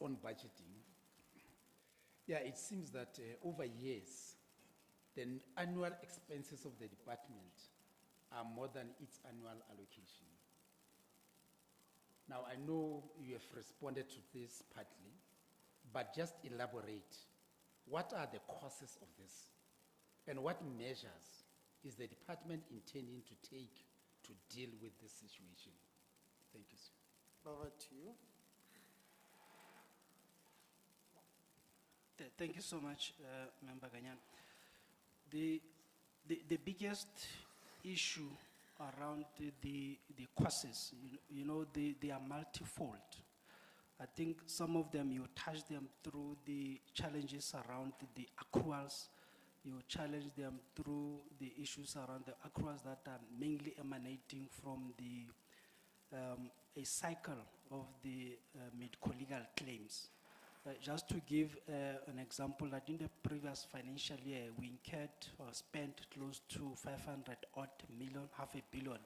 on budgeting. Yeah, it seems that over years, the annual expenses of the department are more than its annual allocation. Now, I know you have responded to this partly, but just elaborate. What are the causes of this? And what measures is the department intending to take to deal with this situation? Thank you, sir. Over to you. Thank you so much, Member Ganyan. The biggest issue around the causes, they are multifold. I think some of them, you touch them through the challenges around the accruals. You challenge them through the issues around the accruals that are mainly emanating from a cycle of the medico-legal claims. Just to give an example, that in the previous financial year, we incurred or spent close to 500 odd million, half a billion,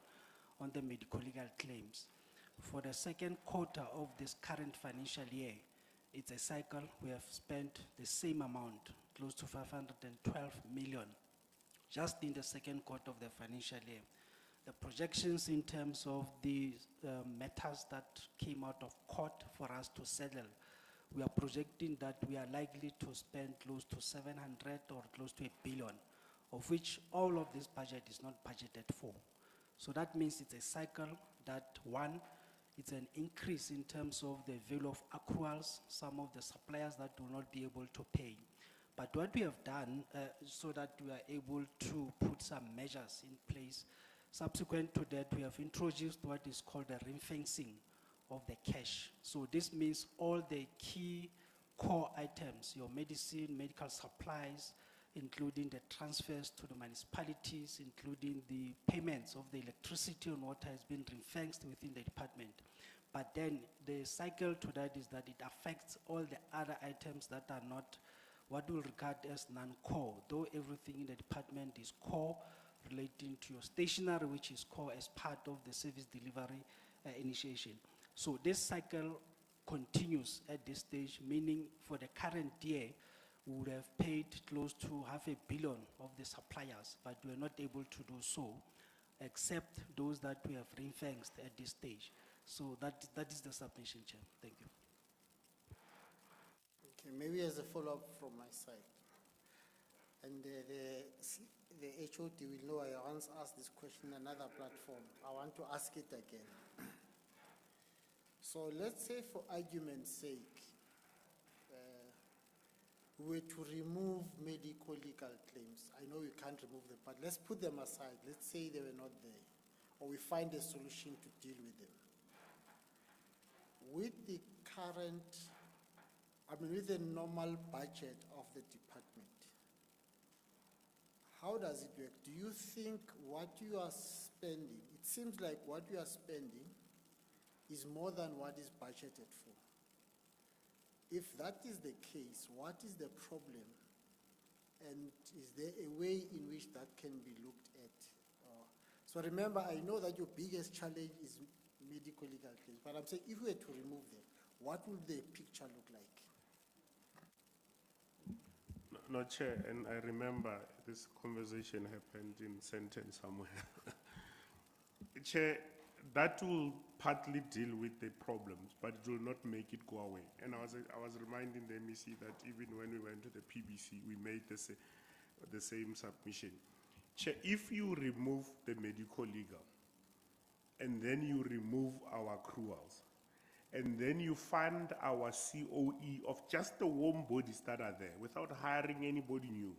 on the medico-legal claims. For the second quarter of this current financial year, it's a cycle, we have spent the same amount, close to 512 million, just in the second quarter of the financial year. The projections in terms of the matters that came out of court for us to settle we are projecting that we are likely to spend close to 700 or close to 1 billion, of which all of this budget is not budgeted for. So that means it's a cycle that, one, it's an increase in terms of the value of accruals, some of the suppliers that will not be able to pay. But what we have done, so that we are able to put some measures in place, subsequent to that, we have introduced what is called the ring-fencing of the cash. So this means all the key core items, your medicine, medical supplies, including the transfers to the municipalities, including the payments of the electricity and water, has been ring-fenced within the department. But then the cycle to that is that it affects all the other items that are not what we'll regard as non-core, though everything in the department is core, relating to your stationery, which is core as part of the service delivery initiation. So this cycle continues at this stage, meaning for the current year, we would have paid close to 500 million of the suppliers, but we are not able to do so, except those that we have ring-fenced at this stage. So that is the submission, Chair. Thank you. Okay, maybe as a follow-up from my side. And the HOD will know I once asked this question on another platform. I want to ask it again. So let's say for argument's sake, we were to remove medical legal claims. I know you can't remove them, but let's put them aside. Let's say they were not there, or we find a solution to deal with them. With the current, with the normal budget of the department, how does it work? Do you think what you are spending, it seems like what you are spending is more than what is budgeted for? If that is the case, what is the problem? And is there a way in which that can be looked at? So remember, I know that your biggest challenge is medical legal claims, but I'm saying if we were to remove them, what would the picture look like? No, Chair, and I remember this conversation happened in Senten somewhere. Chair, that will partly deal with the problems, but it will not make it go away. And I was reminding the MEC that even when we went to the PBC, we made the same submission. Chair, if you remove the medical legal, and then you remove our accruals, and then you fund our COE of just the warm bodies that are there without hiring anybody new.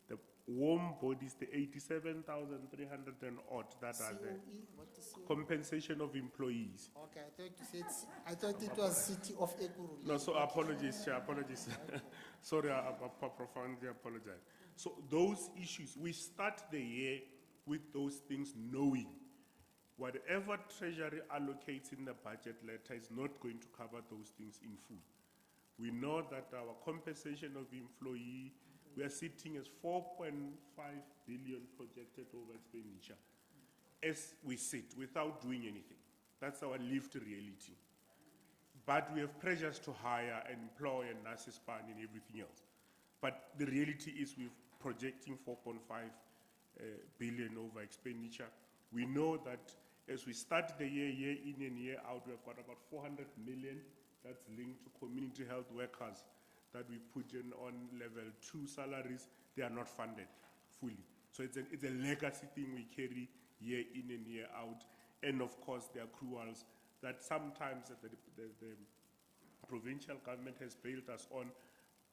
The warm bodies, the 87,300 and odd that are there. What is COE? Compensation of employees. Okay, I thought it was City of Ekuru. No, so apologies, Chair, apologies. Sorry, I profoundly apologize. So those issues, we start the year with those things knowing whatever Treasury allocates in the budget letter is not going to cover those things in full. We know that our compensation of employee, we are sitting as 4.5 billion projected over expenditure as we sit without doing anything. That's our lived reality. But we have pressures to hire and employ and nurses span and everything else. But the reality is we're projecting 4.5 billion over expenditure. We know that as we start the year in and year out, we've got about 400 million that's linked to community health workers that we put in on level 2 salaries. They are not funded fully. So it's a legacy thing we carry year in and year out. And of course, the accruals that sometimes the provincial government has bailed us on,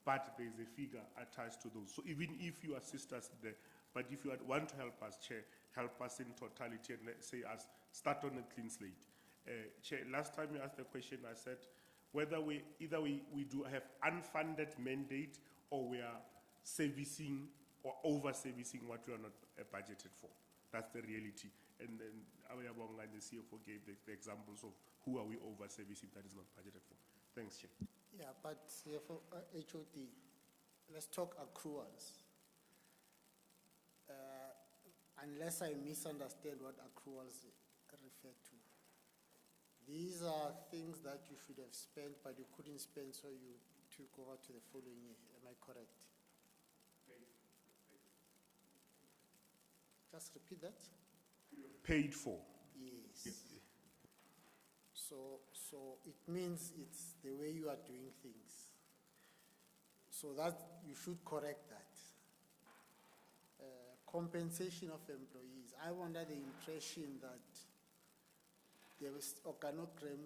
but there's a figure attached to those. So even if you assist us there, but if you want to help us, Chair, help us in totality and let's say us start on a clean slate. Chair, last time you asked the question, I said whether we do have unfunded mandate or we are servicing or over-servicing what we are not budgeted for. That's the reality. And then Awayabong and the CFO gave the examples of who are we over-servicing that is not budgeted for. Thanks, Chair. Yeah, but CFO, HOD, let's talk accruals. Unless I misunderstand what accruals refer to. These are things that you should have spent, but you couldn't spend, so you took over to the following year. Am I correct? Just repeat that. Paid for. Yes. So it means it's the way you are doing things. So that, you should correct that. Compensation of employees. I'm under the impression that the organogram,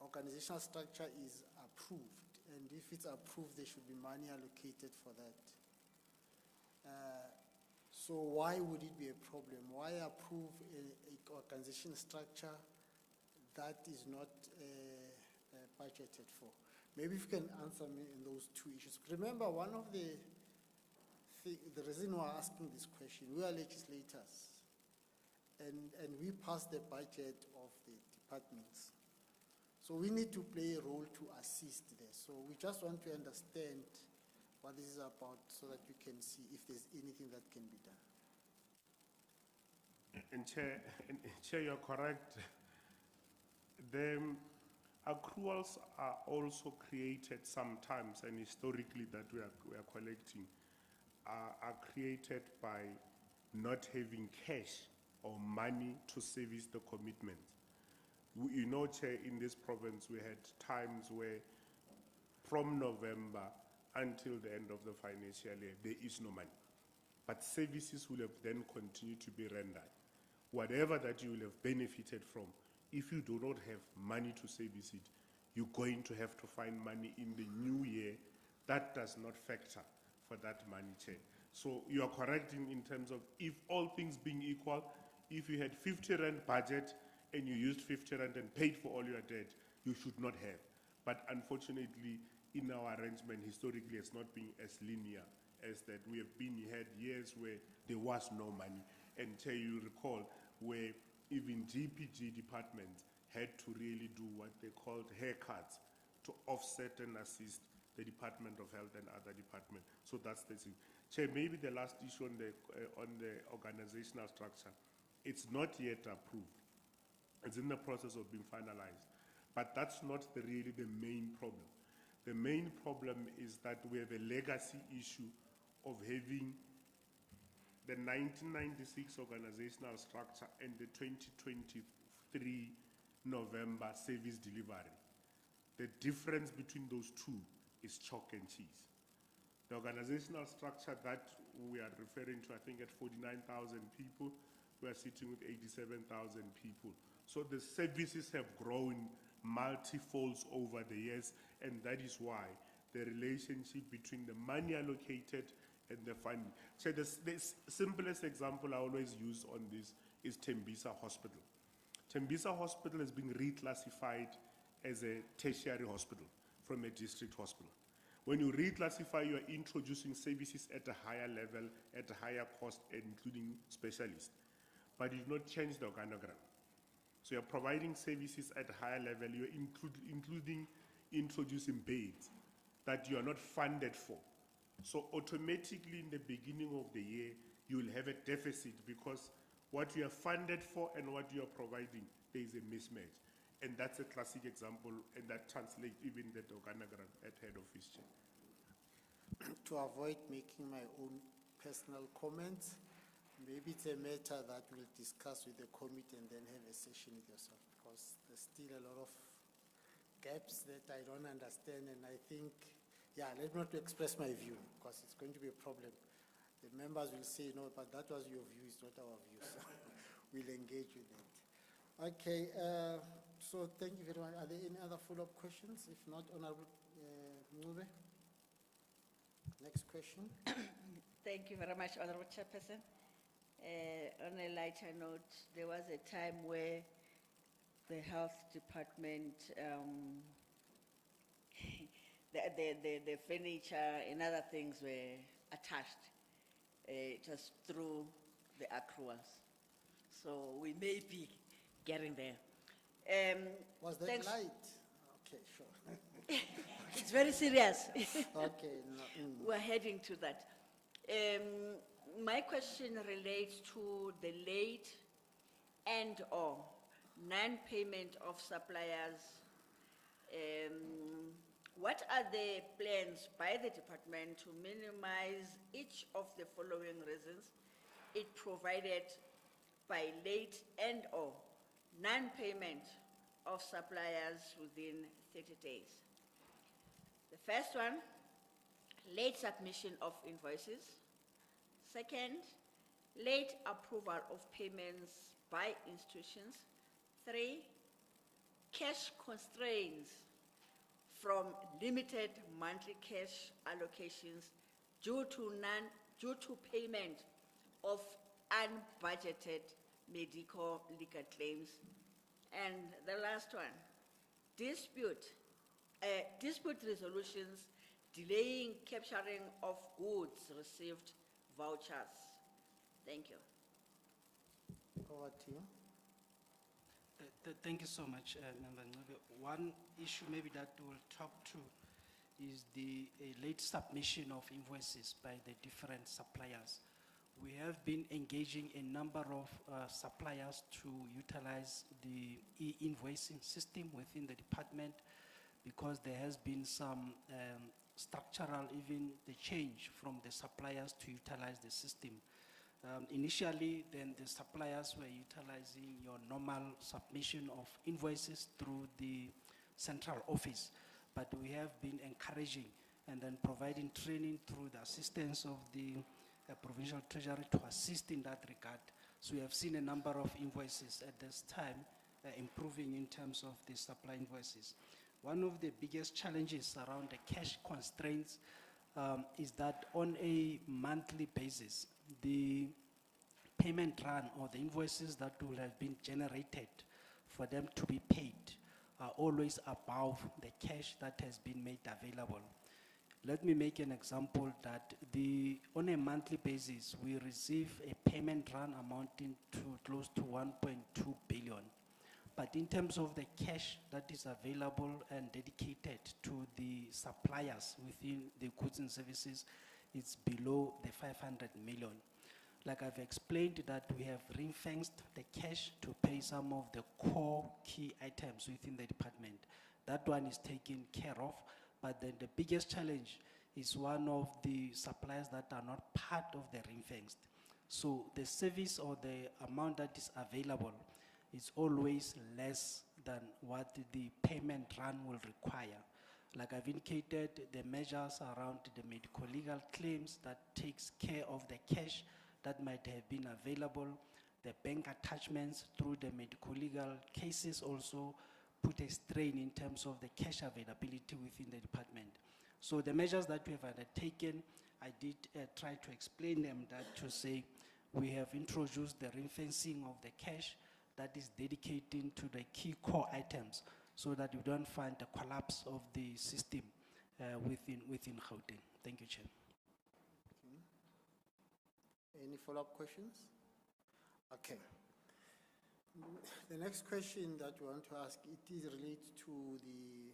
organizational structure is approved, and if it's approved, there should be money allocated for that. So why would it be a problem? Why approve a organization structure that is not budgeted for? Maybe if you can answer me in those two issues. Remember, one of the reason we're asking this question, we are legislators, and we pass the budget of the departments. So we need to play a role to assist there. So we just want to understand what this is about so that you can see if there's anything that can be done. And Chair, you're correct. The accruals are also created sometimes, and historically that we are collecting, are created by not having cash or money to service the commitments. You know, Chair, in this province we had times where from November until the end of the financial year there is no money. But services will have then continued to be rendered. Whatever that you will have benefited from, if you do not have money to service it, you're going to have to find money in the new year. That does not factor for that money, Chair. So you are correct in terms of, if all things being equal, if you had 50 rand budget and you used 50 rand and paid for all your debt, you should not have. But unfortunately, in our arrangement, historically, it's not been as linear as that. We have had years where there was no money. And Chair, you recall where even GPG departments had to really do what they called haircuts to offset and assist the Department of Health and other departments. So that's the thing. Chair, maybe the last issue on the organizational structure, it's not yet approved. It's in the process of being finalized. But that's not really the main problem. The main problem is that we have a legacy issue of having the 1996 organizational structure and the 2023 November service delivery. The difference between those two is chalk and cheese. The organizational structure that we are referring to, I think at 49,000 people, we are sitting with 87,000 people. So the services have grown multi-folds over the years, and that is why the relationship between the money allocated and the funding. So the simplest example I always use on this is Tembisa Hospital. Tembisa Hospital has been reclassified as a tertiary hospital from a district hospital. When you reclassify, you are introducing services at a higher level, at a higher cost, including specialists. But you do not change the organogram. So you're providing services at a higher level, you're including introducing beds that you are not funded for. So automatically in the beginning of the year, you will have a deficit because what you are funded for and what you are providing, there is a mismatch. And that's a classic example, and that translates even the organogram at head office, Chair. To avoid making my own personal comments, maybe it's a matter that we'll discuss with the committee and then have a session with yourself, because there's still a lot of gaps that I don't understand, and I think, yeah, let me not express my view, because it's going to be a problem. The members will say, no, but that was your view, it's not our view, so we'll engage with that. Okay, so thank you very much. Are there any other follow-up questions? If not, Honorable Ncube. Next question. Thank you very much, Honorable Chairperson. On a lighter note, there was a time where the health department, the furniture and other things were attached just through the accruals. So we may be getting there. Was that thanks. light? Okay, sure. It's very serious. Okay. We're heading to that. My question relates to the late and/or non-payment of suppliers. What are the plans by the department to minimize each of the following reasons it provided by late and/or non-payment of suppliers within 30 days. The first one, late submission of invoices. Second, late approval of payments by institutions. 3, cash constraints from limited monthly cash allocations due to payment of unbudgeted medical legal claims. And the last one, dispute resolutions delaying capturing of goods received vouchers. Thank you. Over to you. Thank you so much, Member Ncube. One issue maybe that we'll talk to is the late submission of invoices by the different suppliers. We have been engaging a number of suppliers to utilize the e-invoicing system within the department because there has been some structural, even the change from the suppliers to utilize the system. Initially, then the suppliers were utilizing your normal submission of invoices through the central office, but we have been encouraging and then providing training through the assistance of the provincial treasury to assist in that regard. So we have seen a number of invoices at this time improving in terms of the supply invoices. One of the biggest challenges around the cash constraints is that on a monthly basis, the payment run or the invoices that will have been generated for them to be paid are always above the cash that has been made available. Let me make an example that on a monthly basis, we receive a payment run amounting to close to 1.2 billion. But in terms of the cash that is available and dedicated to the suppliers within the goods and services, it's below the 500 million. Like I've explained that we have ring-fenced the cash to pay some of the core key items within the department. That one is taken care of, but then the biggest challenge is one of the suppliers that are not part of the ring-fenced. So the service or the amount that is available is always less than what the payment run will require. Like I've indicated, the measures around the medical legal claims that takes care of the cash that might have been available, the bank attachments through the medical legal cases also put a strain in terms of the cash availability within the department. So the measures that we have undertaken, I did try to explain them that to say we have introduced the ring-fencing of the cash that is dedicating to the key core items so that we don't find the collapse of the system within Gauteng. Thank you, Chair. Any follow-up questions? Okay. The next question that we want to ask, it is related to the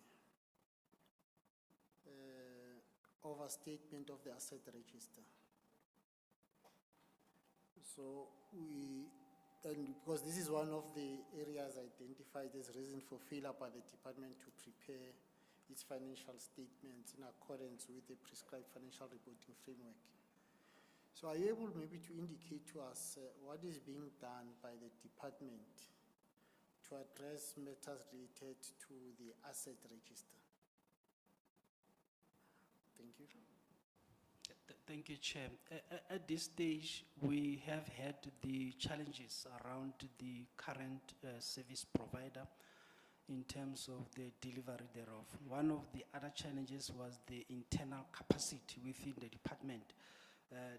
overstatement of the asset register. So and because this is one of the areas identified as reason for failure by the department to prepare its financial statements in accordance with the prescribed financial reporting framework. So are you able maybe to indicate to us what is being done by the department to address matters related to the asset register? Thank you. Thank you, Chair. At this stage, we have had the challenges around the current service provider in terms of the delivery thereof. One of the other challenges was the internal capacity within the department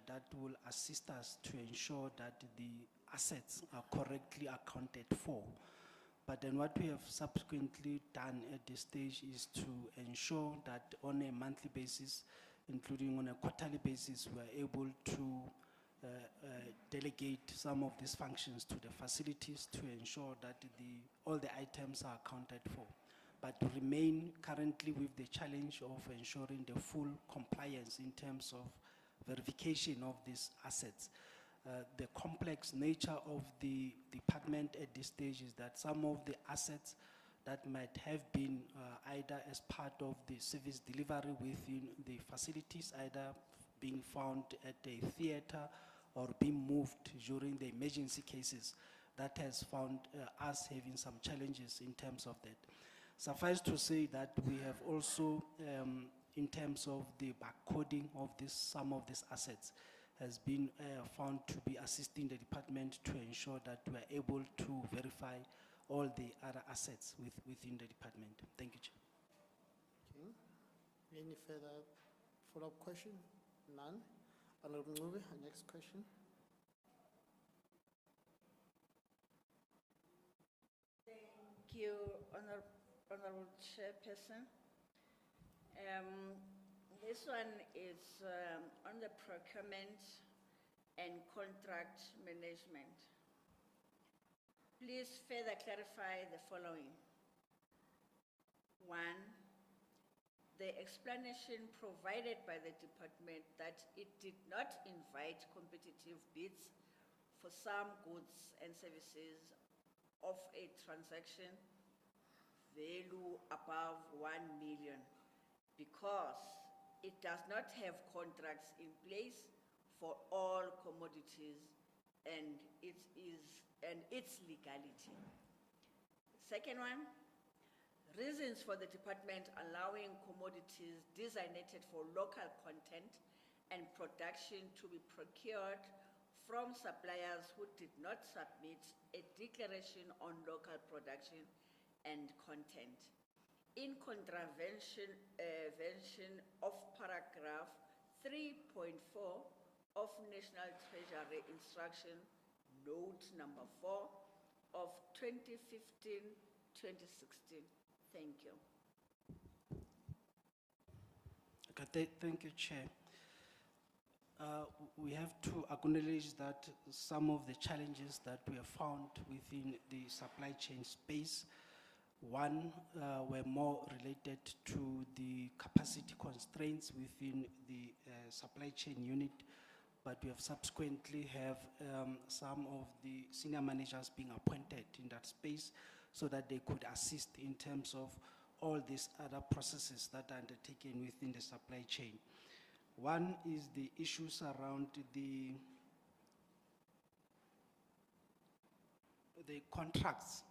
that will assist us to ensure that the assets are correctly accounted for. But then what we have subsequently done at this stage is to ensure that on a monthly basis, including on a quarterly basis, we are able to delegate some of these functions to the facilities to ensure that all the items are accounted for. But to remain currently with the challenge of ensuring the full compliance in terms of verification of these assets. The complex nature of the department at this stage is that some of the assets that might have been either as part of the service delivery within the facilities, either being found at a theater or being moved during the emergency cases, that has found us having some challenges in terms of that. Suffice to say that we have also, in terms of the barcoding of some of these assets, has been found to be assisting the department to ensure that we are able to verify all the other assets within the department. Thank you, Chair. Okay. Any further follow-up question? None. Honorable Ngube, next question. Thank you, Honorable Chairperson. This one is on the procurement and contract management. Please further clarify the following. One, the explanation provided by the department that it did not invite competitive bids for some goods and services of a transaction value above 1 million because it does not have contracts in place for all commodities and its legality. Second one, reasons for the department allowing commodities designated for local content and production to be procured from suppliers who did not submit a declaration on local production and content. In contravention of paragraph 3.4 of National Treasury Instruction Note number 4 of 2015-2016. Thank you. Okay, thank you, Chair. We have to acknowledge that some of the challenges that we have found within the supply chain space, one were more related to the capacity constraints within the supply chain unit, but we have subsequently have some of the senior managers being appointed in that space so that they could assist in terms of all these other processes that are undertaken within the supply chain. One is the issues around the contracts.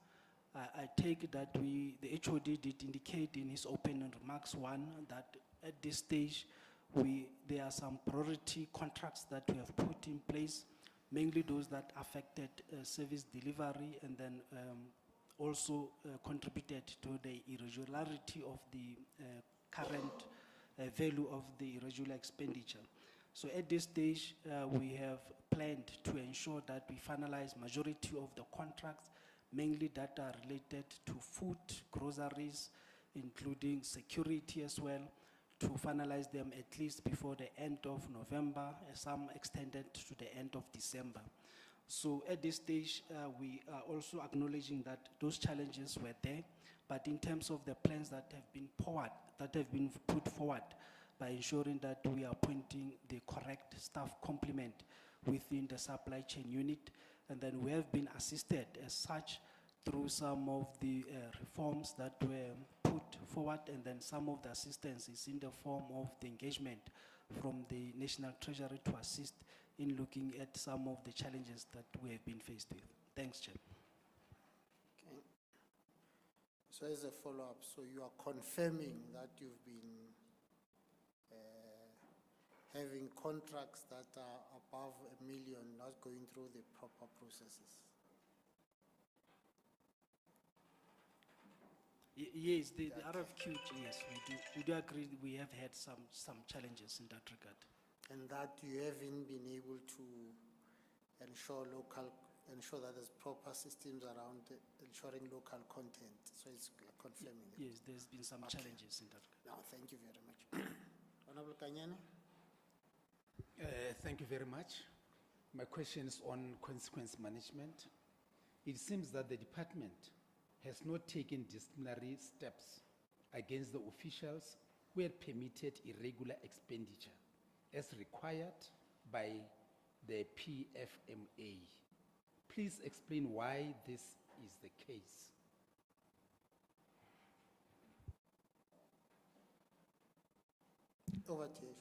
I take that the HOD did indicate in his opening remarks, one, that at this stage, there are some priority contracts that we have put in place, mainly those that affected service delivery and then also contributed to the irregularity of the current value of the irregular expenditure. So at this stage, we have planned to ensure that we finalize majority of the contracts, mainly that are related to food, groceries, including security as well, to finalize them at least before the end of November, some extended to the end of December. So at this stage, we are also acknowledging that those challenges were there, but in terms of the plans that have been put forward by ensuring that we are appointing the correct staff complement within the supply chain unit, and then we have been assisted as such through some of the reforms that were put forward, and then some of the assistance is in the form of the engagement from the National Treasury to assist in looking at some of the challenges that we have been faced with. Thanks, Chair. Okay. So as a follow-up, so you are confirming that you've been having contracts that are above 1 million, not going through the proper processes? Yes, the RFQ, yes, we do agree we have had some challenges in that regard. And that you haven't been able to ensure that there's proper systems around ensuring local content. So it's confirming. Yes, there's been some challenges in that regard. No, thank you very much. Honorable Kanyane. Thank you very much. My question is on consequence management. It seems that the department has not taken disciplinary steps against the officials who had permitted irregular expenditure as required by the PFMA. Please explain why this is the case. Over to you.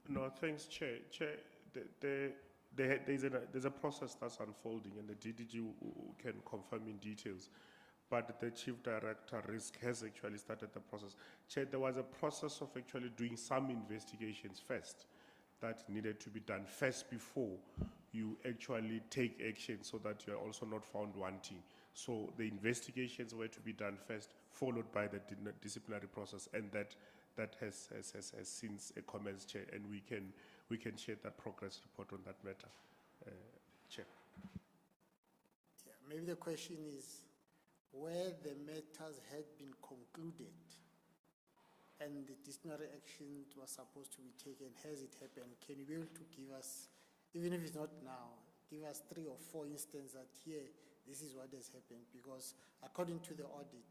No, thanks, Chair. Chair, there's a process that's unfolding, and the DDG can confirm in details. But the Chief Director Risk has actually started the process. Chair, there was a process of actually doing some investigations first that needed to be done first before you actually take action, so that you are also not found wanting. So the investigations were to be done first, followed by the disciplinary process, and that has since commenced, Chair, and we can share that progress report on that matter, Chair. Yeah, maybe the question is, where the matters had been concluded and the disciplinary action was supposed to be taken, has it happened? Can you be able to give us, even if it's not now, give us 3 or 4 instances that here, this is what has happened? Because according to the audit,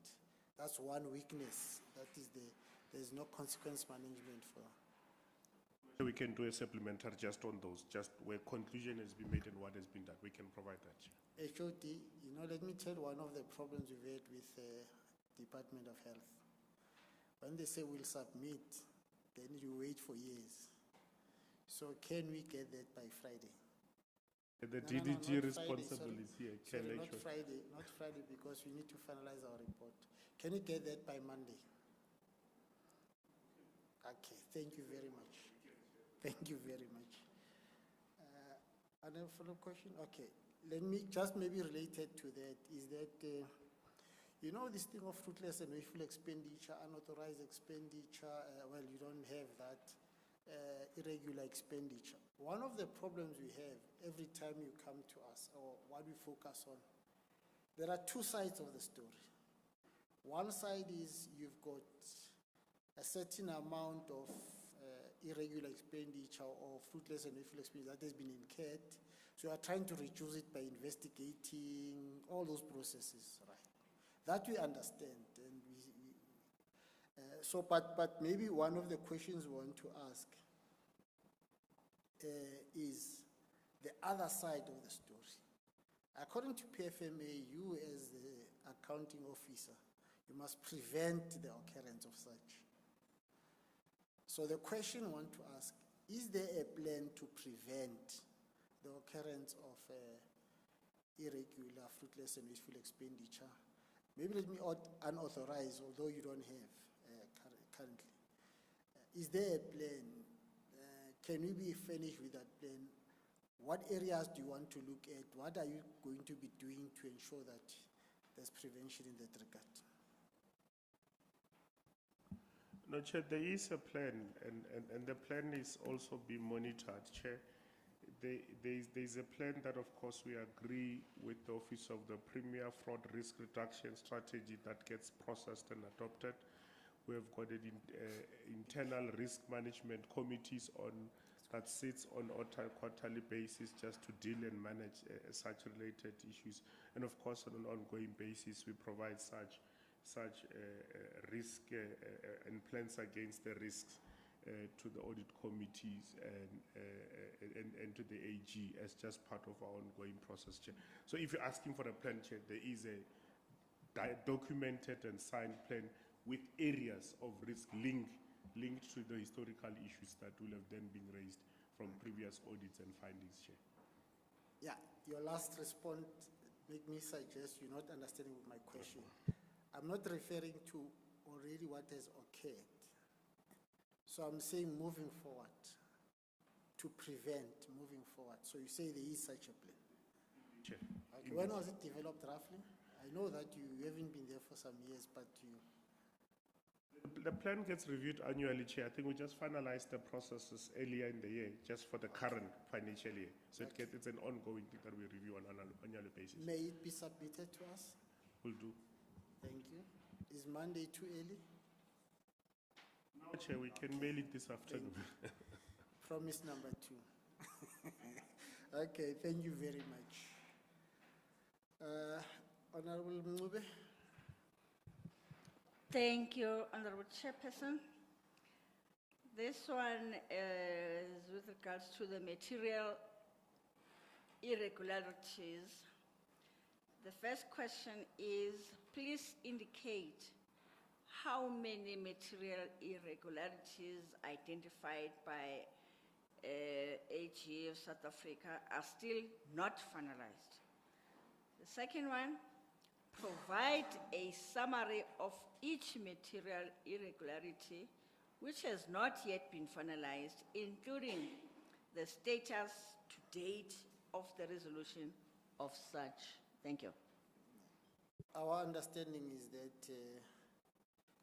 that's one weakness, that is there's no consequence management for. We can do a supplementary just on those, just where conclusion has been made and what has been done. We can provide that. HOD, you know, let me tell one of the problems we've had with the Department of Health. When they say we'll submit, then you wait for years. So can we get that by Friday? The No, DDG not responsible Friday, is here. sorry, not Friday, because we need to finalize our report. Can you get that by Monday? Okay, thank you very much. Thank you very much. Another follow-up question? Okay, let me just maybe related to that, is that, you know, this thing of fruitless and wasteful expenditure, unauthorized expenditure, well, you don't have that, irregular expenditure. One of the problems we have every time you come to us, or what we focus on, there are 2 sides of the story. One side is you've got a certain amount of irregular expenditure or fruitless and wasteful expenditure that has been incurred. So you are trying to reduce it by investigating all those processes, right? That we understand, and but maybe one of the questions we want to ask is the other side of the story. According to PFMA, you as the accounting officer, you must prevent the occurrence of such. So the question I want to ask, is there a plan to prevent the occurrence of irregular, fruitless and wasteful expenditure? Maybe let me unauthorized, although you don't have currently. Is there a plan? Can we be finished with that plan? What areas do you want to look at? What are you going to be doing to ensure that there's prevention in that regard? No, Chair, there is a plan, and the plan is also being monitored, Chair. There's a plan that, of course, we agree with the Office of the Premier Fraud Risk Reduction Strategy that gets processed and adopted. We have got an internal risk management committees that sits on a quarterly basis just to deal and manage such related issues. And of course, on an ongoing basis, we provide such risk and plans against the risks to the audit committees and to the AG as just part of our ongoing process, Chair. So if you're asking for a plan, Chair, there is a documented and signed plan with areas of risk linked to the historical issues that will have then been raised from previous audits and findings, Chair. Yeah, your last response make me suggest you're not understanding my question. I'm not referring to already what has occurred. So I'm saying moving forward, to prevent moving forward. So you say there is such a plan. Chair. Okay. When was it developed roughly? I know that you haven't been there for some years, but you... The plan gets reviewed annually, Chair. I think we just finalized the processes earlier in the year, just for the current financial year. So it's an ongoing thing that we review on an annual basis. May it be submitted to us? Will do. Thank you. Is Monday too early? No, Chair, we can mail it this afternoon. Promise number 2. Okay, thank you very much. Honorable Mncube. Thank you, Honorable Chairperson. This one is with regards to the material irregularities. The first question is, please indicate how many material irregularities identified by AG of South Africa are still not finalized. The second one, provide a summary of each material irregularity which has not yet been finalized, including the status to date of the resolution of such. Thank you. Our understanding is that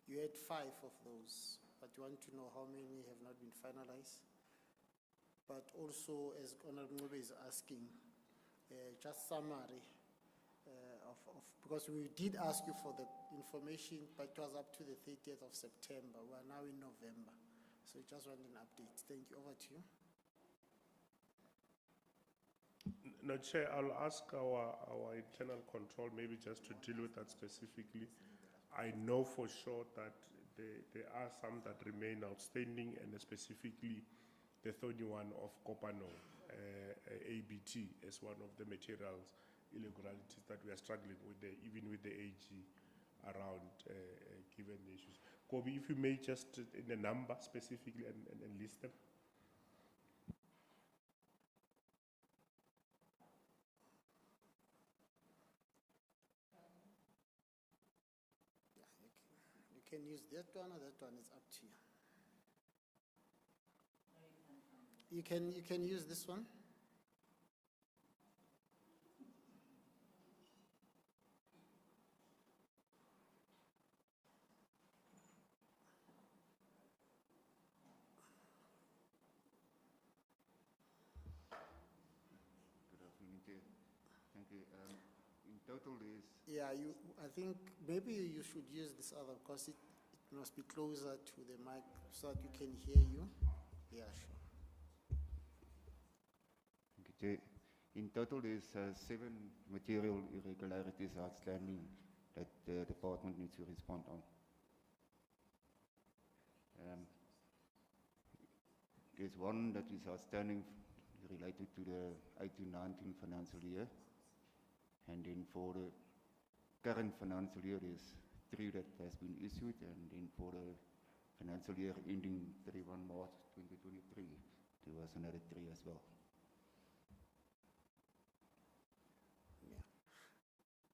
you had 5 of those, but you want to know how many have not been finalized. But also, as Honorable Ngobe is asking, just summary because we did ask you for the information, but it was up to the 30th of September. We are now in November. So we just want an update. Thank you. Over to you. No, Chair, I'll ask our internal control maybe just to deal with that specifically. I know for sure that there are some that remain outstanding, and specifically the third one of Kopano, ABT, as one of the materials irregularities that we are struggling with, even with the AG around given the issues. Kobe, if you may just in the number specifically and list them. You can use that one or that one, it's up to you. You can use this one. In total is... Yeah, I think maybe you should use this other because it must be closer to the mic so that you can hear you. Yeah, sure. Okay. In total is 7 material irregularities outstanding that the department needs to respond on. There's one that is outstanding related to the 18-19 financial year. And then for the current financial year, there's 3 that has been issued, and then for the financial year ending 31 March 2023, there was another 3 as well. Yeah.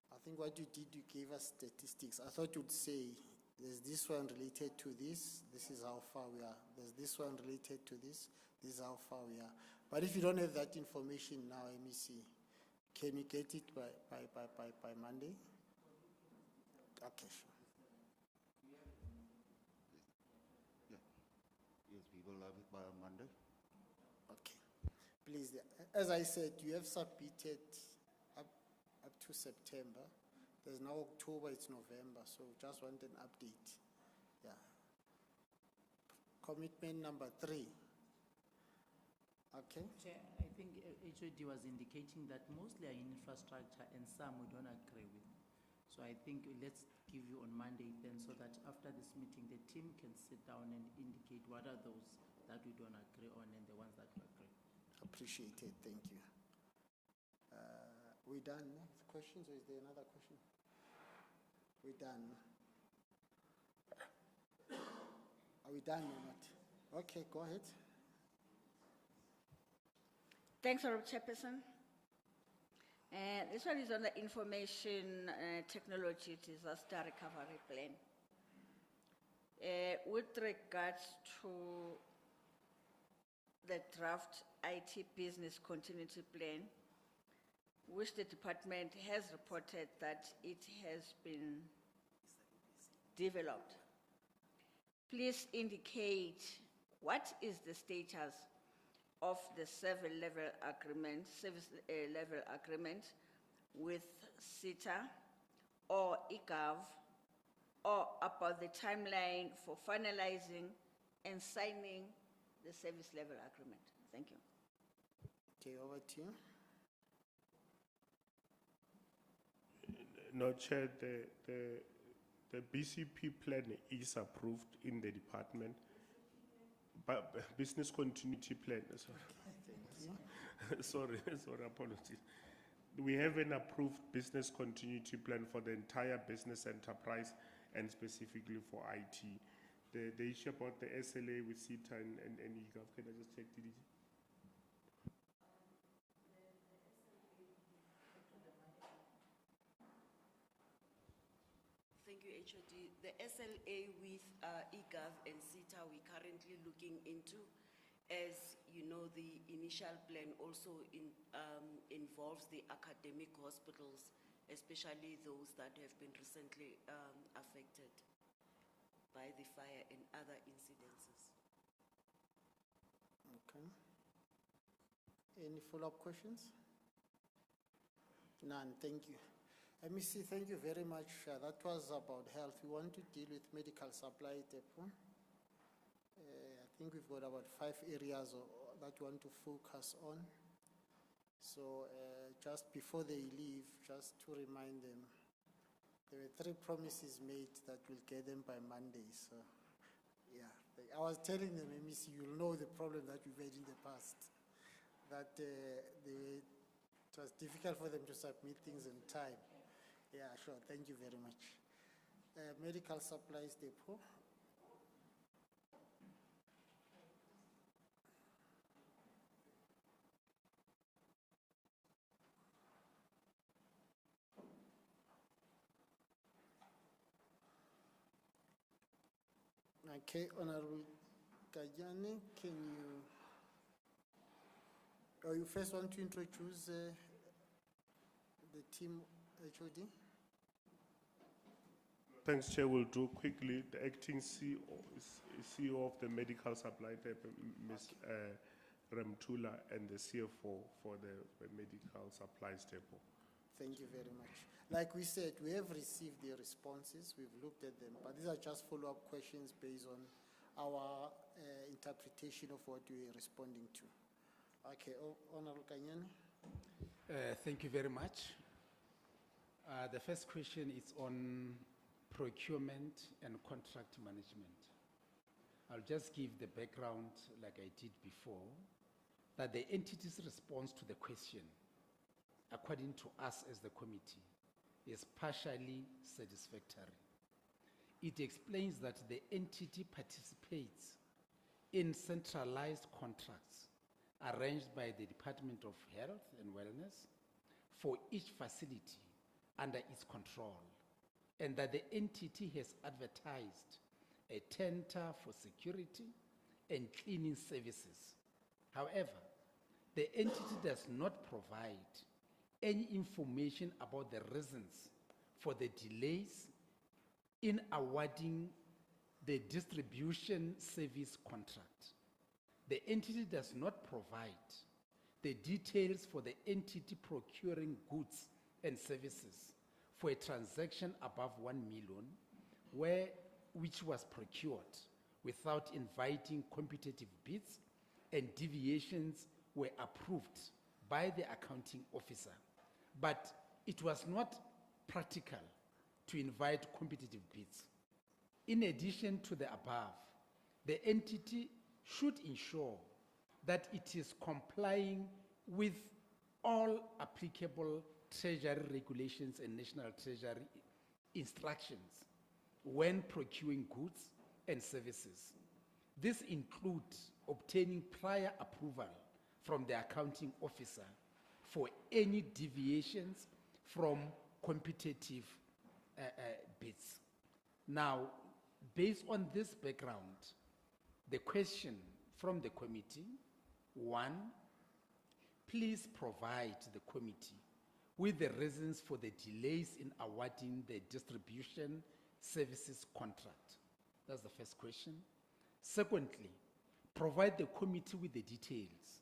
I think what you did, you gave us statistics. I thought you'd say, there's this one related to this is how far we are. There's this one related to this is how far we are. But if you don't have that information now, MEC, can you get it by Monday? Okay, sure. Yeah. Yes, we will have it by Monday. Okay. Please, as I said, you have submitted up to September. There's now October, it's November, so just want an update. Yeah. Commitment number 3. Okay. Chair, I think HOD was indicating that mostly are in infrastructure and some we don't agree with. So I think let's give you on Monday then, so that after this meeting, the team can sit down and indicate what are those that we don't agree on and the ones that we agree. Appreciate it, thank you. We done? Questions, or is there another question? We done? Are we done or not? Okay, go ahead. Thanks, Honorable Chairperson. This one is on the information technology disaster recovery plan. With regards to the draft IT business continuity plan, which the department has reported that it has been developed, please indicate what is the status of the service level agreement with SETA or eGov, or about the timeline for finalizing and signing the service level agreement. Thank you. Okay, over to you. No, Chair, the BCP plan is approved in the department. But business continuity plan, sorry, apologies. We have an approved business continuity plan for the entire business enterprise and specifically for IT. The issue about the SLA with SETA and eGov, can I just check, DDG? HOD, the SLA with eGov and CETA we're currently looking into, as you know, the initial plan also involves the academic hospitals, especially those that have been recently affected by the fire and other incidences. Okay. Any follow-up questions? None, thank you. MEC, thank you very much. That was about health. We want to deal with medical supply, Tepo. I think we've got about 5 areas that we want to focus on. So just before they leave, just to remind them, there were 3 promises made that we'll get them by Monday. So yeah, I was telling them, MEC, you'll know the problem that we've had in the past, that it was difficult for them to submit things in time. Yeah, sure, thank you very much. Medical supplies depot. Okay, Honorable Kajane, can you, or you first want to introduce the team HOD? Thanks, Chair. We'll do quickly. The acting CEO of the medical supply type, Ms. Ramtula, and the CFO for the medical supplies depot. Thank you very much. Like we said, we have received the responses, we've looked at them, but these are just follow-up questions based on our interpretation of what we're responding to. Okay, Honorable Kanyane. Thank you very much. The first question is on procurement and contract management. I'll just give the background like I did before, that the entity's response to the question, according to us as the committee, is partially satisfactory. It explains that the entity participates in centralized contracts arranged by the Department of Health and Wellness for each facility under its control, and that the entity has advertised a tender for security and cleaning services. However, the entity does not provide any information about the reasons for the delays in awarding the distribution service contract. The entity does not provide the details for the entity procuring goods and services for a transaction above 1 million, which was procured without inviting competitive bids, and deviations were approved by the accounting officer. But it was not practical to invite competitive bids. In addition to the above, the entity should ensure that it is complying with all applicable Treasury regulations and National Treasury instructions when procuring goods and services. This includes obtaining prior approval from the accounting officer for any deviations from competitive bids. Now, based on this background, the question from the committee, 1, please provide the committee with the reasons for the delays in awarding the distribution services contract. That's the first question. Secondly, provide the committee with the details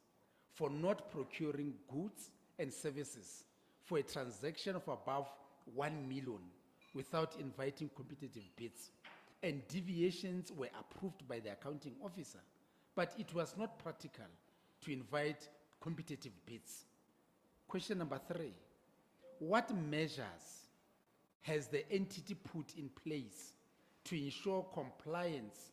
for not procuring goods and services for a transaction of above 1 million without inviting competitive bids, and deviations were approved by the accounting officer, but it was not practical to invite competitive bids. Question number 3, what measures has the entity put in place to ensure compliance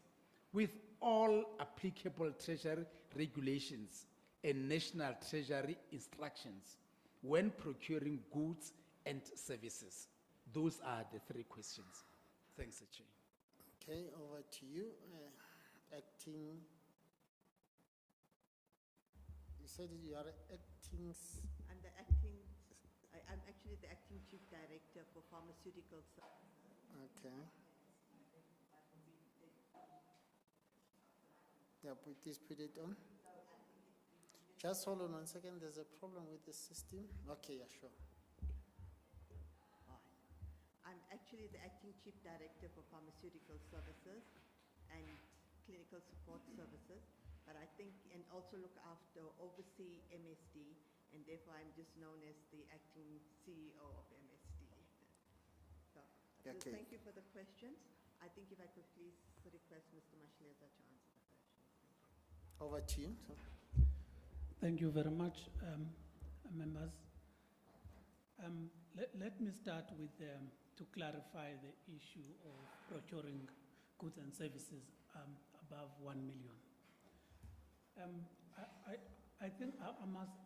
with all applicable Treasury regulations and National Treasury instructions when procuring goods and services? Those are the 3 questions. Thanks, Chair. Okay, over to you, acting. You said you are acting. I'm the acting. I'm actually the acting chief director for pharmaceuticals. Okay. Yeah, please put it on. Just hold on 1 second, there's a problem with the system. Okay, yeah, sure. I'm actually the Acting Chief Director for Pharmaceutical Services and Clinical Support Services, but I think, and also look after, oversee MSD, and therefore I'm just known as the Acting CEO of MSD. So Okay. thank you for the questions. I think if I could please request Mr. Mashleza to answer the questions. Over to you. Thank you very much, members. Let me start with, to clarify the issue of procuring goods and services above 1 million. I think I must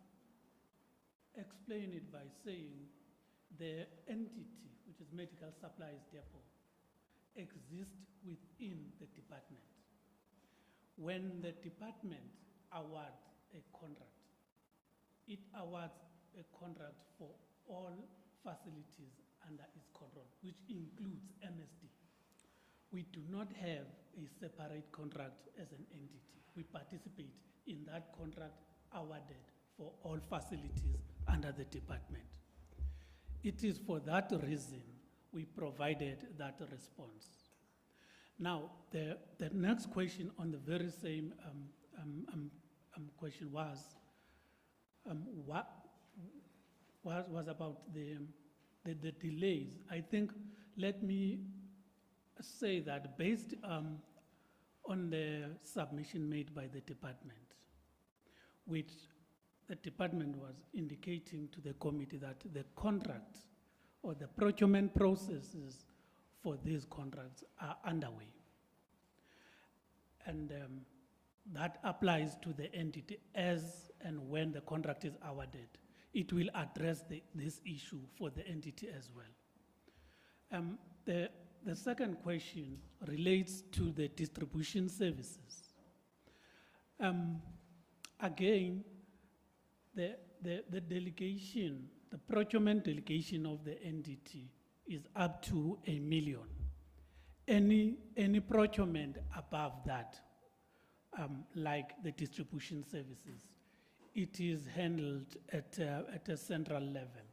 explain it by saying the entity, which is Medical Supplies Depot, exists within the department. When the department awards a contract, it awards a contract for all facilities under its control, which includes MSD. We do not have a separate contract as an entity. We participate in that contract awarded for all facilities under the department. It is for that reason we provided that response. Now, the next question on the very same question was about the delays. I think, let me say that based on the submission made by the department, which the department was indicating to the committee that the contract or the procurement processes for these contracts are underway. And that applies to the entity as and when the contract is awarded. It will address this issue for the entity as well. The second question relates to the distribution services. Again, the delegation, the procurement delegation of the entity is up to 1 million. Any procurement above that, like the distribution services, it is handled at a central level.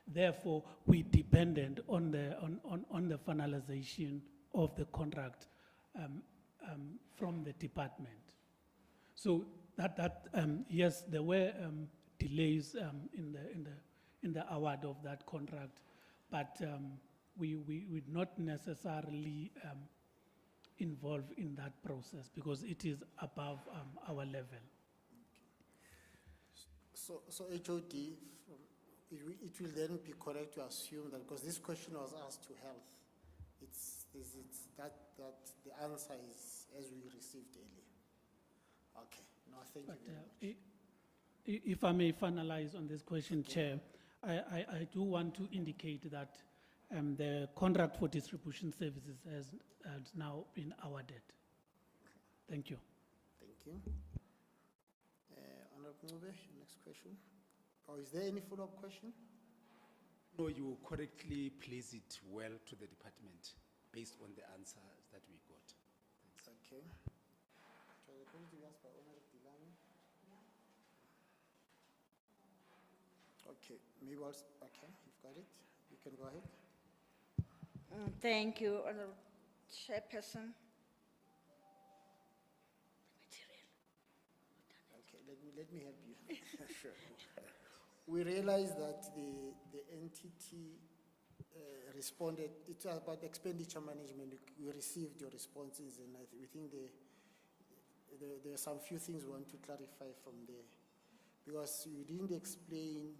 Therefore, we dependent on the finalization of the contract from the department. So yes, there were delays in the award of that contract, but we would not necessarily involve in that process because it is above our level. So HOD, it will then be correct to assume that, because this question was asked to health, it's that the answer is as we received earlier. Okay, no, thank you very much. If I may finalize on this question, Chair, I do want to indicate that the contract for distribution services has now been awarded. Thank you. Thank you. Honorable Ncube, next question. Or is there any follow-up question? No, you correctly place it well to the department based on the answers that we got. Thanks. Okay. So the question to be asked by Honorable Dilani. Okay, maybe also, okay, you've got it. You can go ahead. Thank you, Honorable Chairperson. Okay, let me help you. Sure. We realized that the entity responded. It was about expenditure management. We received your responses, and we think there are some few things we want to clarify from there, because you didn't explain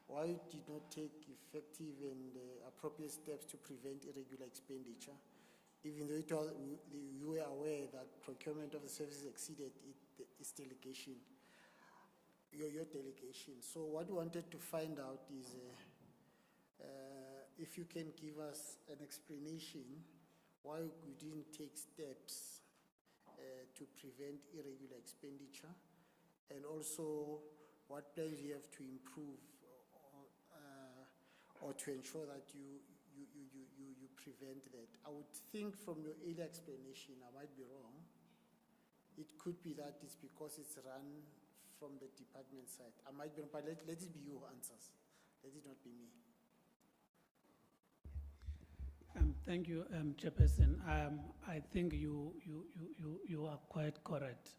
why you did not take effective and appropriate steps to prevent irregular expenditure, even though you were aware that procurement of the services exceeded its delegation, your delegation. So what we wanted to find out is if you can give us an explanation why you didn't take steps to prevent irregular expenditure, and also what plans you have to improve or to ensure that you prevent that. I would think from your earlier explanation, I might be wrong, it could be that it's because it's run from the department side. I might be, but let it be your answers. Let it not be me. Thank you, Chairperson. I think you are quite correct.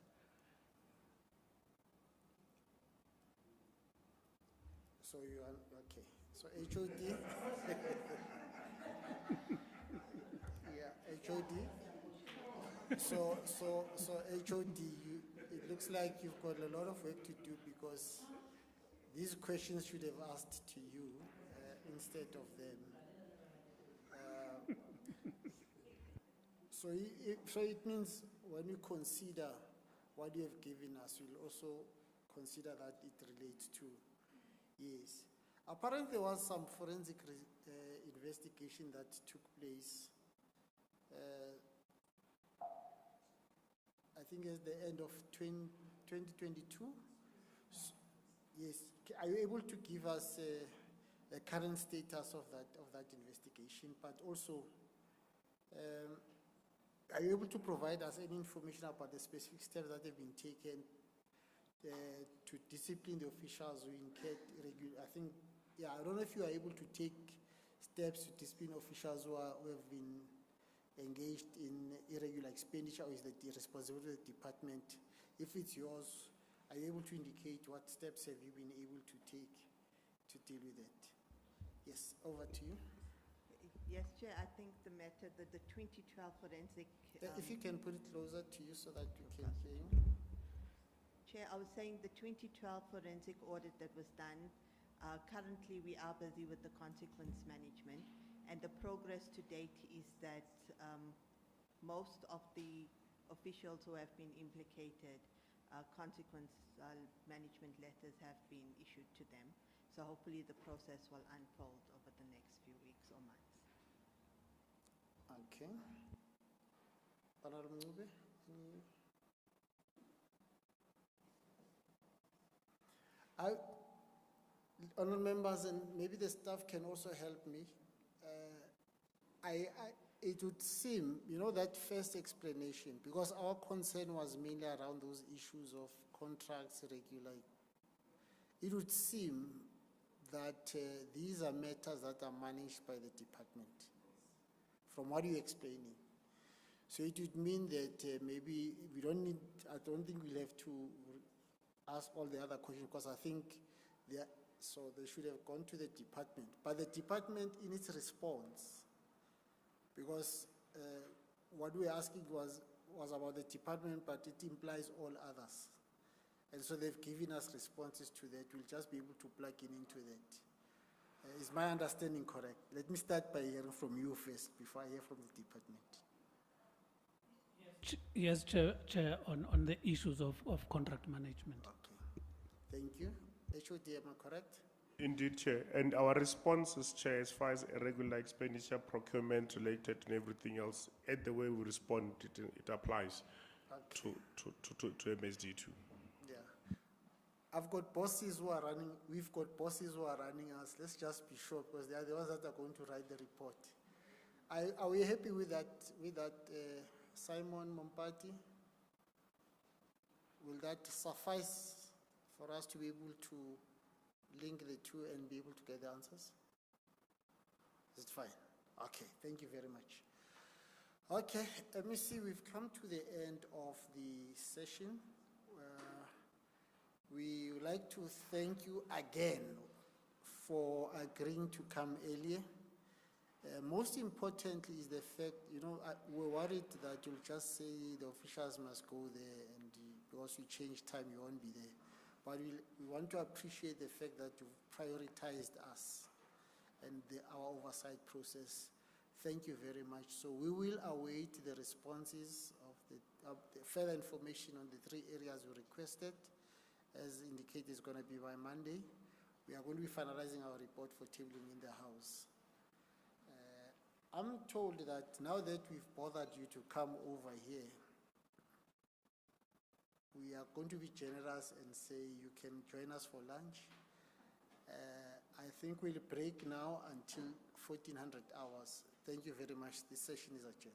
So you are, okay. So HOD. Yeah, HOD. So HOD, it looks like you've got a lot of work to do because these questions should have asked to you instead of them. So it means when you consider what you have given us, you'll also consider that it relates to, yes. Apparently there was some forensic investigation that took place, I think at the end of 2022. Yes, are you able to give us a current status of that investigation, but also are you able to provide us any information about the specific steps that have been taken to discipline the officials who incurred irregular? I think, yeah, I don't know if you are able to take steps to discipline officials who have been engaged in irregular expenditure, or is that the responsibility of the department? If it's yours, are you able to indicate what steps have you been able to take to deal with it? Yes, over to you. Yes, Chair, I think the matter, the 2012 forensic... if you can put it closer to you so that we can hear you. Chair, I was saying the 2012 forensic audit that was done, currently we are busy with the consequence management, and the progress to date is that most of the officials who have been implicated, consequence management letters have been issued to them. So hopefully the process will unfold over the next few weeks or months. Okay. Honorable Mube, honorable members, and maybe the staff can also help me. It would seem, you know, that first explanation, because our concern was mainly around those issues of contracts, regular. It would seem that these are matters that are managed by the department, from what you're explaining. So it would mean that maybe we don't need, I don't think we'll have to ask all the other questions, because I think so they should have gone to the department. But the department in its response, because what we're asking was about the department, but it implies all others. And so they've given us responses to that. We'll just be able to plug into that. Is my understanding correct? Let me start by hearing from you first before I hear from the department. Yes, Chair, on the issues of contract management. Okay, thank you. HOD, am I correct? Indeed, Chair. And our responses, Chair, as far as irregular expenditure, procurement related and everything else, at the way we respond, it applies to MSD too. Yeah. I've got bosses who are running, we've got bosses who are running us. Let's just be sure, because they are the ones that are going to write the report. Are we happy with that, Simon Mompati? Will that suffice for us to be able to link the two and be able to get the answers? Is it fine? Okay, thank you very much. Okay, let me see, we've come to the end of the session. We would like to thank you again for agreeing to come earlier. Most importantly is the fact, you know, we're worried that you'll just say the officials must go there, and because you change time, you won't be there. But we want to appreciate the fact that you've prioritized us and our oversight process. Thank you very much. So we will await the responses of the further information on the 3 areas we requested. As indicated, it's going to be by Monday. We are going to be finalizing our report for tabling in the House. I'm told that now that we've bothered you to come over here, we are going to be generous and say you can join us for lunch. I think we'll break now until 1400 hours. Thank you very much. This session is adjourned.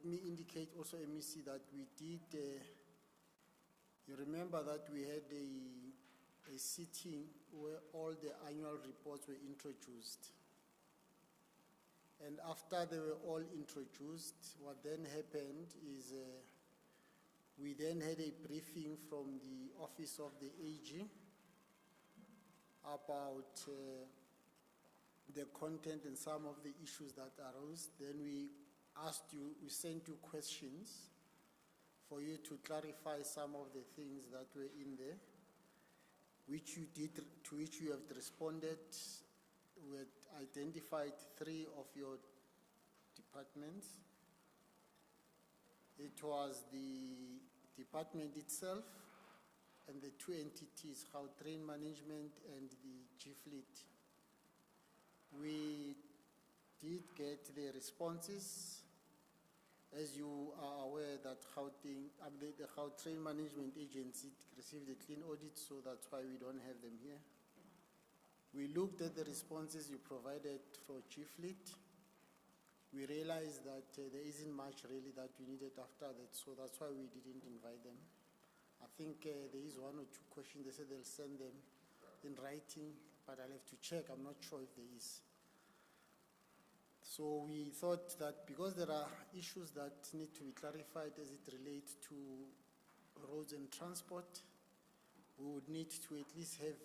let me indicate also, MEC, that we did, you remember that we had a sitting where all the annual reports were introduced. And after they were all introduced, what then happened is we then had a briefing from the Office of the AG about the content and some of the issues that arose. Then we asked you, we sent you questions for you to clarify some of the things that were in there, which you did, to which you have responded. We had identified 3 of your departments. It was the department itself and the 2 entities, Gautrain Management and the G-Fleet. We did get the responses. As you are aware that the Gautrain Management Agency received a clean audit, so that's why we don't have them here. We looked at the responses you provided for G-Fleet. We realized that there isn't much really that we needed after that, so that's why we didn't invite them. I think there is 1 or 2 questions. They said they'll send them in writing, but I'll have to check. I'm not sure if there is. So we thought that because there are issues that need to be clarified as it relates to roads and transport, we would need to at least have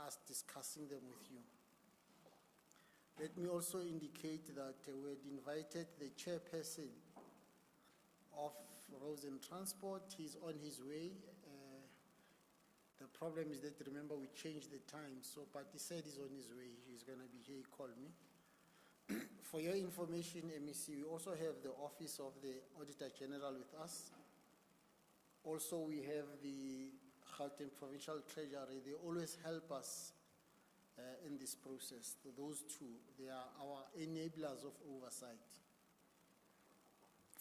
us discussing them with you. Let me also indicate that we had invited the chairperson of Roads and Transport. He's on his way. The problem is that, remember, we changed the time, so, but he said he's on his way. He's going to be here. He called me. For your information, MEC, we also have the Office of the Auditor General with us. Also, we have the Gauteng Provincial Treasury. They always help us in this process. So those 2, they are our enablers of oversight.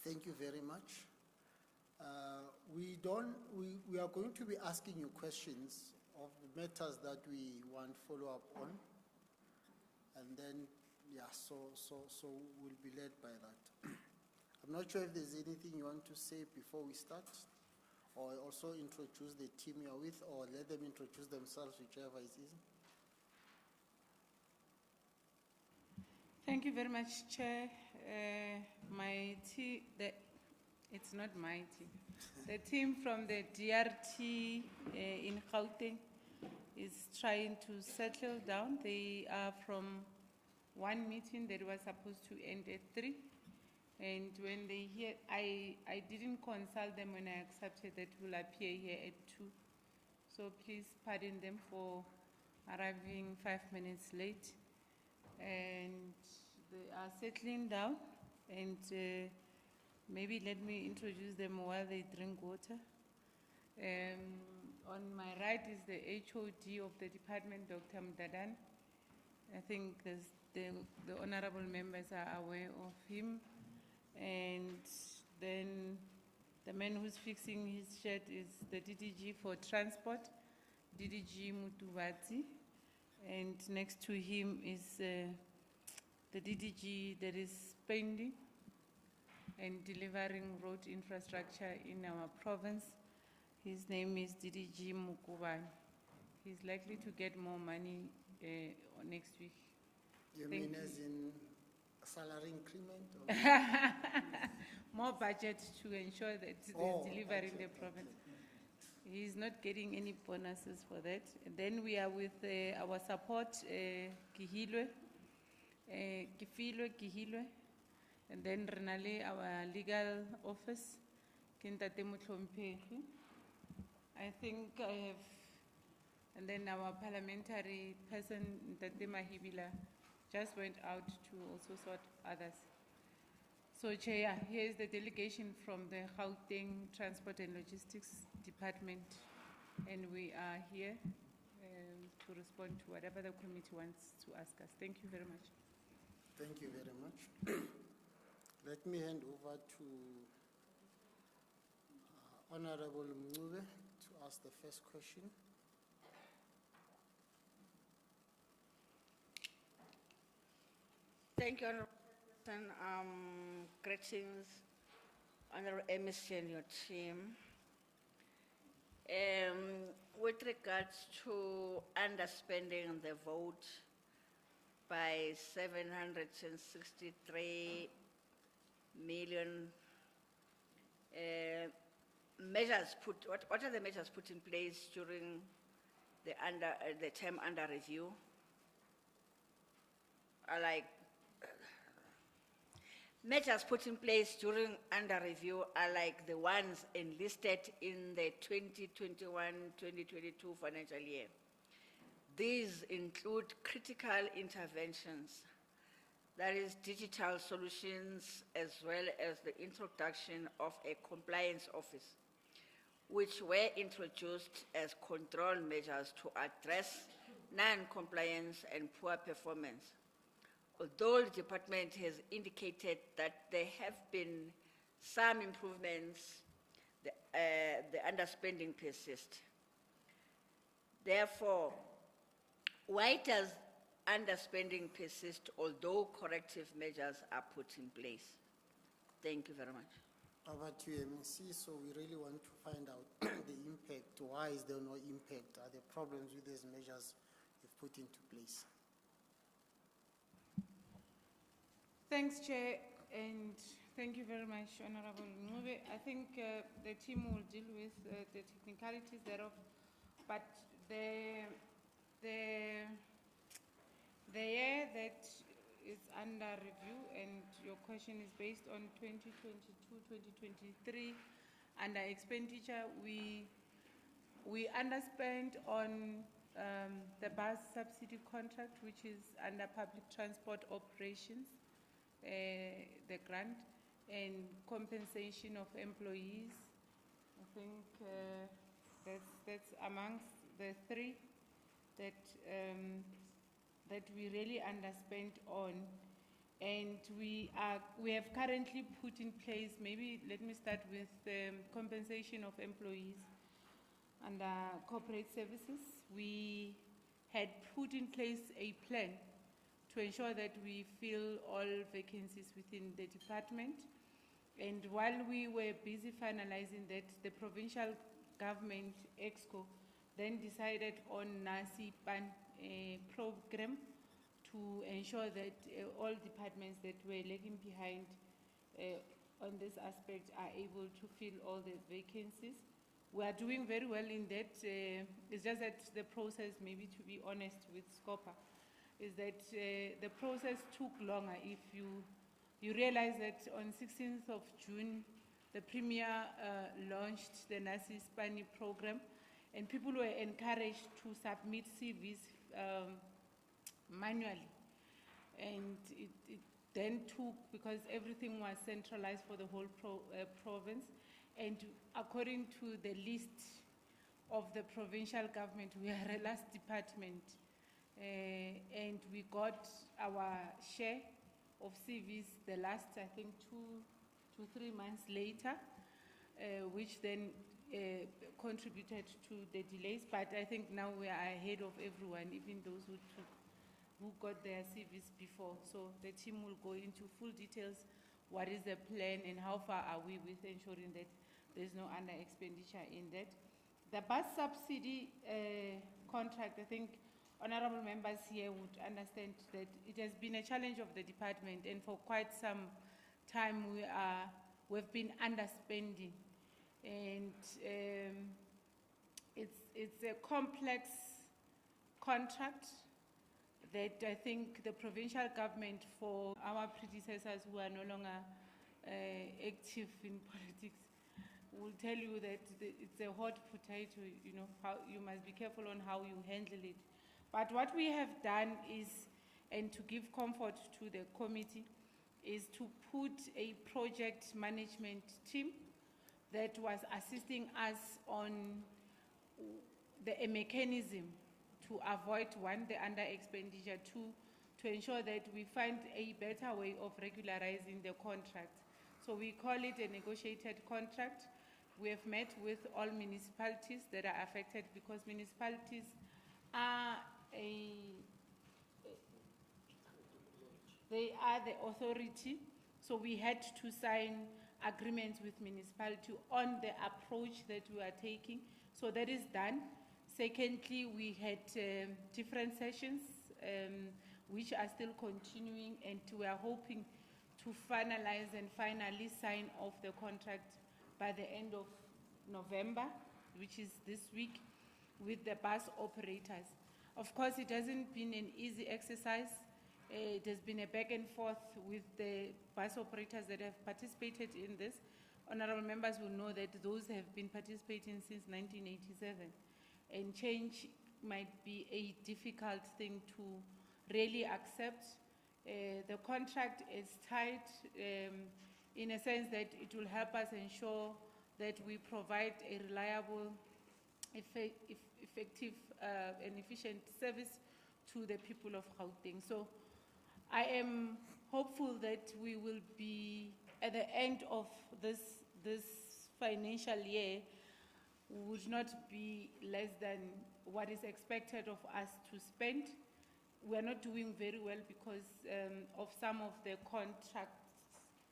Thank you very much. We are going to be asking you questions of the matters that we want follow-up on. And then, yeah, so we'll be led by that. I'm not sure if there's anything you want to say before we start, or also introduce the team you're with, or let them introduce themselves, whichever is easy. Thank you very much, Chair. It's not my team. The team from the DRT in Gauteng is trying to settle down. They are from 1 meeting that was supposed to end at 3. And when they hear, I didn't consult them when I accepted that will appear here at 2. So please pardon them for arriving 5 minutes late. And they are settling down, and maybe let me introduce them while they drink water. On my right is the HOD of the department, Dr. Mdadan. I think the honorable members are aware of him. And then the man who's fixing his shirt is the DDG for transport, DDG Mutuvati. And next to him is the DDG that is spending and delivering road infrastructure in our province. His name is DDG Mukuban. He's likely to get more money next week. You mean as in salary increment? Or? More budget to ensure that there's delivery in the province. He's not getting any bonuses for that. And then we are with our support, Kihilwe, and then Renale, our legal office, Kintate Mutlompehi. I think I have, and then our parliamentary person, Ntate Mahibila, just went out to also sort others. So, Chair, here is the delegation from the Gauteng Transport and Logistics Department, and we are here to respond to whatever the committee wants to ask us. Thank you very much. Thank you very much. Let me hand over to Honorable Mncube to ask the first question. Thank you, Honorable President. Greetings Honorable MEC and your team. With regards to underspending the vote by 763 million, measures put, what are the measures put in place during the term under review? Are like, measures put in place during under review are like the ones enlisted in the 2021-2022 financial year. These include critical interventions, that is digital solutions, as well as the introduction of a compliance office, which were introduced as control measures to address non-compliance and poor performance. Although the department has indicated that there have been some improvements, the underspending persists. Therefore, why does underspending persist although corrective measures are put in place? Thank you very much. Over to MEC, so we really want to find out the impact. Why is there no impact? Are there problems with these measures you've put into place? Thanks, Chair, and thank you very much, Honorable Ngube. I think the team will deal with the technicalities thereof, but the year that is under review, and your question is based on 2022-2023 under expenditure, we underspent on the bus subsidy contract, which is under public transport operations, the grant, and compensation of employees. I think that's amongst the three that that we really underspent on, and we have currently put in place. Maybe let me start with the compensation of employees under corporate services. We had put in place a plan to ensure that we fill all vacancies within the department. And while we were busy finalizing that, the provincial government, EXCO, then decided on NASI PAN program to ensure that all departments that were lagging behind on this aspect are able to fill all the vacancies. We are doing very well in that. It's just that the process, maybe to be honest with SCOPA, is that the process took longer. If you realize that on 16th of June, the Premier launched the NASI SPANI program, and people were encouraged to submit CVs manually. And it then took, because everything was centralized for the whole province, and according to the list of the provincial government, we are a last department. And we got our share of CVs the last, I think, 2 to 3 months later, which then contributed to the delays. But I think now we are ahead of everyone, even those who got their CVs before. So the team will go into full details, what is the plan and how far are we with ensuring that there's no under expenditure in that. The bus subsidy contract, I think honorable members here would understand that it has been a challenge of the department, and for quite some time we've been underspending, and it's a complex contract that I think the provincial government, for our predecessors who are no longer active in politics, will tell you that it's a hot potato. You know, how you must be careful on how you handle it. But what we have done is, and to give comfort to the committee, is to put a project management team that was assisting us on a mechanism to avoid, one, the under expenditure, two, to ensure that we find a better way of regularizing the contract. So we call it a negotiated contract. We have met with all municipalities that are affected, because municipalities are they are the authority. So we had to sign agreements with municipality on the approach that we are taking. So that is done. Secondly, we had different sessions which are still continuing, and we are hoping to finalize and finally sign off the contract by the end of November, which is this week, with the bus operators. Of course, it hasn't been an easy exercise. It has been a back and forth with the bus operators that have participated in this. Honorable members will know that those have been participating since 1987, and change might be a difficult thing to really accept. The contract is tight in a sense that it will help us ensure that we provide a reliable, effective and efficient service to the people of Gauteng. So I am hopeful that we will be, at the end of this financial year, would not be less than what is expected of us to spend. We are not doing very well because of some of the contracts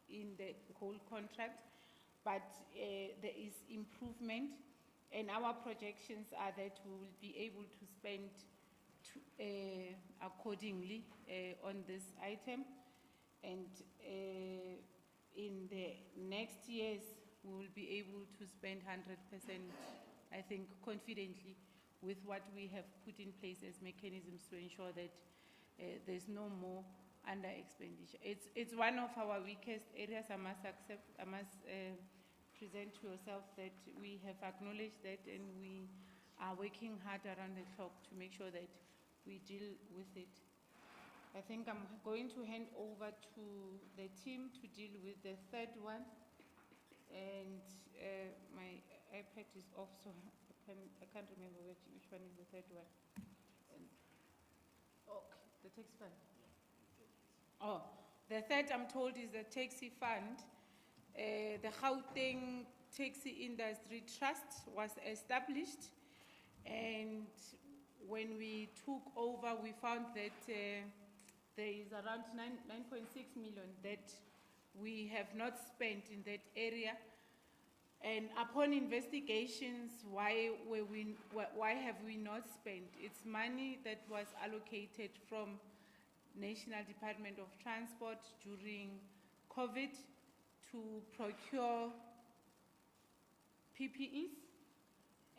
in the whole contract, but there is improvement, and our projections are that we will be able to spend accordingly on this item, and in the next years we will be able to spend 100%, I think, confidently, with what we have put in place as mechanisms to ensure that there's no more under expenditure. It's one of our weakest areas. I must accept, I must present to yourself that we have acknowledged that, and we are working hard around the clock to make sure that we deal with it. I think I'm going to hand over to the team to deal with the third one, and my iPad is off, so I can't remember which one is the third one. Okay, the taxi fund. Oh, the third, I'm told, is the taxi fund. The Gauteng Taxi Industry Trust was established, and when we took over, we found that there is around 9.6 million that we have not spent in that area. And upon investigations, why have we not spent? It's money that was allocated from National Department of Transport during COVID to procure PPEs,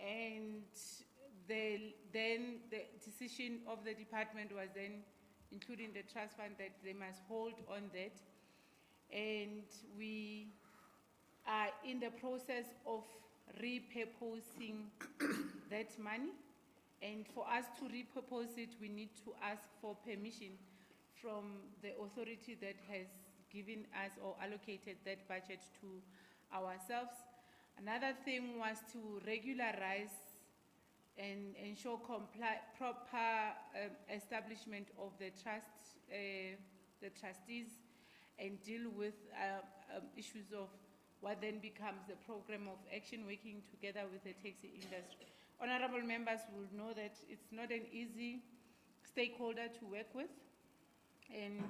and then the decision of the department was then, including the trust fund, that they must hold on that. And we are in the process of repurposing that money. And for us to repurpose it, we need to ask for permission from the authority that has given us or allocated that budget to ourselves. Another thing was to regularize and ensure proper establishment of the trusts, the trustees, and deal with issues of what then becomes the program of action, working together with the taxi industry. Honorable members will know that it's not an easy stakeholder to work with, and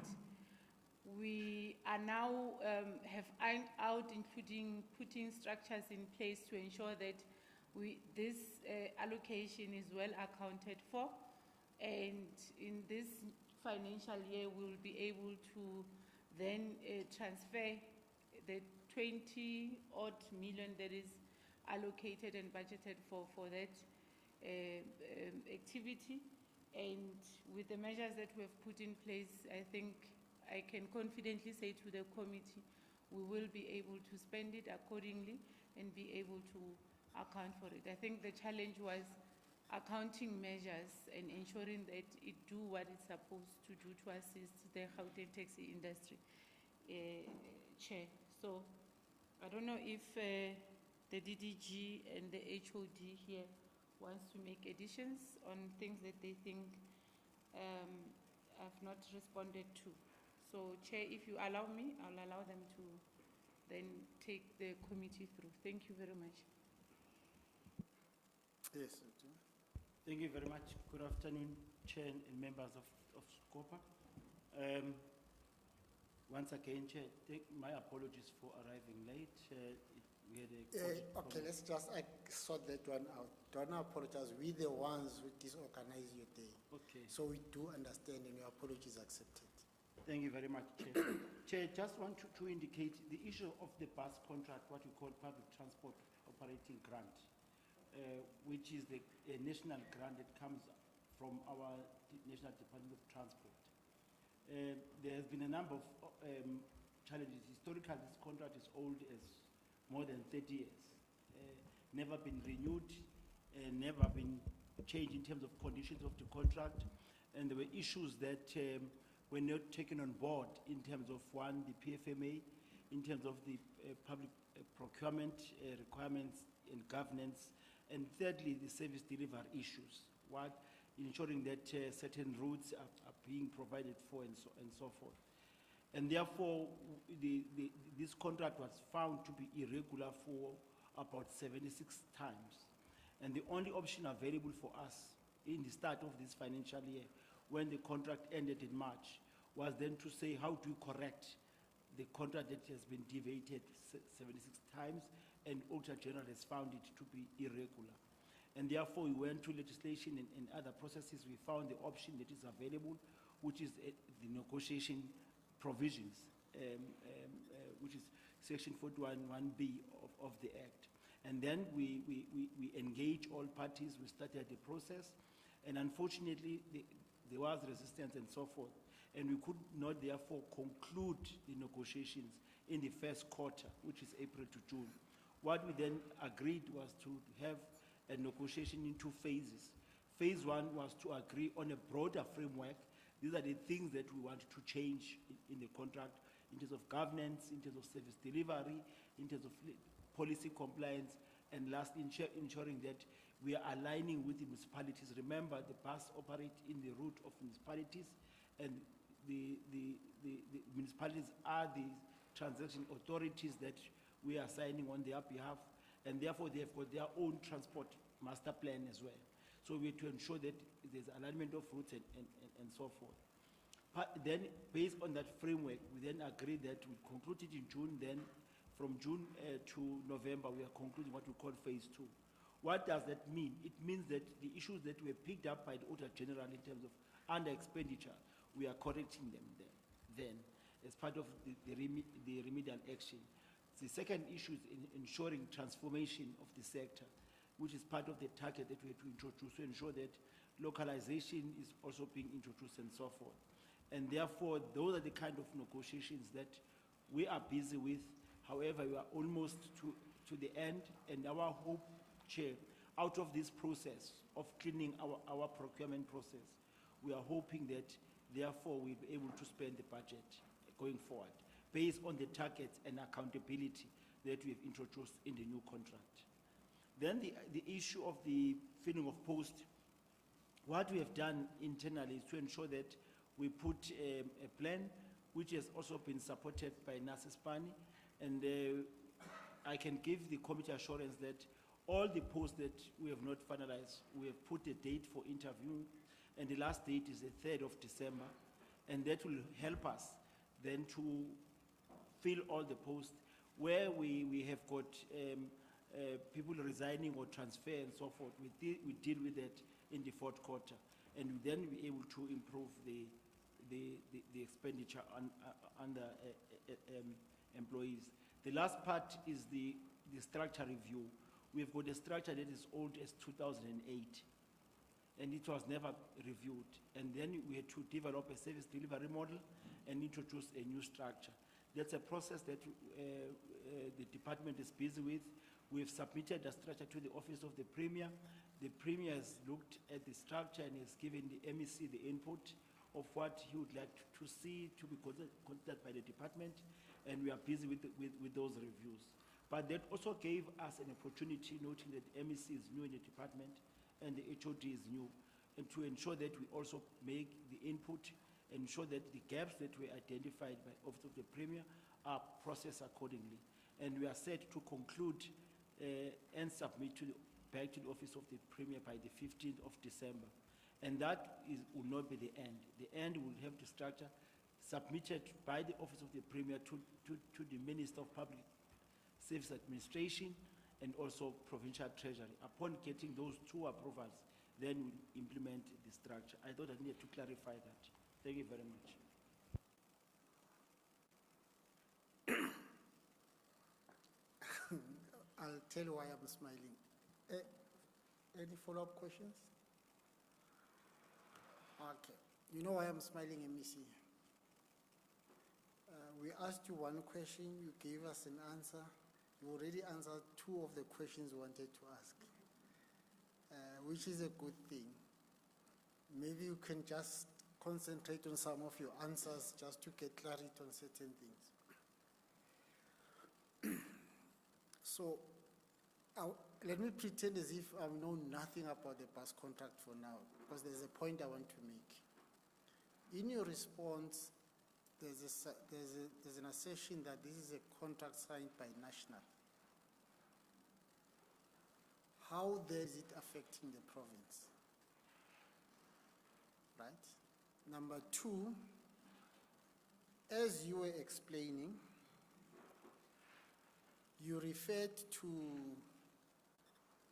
we are now have ironed out, including putting structures in place to ensure that this allocation is well accounted for, and in this financial year we will be able to then transfer the 20-odd million that is allocated and budgeted for that activity. And with the measures that we have put in place, I think I can confidently say to the committee, we will be able to spend it accordingly and be able to account for it. I think the challenge was accounting measures and ensuring that it do what it's supposed to do to assist the Gauteng taxi industry, Chair. So I don't know if the DDG and the HOD here wants to make additions on things that they think I've not responded to. So, Chair, if you allow me, I'll allow them to then take the committee through. Thank you very much. Yes, thank you very much. Good afternoon, Chair and members of SCOPA. Once again, Chair, my apologies for arriving late. We had a Okay, let's just sort that one out. Don't apologize. We the ones who disorganize your day. Okay. So we do understand and your apology is accepted. Thank you very much, Chair. Chair, just want to indicate the issue of the bus contract, what we call public transport operating grant, which is the national grant that comes from our National Department of Transport. There has been a number of challenges. Historically, this contract is old as more than 30 years. Never been renewed, never been changed in terms of conditions of the contract. And there were issues that were not taken on board in terms of, one, the PFMA, in terms of the public procurement requirements and governance, and thirdly, the service delivery issues. What? Ensuring that certain routes are being provided for and so forth. And therefore, this contract was found to be irregular for about 76 times. And the only option available for us in the start of this financial year, when the contract ended in March, was then to say, how do you correct the contract that has been deviated 76 times, and Auditor General has found it to be irregular. And therefore, we went to legislation and other processes. We found the option that is available, which is the negotiation provisions, which is Section 41(1)(b) of the Act. And then we engaged all parties, we started the process, and unfortunately, there was resistance and so forth, and we could not therefore conclude the negotiations in the first quarter, which is April to June. What we then agreed was to have a negotiation in 2 phases. Phase 1 was to agree on a broader framework. These are the things that we want to change in the contract, in terms of governance, in terms of service delivery, in terms of policy compliance, and lastly, ensuring that we are aligning with the municipalities. Remember, the bus operate in the route of municipalities, and the municipalities are the transaction authorities that we are signing on their behalf, and therefore they have got their own transport master plan as well. So we have to ensure that there's alignment of routes and so forth. Then, based on that framework, we then agreed that we concluded in June. Then, from June to November, we are concluding what we call phase 2. What does that mean? It means that the issues that were picked up by the Auditor General in terms of under expenditure, we are correcting them then as part of the remedial action. The second issue is ensuring transformation of the sector, which is part of the target that we have to introduce to ensure that localization is also being introduced and so forth. And therefore, those are the kind of negotiations that we are busy with. However, we are almost to the end, and our hope, Chair, out of this process of cleaning our procurement process, we are hoping that, therefore, we'll be able to spend the budget going forward, based on the targets and accountability that we have introduced in the new contract. Then the issue of the filling of post, what we have done internally is to ensure that we put a plan which has also been supported by NASISPANI, and I can give the committee assurance that all the posts that we have not finalized, we have put a date for interview, and the last date is the 3rd of December, and that will help us then to fill all the posts where we have got people resigning or transfer and so forth. We deal with that in the 4th quarter, and we then be able to improve the expenditure under employees. The last part is the structure review. We've got a structure that is old as 2008, and it was never reviewed. And then we had to develop a service delivery model and introduce a new structure. That's a process that the department is busy with. We've submitted the structure to the Office of the Premier. The Premier has looked at the structure and has given the MEC the input of what he would like to see to be considered by the department, and we are busy with those reviews. But that also gave us an opportunity, noting that the MEC is new in the department and the HOD is new, and to ensure that we also make the input, ensure that the gaps that were identified by Office of the Premier are processed accordingly. And we are set to conclude and submit back to the Office of the Premier by the 15th of December. And that will not be the end. The end will have to structure submitted by the Office of the Premier to the Minister of Public Service Administration and also Provincial Treasury. Upon getting those two approvals, then we'll implement the structure. I thought I needed to clarify that. Thank you very much. I'll tell you why I'm smiling. Any follow-up questions? Okay. You know why I'm smiling, MEC? We asked you one question, you gave us an answer. You already answered two of the questions we wanted to ask, which is a good thing. Maybe you can just concentrate on some of your answers just to get clarity on certain things. So, let me pretend as if I know nothing about the bus contract for now, because there's a point I want to make. In your response, there's an assertion that this is a contract signed by National. How then is it affecting the province? Right? Number two, as you were explaining, you referred to,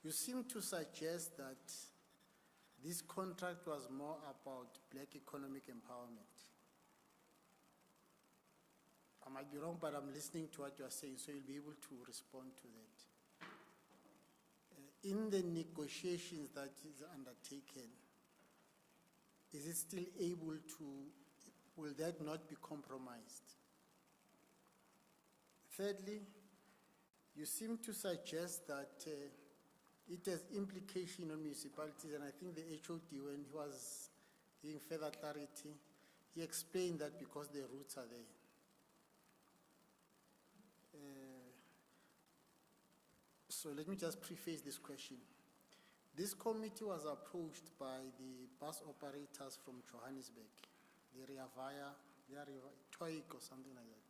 you seem to suggest that this contract was more about black economic empowerment. I might be wrong, but I'm listening to what you are saying, so you'll be able to respond to that. In the negotiations that is undertaken, is it still able to, will that not be compromised? Thirdly, you seem to suggest that it has implication on municipalities, and I think the HOD, when he was giving further clarity, he explained that because the routes are there. So let me just preface this question. This committee was approached by the bus operators from Johannesburg, the Reavaya, TOIC or something like that.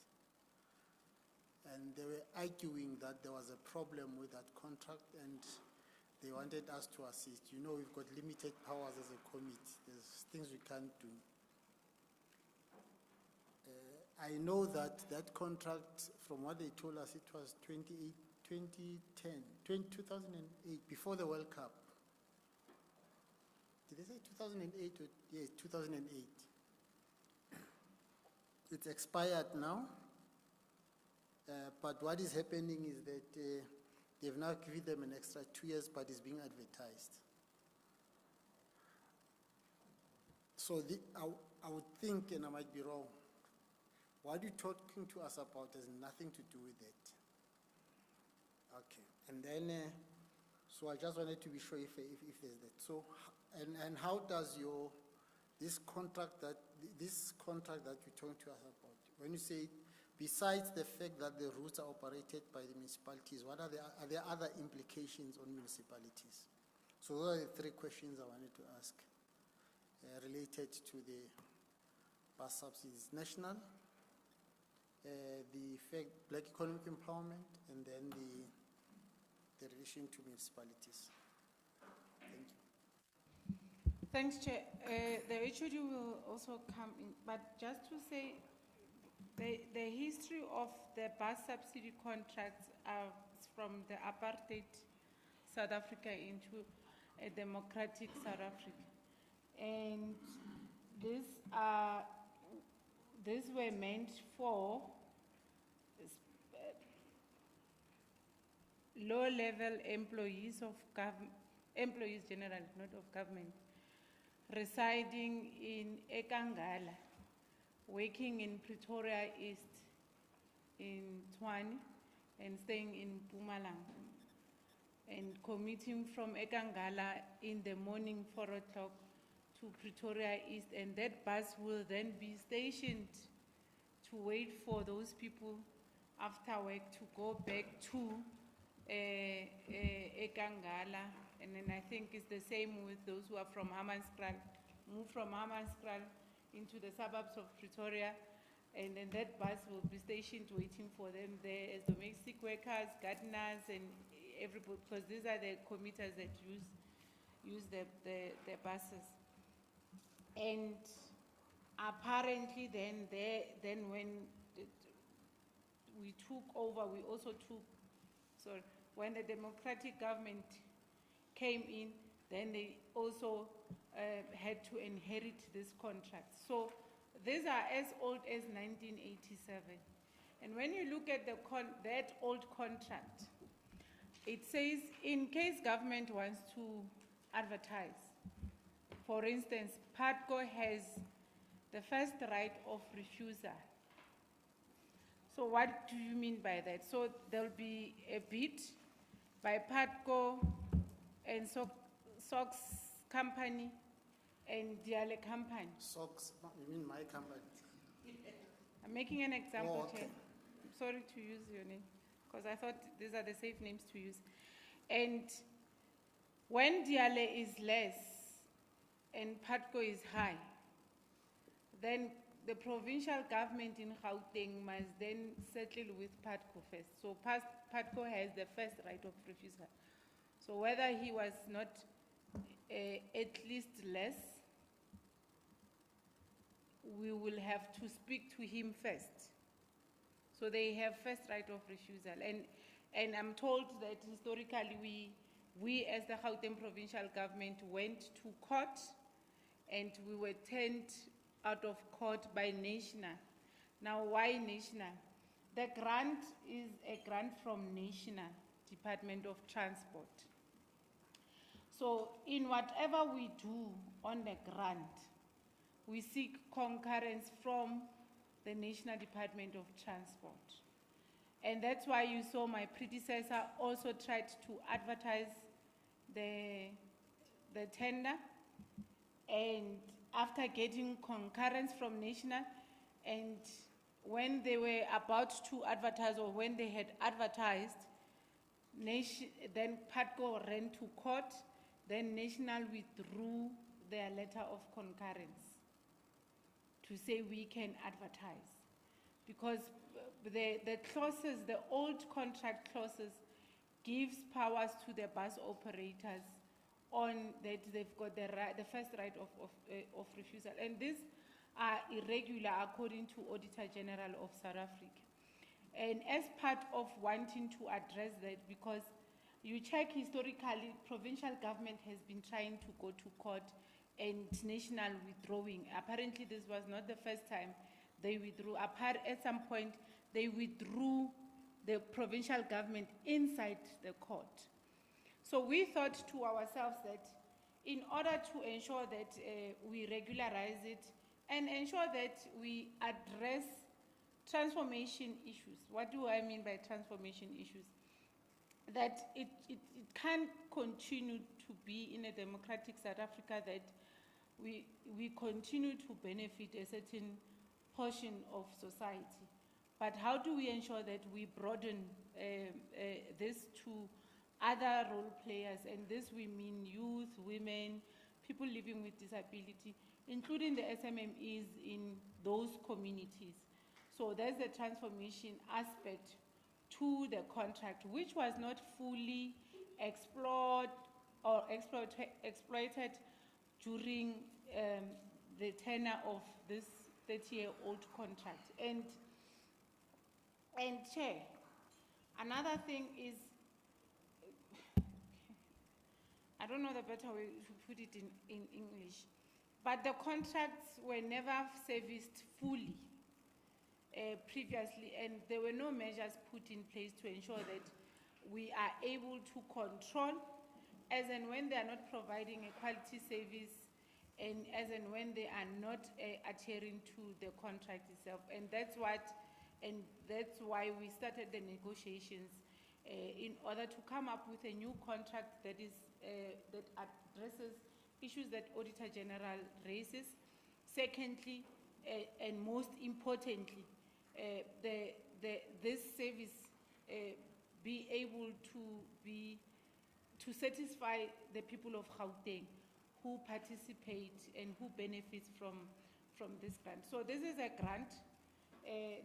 And they were arguing that there was a problem with that contract and they wanted us to assist. You know, we've got limited powers as a committee. There's things we can't do. I know that that contract, from what they told us, it was 2008, before the World Cup. Did they say 2008? Yes, 2008. It's expired now, but what is happening is that they've now given them an extra 2 years, but it's being advertised. So I would think, and I might be wrong, what you're talking to us about has nothing to do with it. Okay, and then, so I just wanted to be sure if there's that. So, and how does this contract that you're talking to us about, when you say, besides the fact that the routes are operated by the municipalities, what are there other implications on municipalities? So those are the three questions I wanted to ask related to the bus subsidies. National, the effect, black economic empowerment, and then the relation to municipalities. Thank you. Thanks, Chair. The HOD will also come in, but just to say, the history of the bus subsidy contracts are from the apartheid South Africa into a democratic South Africa. And these were meant for low-level employees of employees generally, not of government, residing in Ekangala, working in Pretoria East, in Tshwane, and staying in Mpumalanga, and commuting from Ekangala in the morning, 4 o'clock, to Pretoria East, and that bus will then be stationed to wait for those people after work to go back to Ekangala, and then I think it's the same with those who are from Hammanskraal, move from Hammanskraal into the suburbs of Pretoria, and then that bus will be stationed waiting for them there as domestic workers, gardeners, and everybody, because these are the commuters that use the buses. And apparently then when we took over, we also took, sorry, when the democratic government came in, then they also had to inherit this contract. So these are as old as 1987. And when you look at that old contract, it says in case government wants to advertise, for instance, PATCO has the first right of refusal. So what do you mean by that? So there'll be a bid by PATCO and SOX company and Diale company. SOX, you mean my company? I'm making an example Oh, okay. here. I'm sorry to use your name, because I thought these are the safe names to use. And when Diale is less and PATCO is high, then the provincial government in Gauteng must then settle with PATCO first. So PATCO has the first right of refusal. So whether he was not at least less, we will have to speak to him first. So they have first right of refusal. And I'm told that historically we as the Gauteng provincial government went to court and we were turned out of court by National. Now why National? The grant is a grant from National Department of Transport. So in whatever we do on the grant, we seek concurrence from the National Department of Transport. And that's why you saw my predecessor also tried to advertise the tender, and after getting concurrence from National, and when they were about to advertise or when they had advertised, then PATCO ran to court, then National withdrew their letter of concurrence to say we can advertise. Because the clauses, the old contract clauses, gives powers to the bus operators on that they've got the first right of refusal. And these are irregular according to Auditor General of South Africa. And as part of wanting to address that, because you check historically, provincial government has been trying to go to court and National withdrawing. Apparently this was not the first time they withdrew. At some point, they withdrew the provincial government inside the court. So we thought to ourselves that in order to ensure that we regularize it and ensure that we address transformation issues. What do I mean by transformation issues? That it can't continue to be in a democratic South Africa that we continue to benefit a certain portion of society. But how do we ensure that we broaden this to other role players? And this we mean youth, women, people living with disability, including the SMMEs in those communities. So there's a transformation aspect to the contract, which was not fully explored or exploited during the tenure of this 30-year-old contract. And Chair, another thing is, I don't know the better way to put it in English, but the contracts were never serviced fully previously, and there were no measures put in place to ensure that we are able to control as and when they are not providing a quality service and as and when they are not adhering to the contract itself. And that's why we started the negotiations in order to come up with a new contract that addresses issues that Auditor General raises. Secondly, and most importantly, this service be able to satisfy the people of Gauteng who participate and who benefit from this grant. So this is a grant,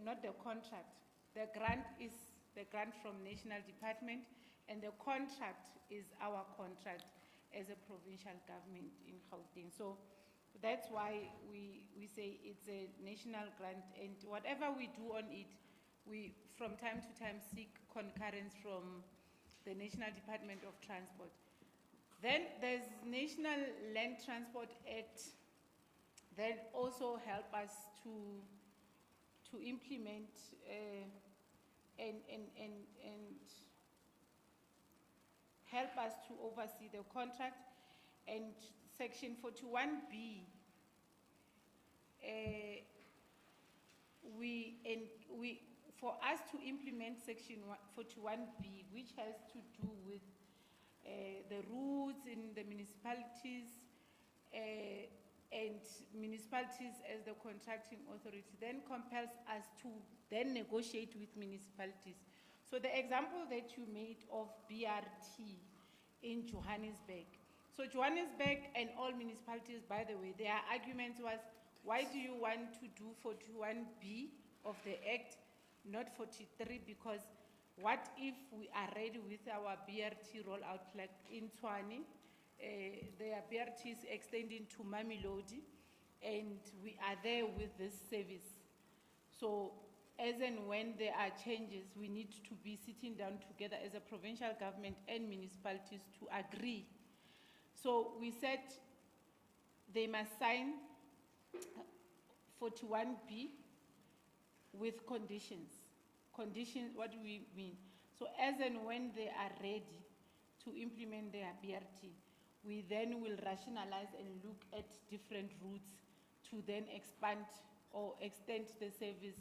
not the contract. The grant is the grant from National Department, and the contract is our contract as a provincial government in Gauteng. So That's why we say it's a national grant, and whatever we do on it, we from time to time seek concurrence from the National Department of Transport. Then there's National Land Transport Act that also help us to implement and help us to oversee the contract. And Section 41B, for us to implement Section 41B, which has to do with the routes in the municipalities and municipalities as the contracting authority, then compels us to then negotiate with municipalities. So the example that you made of BRT in Johannesburg. So Johannesburg and all municipalities, by the way, their argument was, why do you want to do 41B of the Act, not 43? Because what if we are ready with our BRT rollout, like in Tshwane, their BRT is extending to Mamelodi, and we are there with this service. So as and when there are changes, we need to be sitting down together as a provincial government and municipalities to agree. So we said they must sign 41B with conditions. Conditions, what do we mean? So as and when they are ready to implement their BRT, we then will rationalize and look at different routes to then expand or extend the service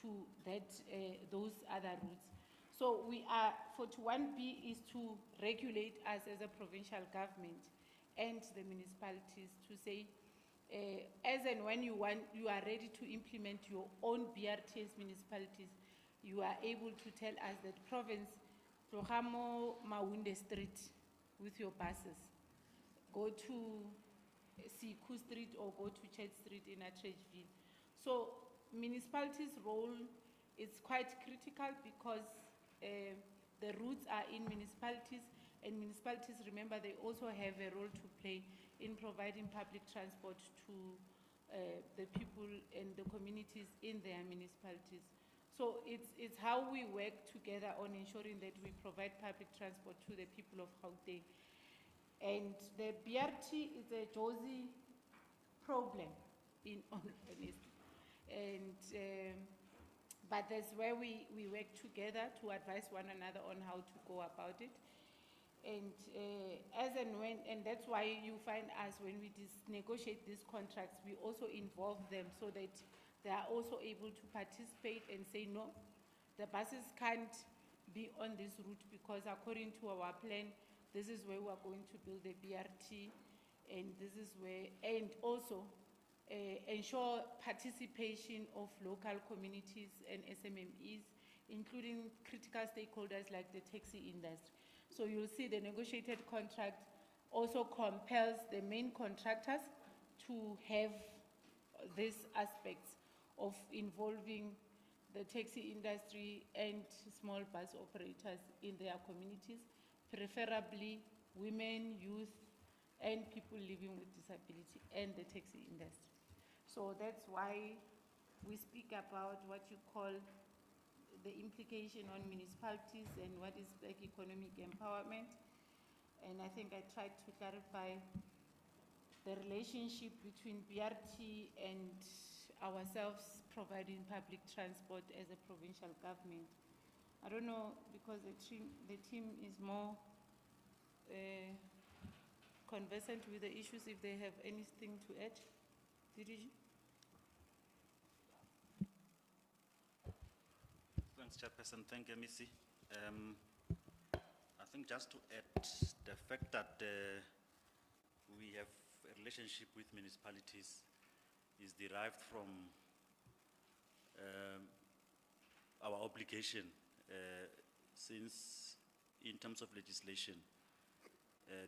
to that, those other routes. So 41B is to regulate us as a provincial government and the municipalities to say, as and when you are ready to implement your own BRTs municipalities, you are able to tell us that province, Tlogamo Mawunde Street with your buses, go to Siku Street or go to Church Street in Atteridgeville. So municipalities' role is quite critical because the routes are in municipalities, and municipalities, remember, they also have a role to play in providing public transport to the people and the communities in their municipalities. So it's how we work together on ensuring that we provide public transport to the people of Gauteng. And the BRT is a Jozi problem, in all honesty. And but that's where we work together to advise one another on how to go about it. And as and when, and that's why you find us, when we negotiate these contracts, we also involve them so that they are also able to participate and say, no, the buses can't be on this route because according to our plan, this is where we are going to build the BRT, and this is where, and also ensure participation of local communities and SMMEs, including critical stakeholders like the taxi industry. So you'll see the negotiated contract also compels the main contractors to have these aspects of involving the taxi industry and small bus operators in their communities, preferably women, youth, and people living with disability, and the taxi industry. So that's why we speak about what you call the implication on municipalities and what is like economic empowerment. And I think I tried to clarify the relationship between BRT and ourselves providing public transport as a provincial government. I don't know, because the team is more conversant with the issues, if they have anything to add. DDG? Thanks, Chairperson. Thank you, Missy. I think just to add the fact that we have a relationship with municipalities is derived from our obligation, since in terms of legislation,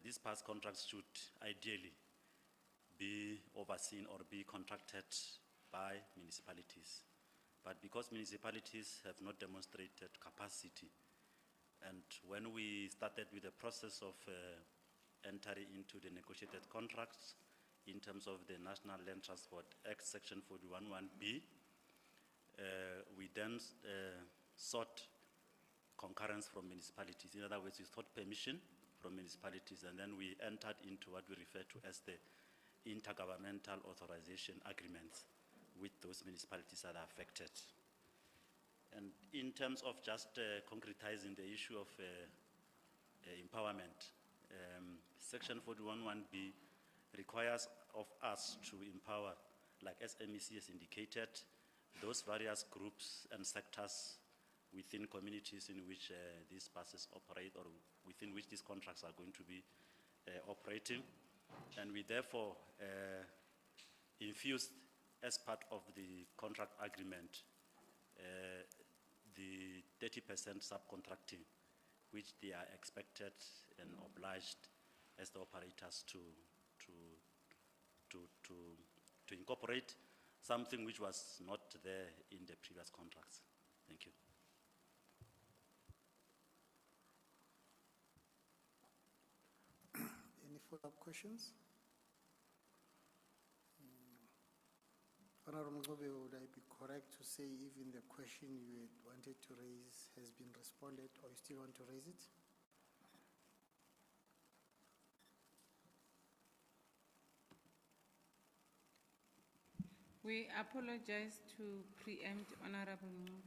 these past contracts should ideally be overseen or be contracted by municipalities. But because municipalities have not demonstrated capacity, and when we started with the process of entering into the negotiated contracts, in terms of the National Land Transport Act, Section 41(1)(b. We then sought concurrence from municipalities. In other words, we sought permission from municipalities, and then we entered into what we refer to as the intergovernmental authorization agreements with those municipalities that are affected. And in terms of just concretizing the issue of empowerment, Section 41(1)(b) requires of us to empower, like SMEC has indicated, those various groups and sectors within communities in which these buses operate, or within which these contracts are going to be operating. And we therefore infused, as part of the contract agreement, the 30% subcontracting, which they are expected and obliged as the operators to incorporate, something which was not there in the previous contracts. Thank you. Any follow-up questions? Honorable Ngobe, would I be correct to say even the question you had wanted to raise has been responded, or you still want to raise it? We apologize to preempt Honorable Ngobe.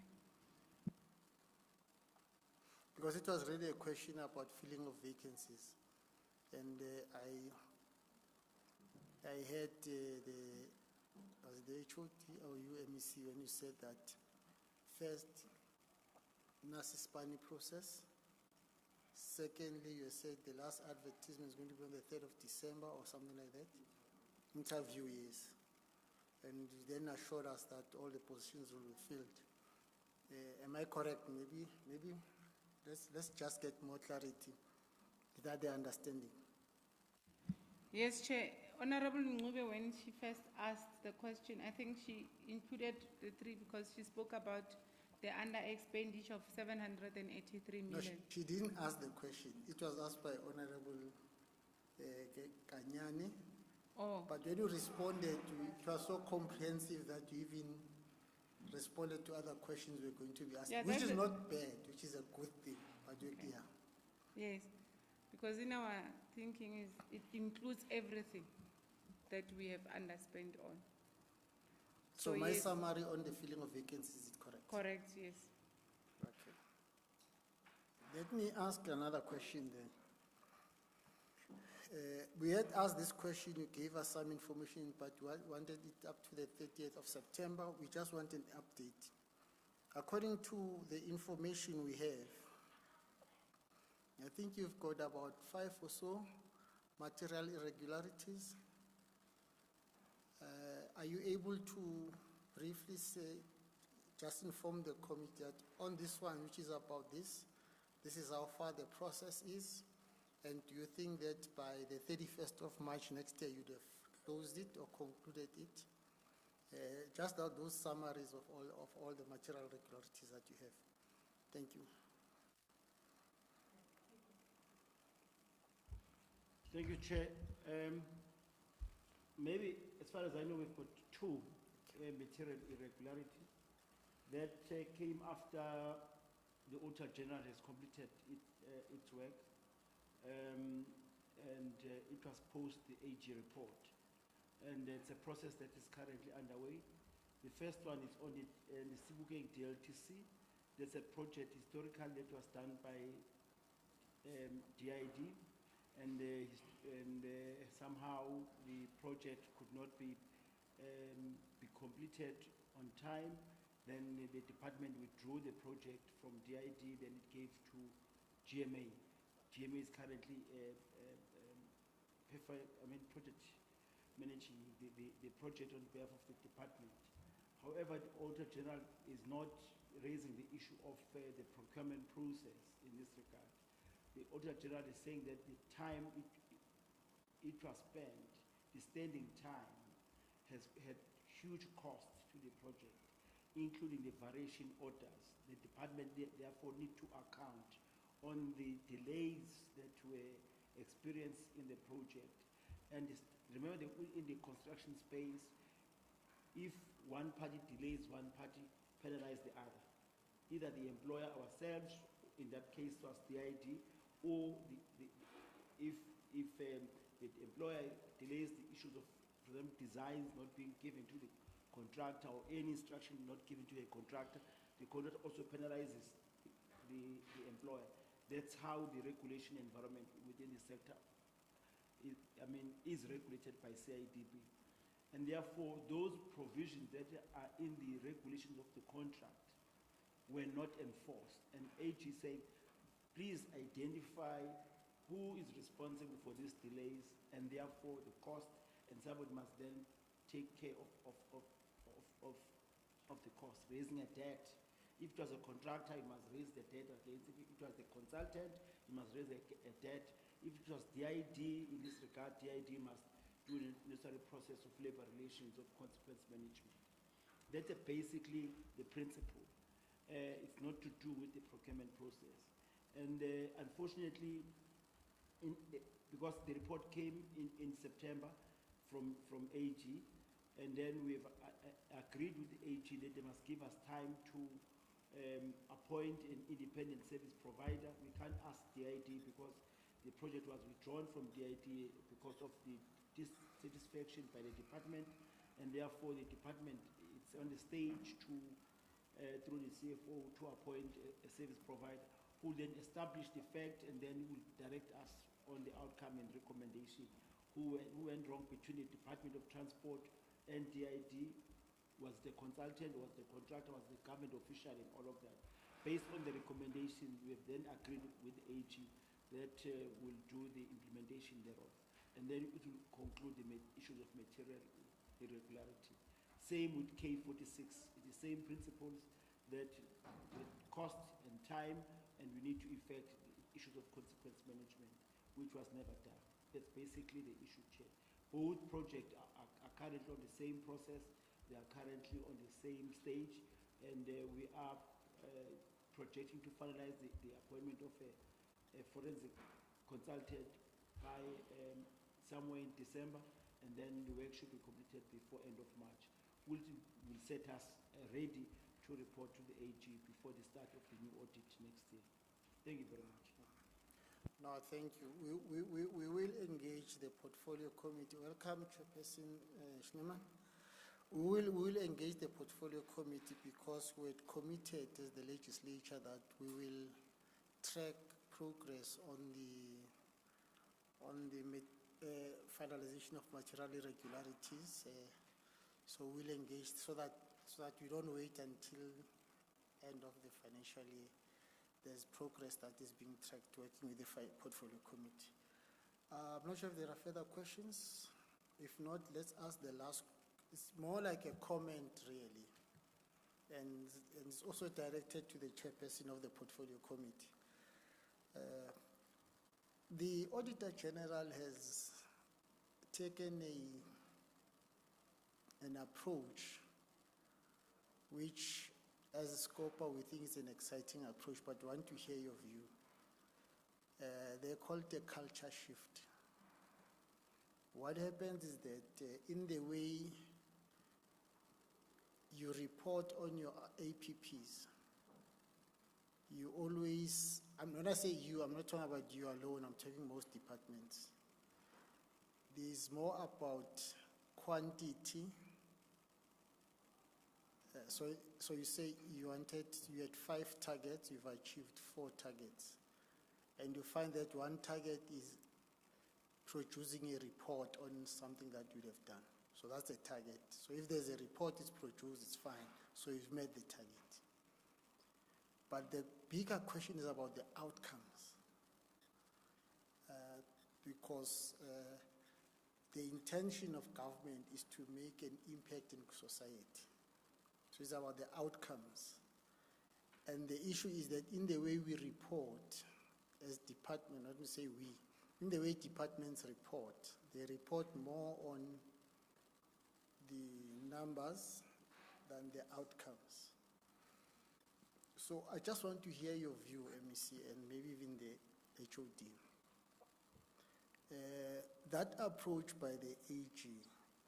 Because it was really a question about filling of vacancies. And I heard was the HOD or UMEC when you said that first, NASISPANI process. Secondly, you said the last advertisement is going to be on the 3rd of December or something like that. Interview, yes. And you then assured us that all the positions will be filled. Am I correct? Maybe let's just get more clarity. Is that the understanding? Yes, Chair. Honorable Ngube, when she first asked the question, I think she included the three because she spoke about the under expenditure of 783 million. No, she didn't ask the question. It was asked by Honorable Kanyane. Oh. But when you responded, it was so comprehensive that you even responded to other questions we're going to be asking, which is not bad, which is a good thing. But you're clear. Yes, because in our thinking it includes everything that we have underspent on. So my yes, summary on the filling of vacancies is correct? Correct, yes. Okay. Let me ask another question then. We had asked this question, you gave us some information, but we wanted it up to the 30th of September. We just want an update. According to the information we have, I think you've got about 5 or so material irregularities. Are you able to briefly say, just inform the committee that on this one, which is about this is how far the process is? And do you think that by the 31st of March next year, you'd have closed it or concluded it? Just those summaries of all the material irregularities that you have. Thank you. Thank you, Chair. Maybe, as far as I know, we've got 2 material irregularities that came after the Auditor General has completed its work, and it was post the AG report. And it's a process that is currently underway. The first one is on the Sibukeng DLTC. There's a project historical that was done by DID, and somehow the project could not be completed on time. Then the department withdrew the project from DID, then it gave to GMA. GMA is currently project managing the project on behalf of the department. However, the Auditor General is not raising the issue of the procurement process in this regard. The Auditor General is saying that the time it was spent, the standing time, has had huge costs to the project, including the variation orders. The department therefore need to account on the delays that were experienced in the project and Remember, in the construction space, if one party delays, one party penalize the other. Either the employer ourselves, in that case was DID, or if the employer delays the issues of, for them, designs not being given to the contractor or any instruction not given to the contractor also penalizes the employer. That's how the regulation environment within the sector is regulated by CIDB. And therefore, those provisions that are in the regulations of the contract were not enforced. And AG said, please identify who is responsible for these delays, and therefore the cost, and somebody must then take care of the cost, raising a debt. If it was a contractor, he must raise the debt against. If it was the consultant, he must raise a debt. If it was DID, in this regard, DID must do the necessary process of labor relations, of consequence management. That's basically the principle. It's not to do with the procurement process. And unfortunately, because the report came in September from AG, and then we've agreed with the AG that they must give us time to appoint an independent service provider. We can't ask DID because the project was withdrawn from DID because of the dissatisfaction by the department, and therefore the department is on the stage to, through the CFO, to appoint a service provider who then establish the fact and then will direct us on the outcome and recommendation. Who went wrong between the Department of Transport and DID, was the consultant, was the contractor, was the government official, and all of that. Based on the recommendation, we have then agreed with AG that will do the implementation thereof. And then it will conclude the issues of material irregularity. Same with K46, the same principles that with cost and time, and we need to effect the issues of consequence management, which was never done. That's basically the issue, Chair. Both projects are currently on the same process. They are currently on the same stage, and we are projecting to finalize the appointment of a forensic consultant by somewhere in December, and then the work should be completed before end of March, which will set us ready to report to the AG before the start of the new audit next year. Thank you very much. No, thank you. We will engage the portfolio committee. Welcome, Chairperson Schneemann. We will engage the portfolio committee because we're committed as the legislature that we will track progress on the finalization of material irregularities. So we'll engage so that we don't wait until end of the financial year. There's progress that is being tracked working with the portfolio committee. I'm not sure if there are further questions. If not, let's ask the last. It's more like a comment, really. And it's also directed to the chairperson of the portfolio committee. The Auditor General has taken an approach which, as a SCOPA, we think is an exciting approach, but want to hear your view. They call it a culture shift. What happens is that in the way you report on your APPs, you always, when I say you, I'm not talking about you alone, I'm talking most departments. There's more about quantity. So you say you had 5 targets, you've achieved 4 targets. And you find that one target is producing a report on something that you'd have done. So that's a target. So if there's a report it's produced, it's fine. So you've met the target. But the bigger question is about the outcomes. Because the intention of government is to make an impact in society. So it's about the outcomes. And the issue is that in the way we report as department, let me say we, in the way departments report, they report more on the numbers than the outcomes. So I just want to hear your view, MEC, and maybe even the HOD. that approach by the AG,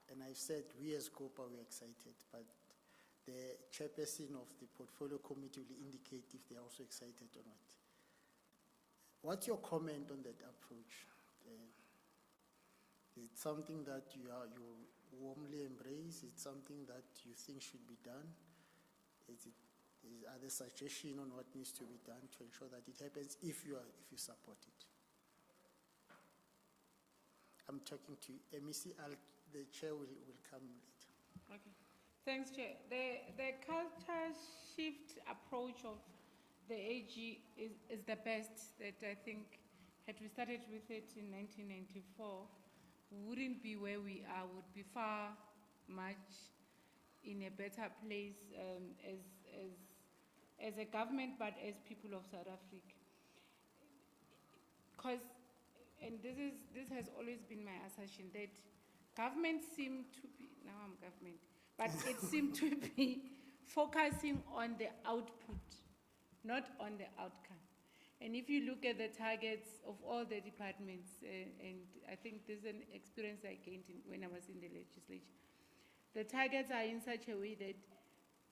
and I've said we as SCOPA we're excited, but the chairperson of the portfolio committee will indicate if they're also excited or not. What's your comment on that approach? Is it something that you warmly embrace? Is it something that you think should be done? Are there suggestions on what needs to be done to ensure that it happens if you support it? I'm talking to MEC. The chair will come later. Okay. Thanks, Chair. The culture shift approach of the AG is the best that I think, had we started with it in 1994, we wouldn't be where we are, would be far much in a better place as a government, but as people of South Africa. Because, and this has always been my assertion, that government seem to be, now I'm government, but it seemed to be focusing on the output, not on the outcome. And if you look at the targets of all the departments, and I think this is an experience I gained when I was in the legislature, the targets are in such a way that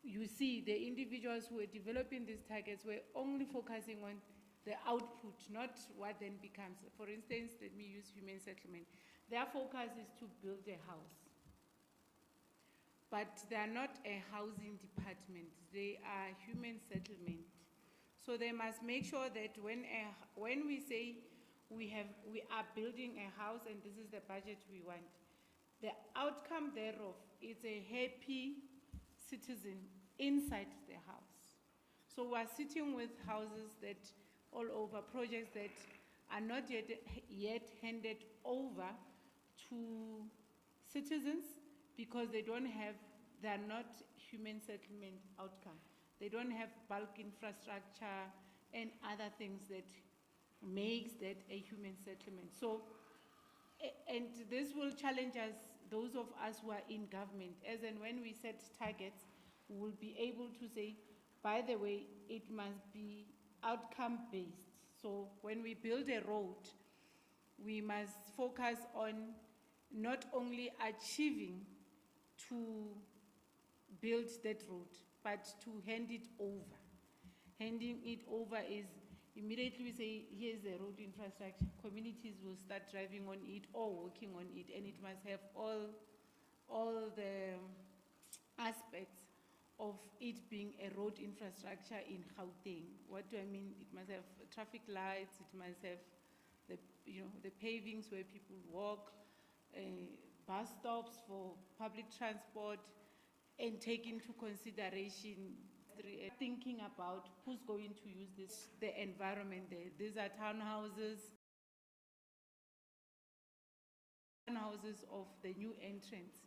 you see the individuals who were developing these targets were only focusing on the output, not what then becomes. For instance, let me use human settlement. Their focus is to build a house. But they are not a housing department, they are human settlement. So they must make sure that when we say we are building a house and this is the budget we want, the outcome thereof is a happy citizen inside the house. So we're sitting with houses that all over, projects that are not yet handed over to citizens because they are not human settlement outcome. They don't have bulk infrastructure and other things that makes that a human settlement. So, and this will challenge us, those of us who are in government, as and when we set targets, we will be able to say, by the way, it must be outcome-based. So when we build a road, we must focus on not only achieving to build that road, but to hand it over. Handing it over is immediately we say, here's the road infrastructure. Communities will start driving on it or working on it, and it must have all the aspects of it being a road infrastructure in Gauteng. What do I mean? It must have traffic lights, it must have the pavings where people walk, bus stops for public transport, and take into consideration thinking about who's going to use this, the environment there. These are townhouses of the new entrants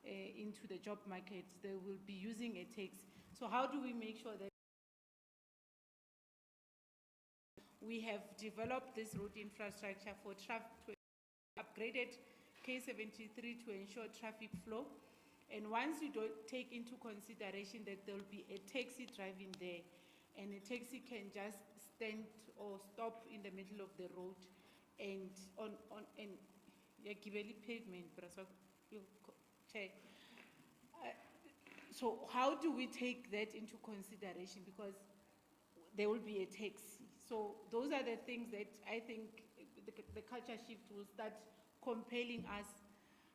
into the job market. They will be using a taxi. So how do we make sure that we have developed this road infrastructure for traffic, upgraded K73 to ensure traffic flow? And once you don't take into consideration that there will be a taxi driving there, and a taxi can just stand or stop in the middle of the road and pavement. So how do we take that into consideration? Because there will be a taxi. So those are the things that I think the culture shift will start compelling us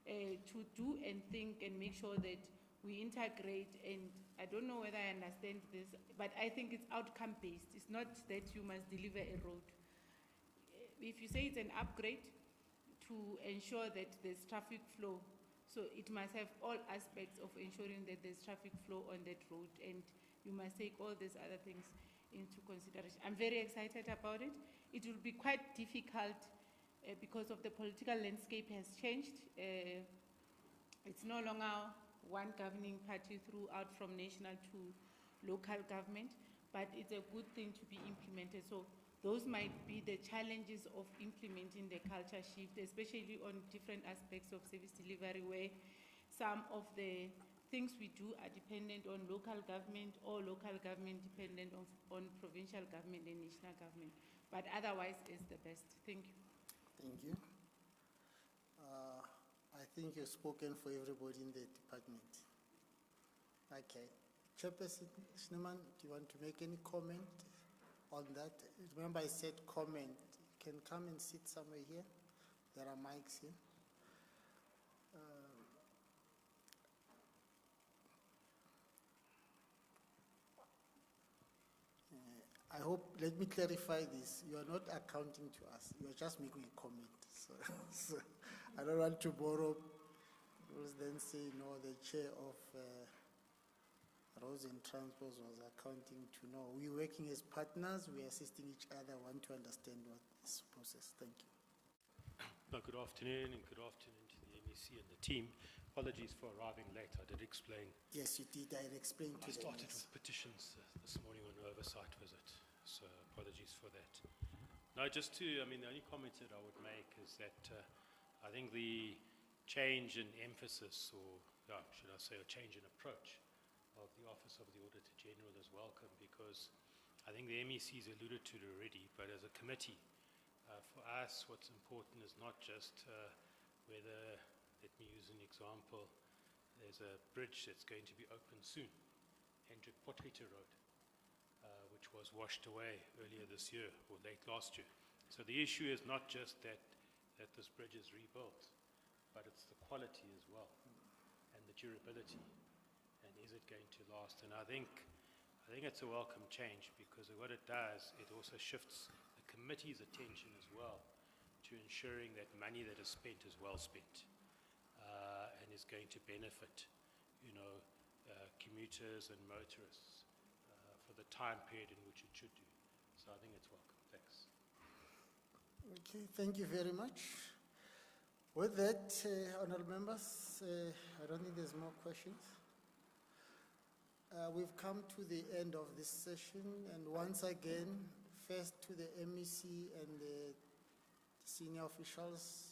to do and think and make sure that we integrate. And I don't know whether I understand this, but I think it's outcome-based. It's not that you must deliver a road. If you say it's an upgrade to ensure that there's traffic flow, so it must have all aspects of ensuring that there's traffic flow on that road, and you must take all these other things into consideration. I'm very excited about it. It will be quite difficult because of the political landscape has changed. It's no longer one governing party throughout from national to local government, but it's a good thing to be implemented. So those might be the challenges of implementing the culture shift, especially on different aspects of service delivery, where some of the things we do are dependent on local government or local government dependent on provincial government and national government. But otherwise, it's the best. Thank you. Thank you. I think you've spoken for everybody in the department. Okay. Chairperson Schneeman, do you want to make any comment on that? Remember I said comment. You can come and sit somewhere here. There are mics here. I hope, let me clarify this. You are not accounting to us. You are just making a comment. So I don't want to borrow, because then say, no, the chair of Roads and Transport was accounting to. No, we're working as partners. We're assisting each other. I want to understand what this process. Thank you. Well, good afternoon, and good afternoon to the MEC and the team. Apologies for arriving late. I did explain. Yes, you did. I explained to I them. started with petitions this morning on an oversight visit, so apologies for that. No, just to, I mean, the only comment that I would make is that I think the change in emphasis, or should I say a change in approach of the Office of the Auditor General is welcome, because I think the MEC's alluded to it already, but as a committee, for us, what's important is not just whether, let me use an example, there's a bridge that's going to be open soon, Hendrik Potgieter Road, which was washed away earlier this year, or late last year. So the issue is not just that this bridge is rebuilt, but it's the quality as well, and the durability, and is it going to last? And I think it's a welcome change, because what it does, it also shifts the committee's attention as well to ensuring that money that is spent is well spent, and is going to benefit, commuters and motorists for the time period in which it should do. So I think it's welcome. Thanks. Okay, thank you very much. With that, honorable members, I don't think there's more questions. We've come to the end of this session, and once again, first to the MEC and the senior officials,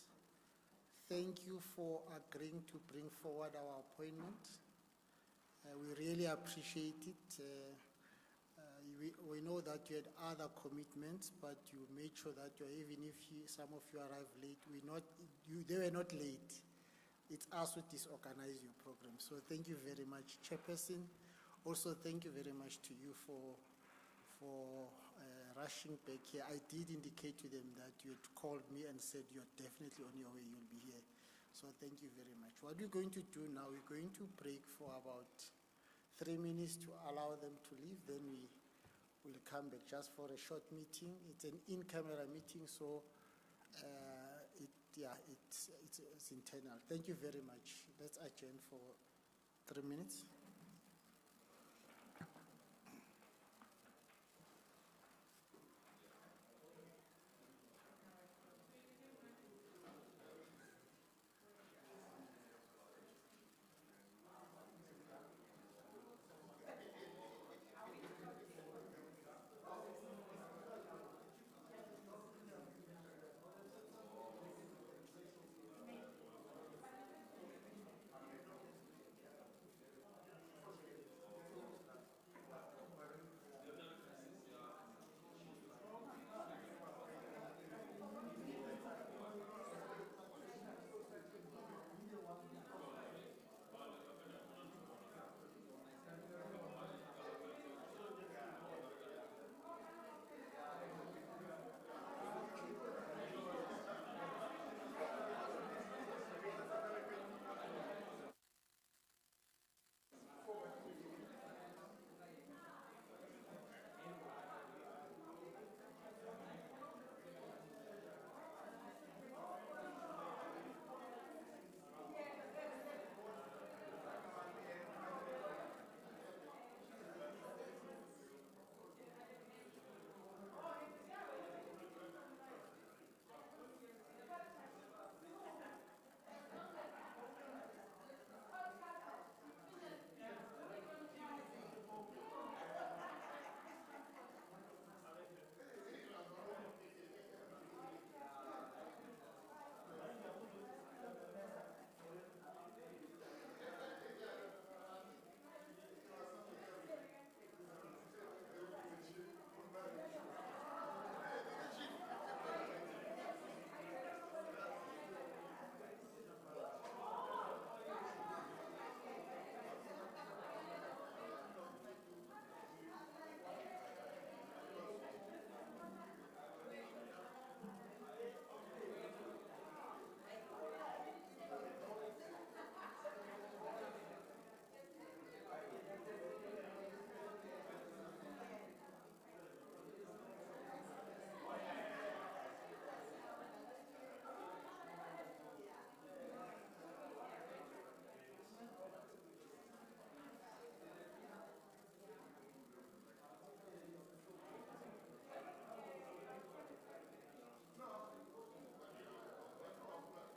thank you for agreeing to bring forward our appointment. We really appreciate it. We know that you had other commitments, but you made sure that even if some of you arrived late, they were not late. It's us who disorganized your program. So thank you very much, Chairperson. Also, thank you very much to you for rushing back here. I did indicate to them that you had called me and said you're definitely on your way, you'll be here. So thank you very much. What we're going to do now, we're going to break for about 3 minutes to allow them to leave. Then we will come back just for a short meeting. It's an in-camera meeting, so it's internal. Thank you very much. Let's adjourn for 3 minutes.